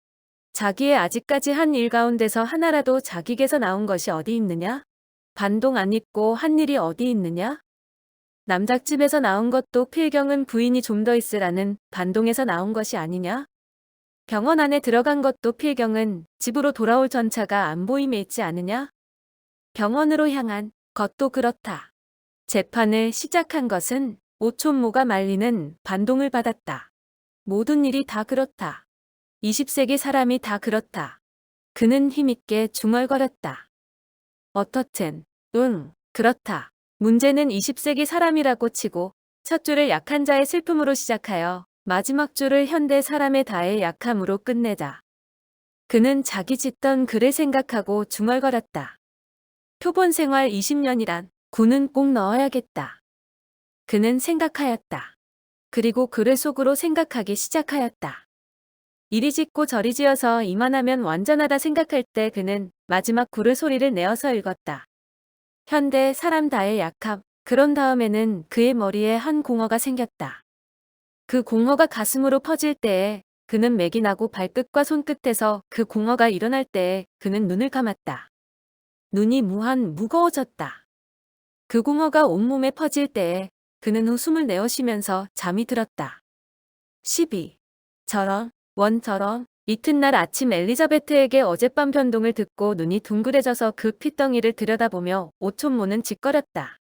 자기의 아직까지 한 일 가운데서 하나라도 자기에게서 나온 것이 어디 있느냐? 반동 안 있고 한 일이 어디 있느냐? 남작집에서 나온 것도 필경은 부인이 좀 더 있으라는 반동에서 나온 것이 아니냐? 병원 안에 들어간 것도 필경은 집으로 돌아올 전차가 안 보임에 있지 않으냐? 병원으로 향한 것도 그렇다. 재판을 시작한 것은 오촌모가 말리는 반동을 받았다. 모든 일이 다 그렇다. 20세기 사람이 다 그렇다. 그는 힘있게 중얼거렸다. 어떻든, 그렇다. 문제는 20세기 사람이라고 치고 첫 줄을 약한 자의 슬픔으로 시작하여 마지막 줄을 현대 사람의 다의 약함으로 끝내자. 그는 자기 짓던 글을 생각하고 중얼거렸다. 표본 생활 20년이란 구는 꼭 넣어야겠다. 그는 생각하였다. 그리고 글을 속으로 생각하기 시작하였다. 이리 짓고 저리 지어서 이만하면 완전하다 생각할 때 그는 마지막 구를 소리를 내어서 읽었다. 현대 사람 다의 약함, 그런 다음에는 그의 머리에 한 공허가 생겼다. 그 공허가 가슴으로 퍼질 때에 그는 맥이 나고 발끝과 손끝에서 그 공허가 일어날 때에 그는 눈을 감았다. 눈이 무거워졌다. 그 공허가 온몸에 퍼질 때에 그는 웃음을 내어 쉬면서 잠이 들었다. 12. 원처럼 이튿날 아침 엘리자베트에게 어젯밤 변동을 듣고 눈이 둥그레져서 그 핏덩이를 들여다보며 오촌모는 짓거렸다.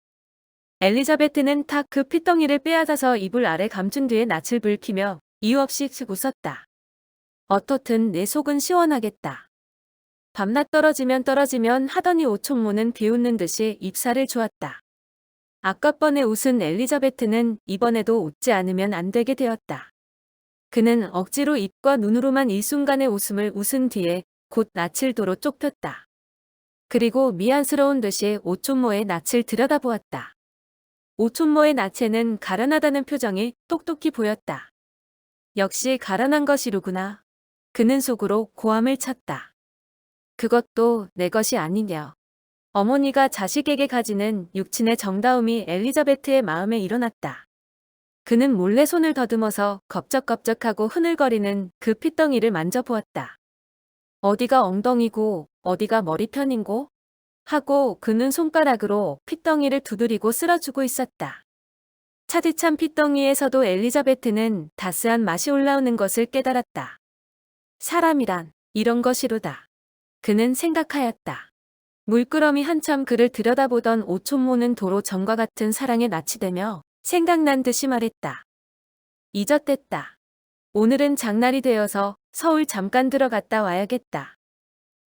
엘리자베트는 탁 그 핏덩이를 빼앗아서 이불 아래 감춘 뒤에 낯을 붉히며 이유 없이 웃었다. 어떻든 내 속은 시원하겠다. 밤낮 떨어지면 하더니 오촌모는 비웃는 듯이 입살을 조았다. 아까번에 웃은 엘리자베트는 이번에도 웃지 않으면 안 되게 되었다. 그는 억지로 입과 눈으로만 일순간의 웃음을 웃은 뒤에 곧 낯을 도로 좁혔다. 그리고 미안스러운 듯이 오촌모의 낯을 들여다보았다. 오촌모의 낯에는 가련하다는 표정이 똑똑히 보였다. 역시 가련한 것이로구나. 그는 속으로 고함을 쳤다. 그것도 내 것이 아니냐. 어머니가 자식에게 가지는 육친의 정다움이 엘리자베트의 마음에 일어났다. 그는 몰래 손을 더듬어서 겁적겁적하고 흐늘거리는 그 핏덩이를 만져보았다. 어디가 엉덩이고 어디가 머리편인고? 하고 그는 손가락으로 핏덩이를 두드리고 쓸어주고 있었다. 차디찬 핏덩이에서도 엘리자베트는 따스한 맛이 올라오는 것을 깨달았다. 사람이란 이런 것이로다. 그는 생각하였다. 물끄러미 한참 그를 들여다보던 오촌모는 도로 전과 같은 사랑에 납치되며 생각난 듯이 말했다. 잊었댔다. 오늘은 장날이 되어서 서울 잠깐 들어갔다 와야겠다.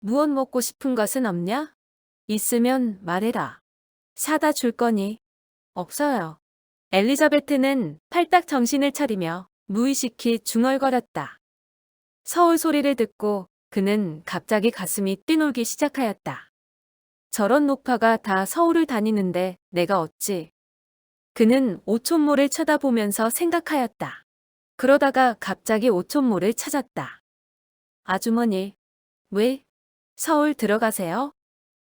무엇 먹고 싶은 것은 없냐? 있으면 말해라. 사다 줄 거니? 없어요. 엘리자베트는 팔딱 정신을 차리며 무의식히 중얼거렸다. 서울 소리를 듣고 그는 갑자기 가슴이 뛰놀기 시작하였다. 저런 노파가 다 서울을 다니는데 내가 어찌. 그는 오촌모를 쳐다보면서 생각하였다. 그러다가 갑자기 오촌모를 찾았다. 아주머니, 왜? 서울 들어가세요?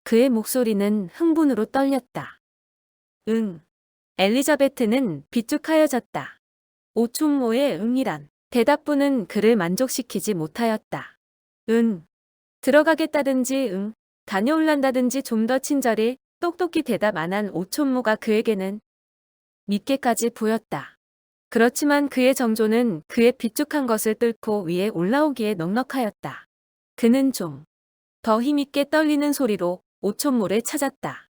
그의 목소리는 흥분으로 떨렸다. 응. 엘리자베트는 비축하여졌다. 오촌모의 응이란 대답부는 그를 만족시키지 못하였다. 응. 들어가겠다든지 응. 다녀올란다든지 좀 더 친절히 똑똑히 대답 안 한 오촌모가 그에게는 믿게까지 보였다. 그렇지만 그의 정조는 그의 비축한 것을 뚫고 위에 올라오기에 넉넉하였다. 그는 좀 더 힘있게 떨리는 소리로 오촌모를 찾았다.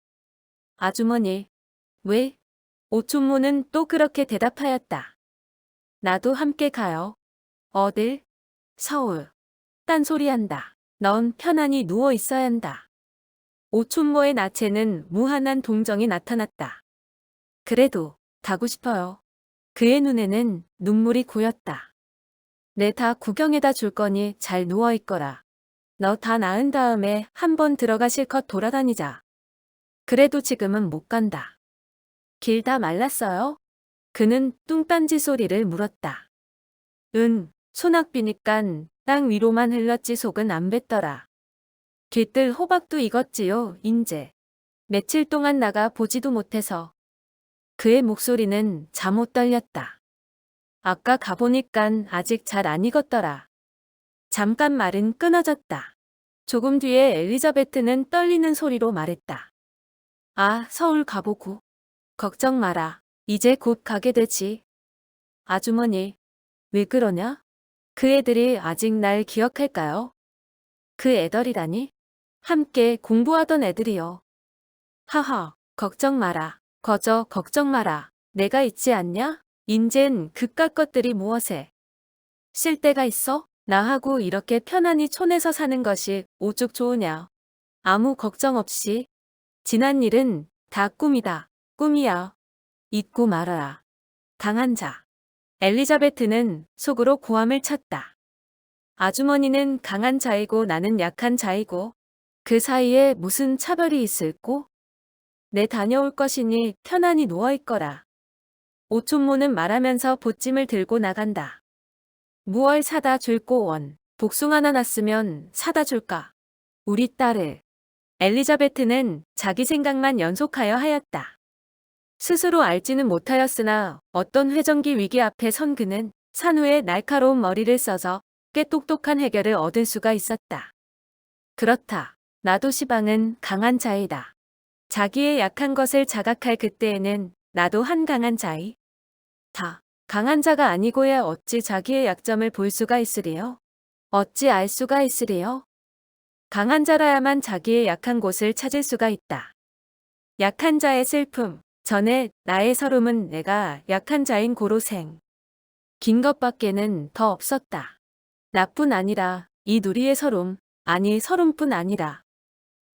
아주머니, 왜? 오촌모는 또 그렇게 대답하였다. 나도 함께 가요. 어딜? 서울. 딴소리한다. 넌 편안히 누워 있어야 한다. 오촌모의 낯에는 무한한 동정이 나타났다. 그래도 가고 싶어요. 그의 눈에는 눈물이 고였다. 내 다 구경해다 줄 거니 잘 누워 있거라. 너 다 나은 다음에 한번 들어가 실컷 돌아다니자. 그래도 지금은 못 간다. 길 다 말랐어요? 그는 뚱딴지 소리를 물었다. 소낙비니깐 땅 위로만 흘렀지 속은 안 뱉더라. 길들 호박도 익었지요, 인제. 며칠 동안 나가 보지도 못해서. 그의 목소리는 잠옷 떨렸다. 아까 가보니깐 아직 잘 안 익었더라. 잠깐 말은 끊어졌다. 조금 뒤에 엘리자베트는 떨리는 소리로 말했다. 아, 서울 가보고. 걱정 마라. 이제 곧 가게 되지. 아주머니, 왜 그러냐? 그 애들이 아직 날 기억할까요? 그 애들이라니? 함께 공부하던 애들이요. 하하, 걱정 마라. 거저 걱정 마라. 내가 있지 않냐? 인젠 그깟 것들이 무엇에 쓸 데가 있어? 나하고 이렇게 편안히 촌에서 사는 것이 오죽 좋으냐. 아무 걱정 없이. 지난 일은 다 꿈이다. 꿈이야. 잊고 말아라. 강한 자. 엘리자베트는 속으로 고함을 쳤다. 아주머니는 강한 자이고 나는 약한 자이고 그 사이에 무슨 차별이 있을꼬? 내 다녀올 것이니 편안히 누워있거라. 오촌모는 말하면서 보찜을 들고 나간다. 무얼 사다 줄꼬 원. 복숭 하나 났으면 사다 줄까? 우리 딸을. 엘리자베트는 자기 생각만 연속하여 하였다. 스스로 알지는 못하였으나 어떤 회전기 위기 앞에 선 그는 산후에 날카로운 머리를 써서 꽤 똑똑한 해결을 얻을 수가 있었다. 그렇다. 나도 시방은 강한 자이다. 자기의 약한 것을 자각할 그때에는 나도 한 강한 자이. 다. 강한 자가 아니고야 어찌 자기의 약점을 볼 수가 있으리요? 어찌 알 수가 있으리요? 강한 자라야만 자기의 약한 곳을 찾을 수가 있다. 약한 자의 슬픔. 전에 나의 서름은 내가 약한 자인 고로생. 긴 것밖에는 더 없었다. 나뿐 아니라 이 누리의 서름, 아니 서름뿐 아니라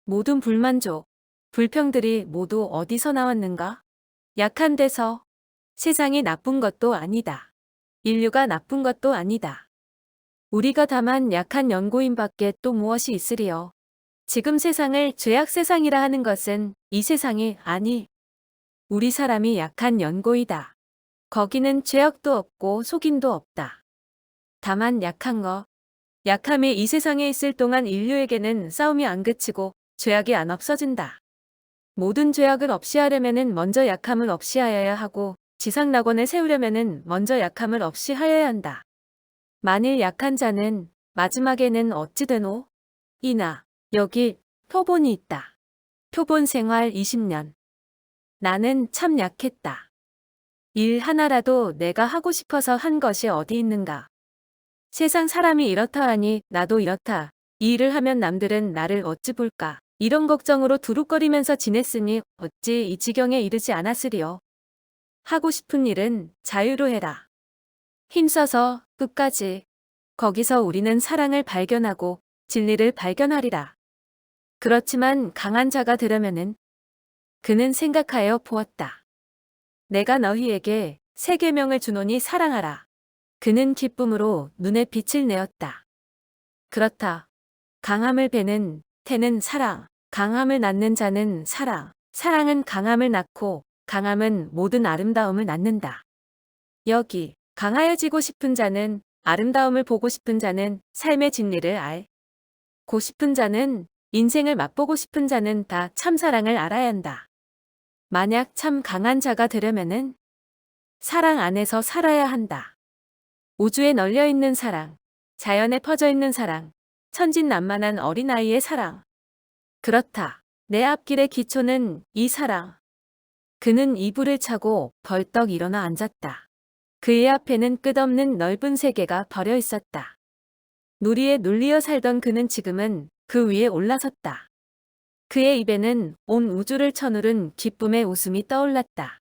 모든 불만족, 불평들이 모두 어디서 나왔는가? 약한 데서. 세상이 나쁜 것도 아니다. 인류가 나쁜 것도 아니다. 우리가 다만 약한 연고인밖에 또 무엇이 있으리요. 지금 세상을 죄악 세상이라 하는 것은 이 세상이 아니 우리 사람이 약한 연고이다. 거기는 죄악도 없고 속임도 없다. 다만 약한 것. 약함이 이 세상에 있을 동안 인류에게는 싸움이 안 그치고 죄악이 안 없어진다. 모든 죄악을 없이 하려면은 먼저 약함을 없이 하여야 하고 지상낙원을 세우려면은 먼저 약함을 없이 하여야 한다. 만일 약한 자는 마지막에는 어찌 되노? 이나 여기 표본이 있다. 표본 생활 20년. 나는 참 약했다. 일 하나라도 내가 하고 싶어서 한 것이 어디 있는가. 세상 사람이 이렇다 하니 나도 이렇다. 이 일을 하면 남들은 나를 어찌 볼까. 이런 걱정으로 두룩거리면서 지냈으니 어찌 이 지경에 이르지 않았으리요. 하고 싶은 일은 자유로 해라. 힘써서 끝까지. 거기서 우리는 사랑을 발견하고 진리를 발견하리라. 그렇지만 강한 자가 되려면은 그는 생각하여 보았다. 내가 너희에게 세 계명을 주노니 사랑하라. 그는 기쁨으로 눈에 빛을 내었다. 그렇다. 강함을 베는 태는 사랑, 강함을 낳는 자는 사랑, 사랑은 강함을 낳고 강함은 모든 아름다움을 낳는다. 여기 강하여지고 싶은 자는 아름다움을 보고 싶은 자는 삶의 진리를 알고 싶은 자는 인생을 맛보고 싶은 자는 다 참사랑을 알아야 한다. 만약 참 강한 자가 되려면은 사랑 안에서 살아야 한다. 우주에 널려 있는 사랑, 자연에 퍼져 있는 사랑, 천진난만한 어린아이의 사랑. 그렇다. 내 앞길의 기초는 이 사랑. 그는 이불을 차고 벌떡 일어나 앉았다. 그의 앞에는 끝없는 넓은 세계가 버려 있었다. 누리에 눌리어 살던 그는 지금은 그 위에 올라섰다. 그의 입에는 온 우주를 쳐누른 기쁨의 웃음이 떠올랐다.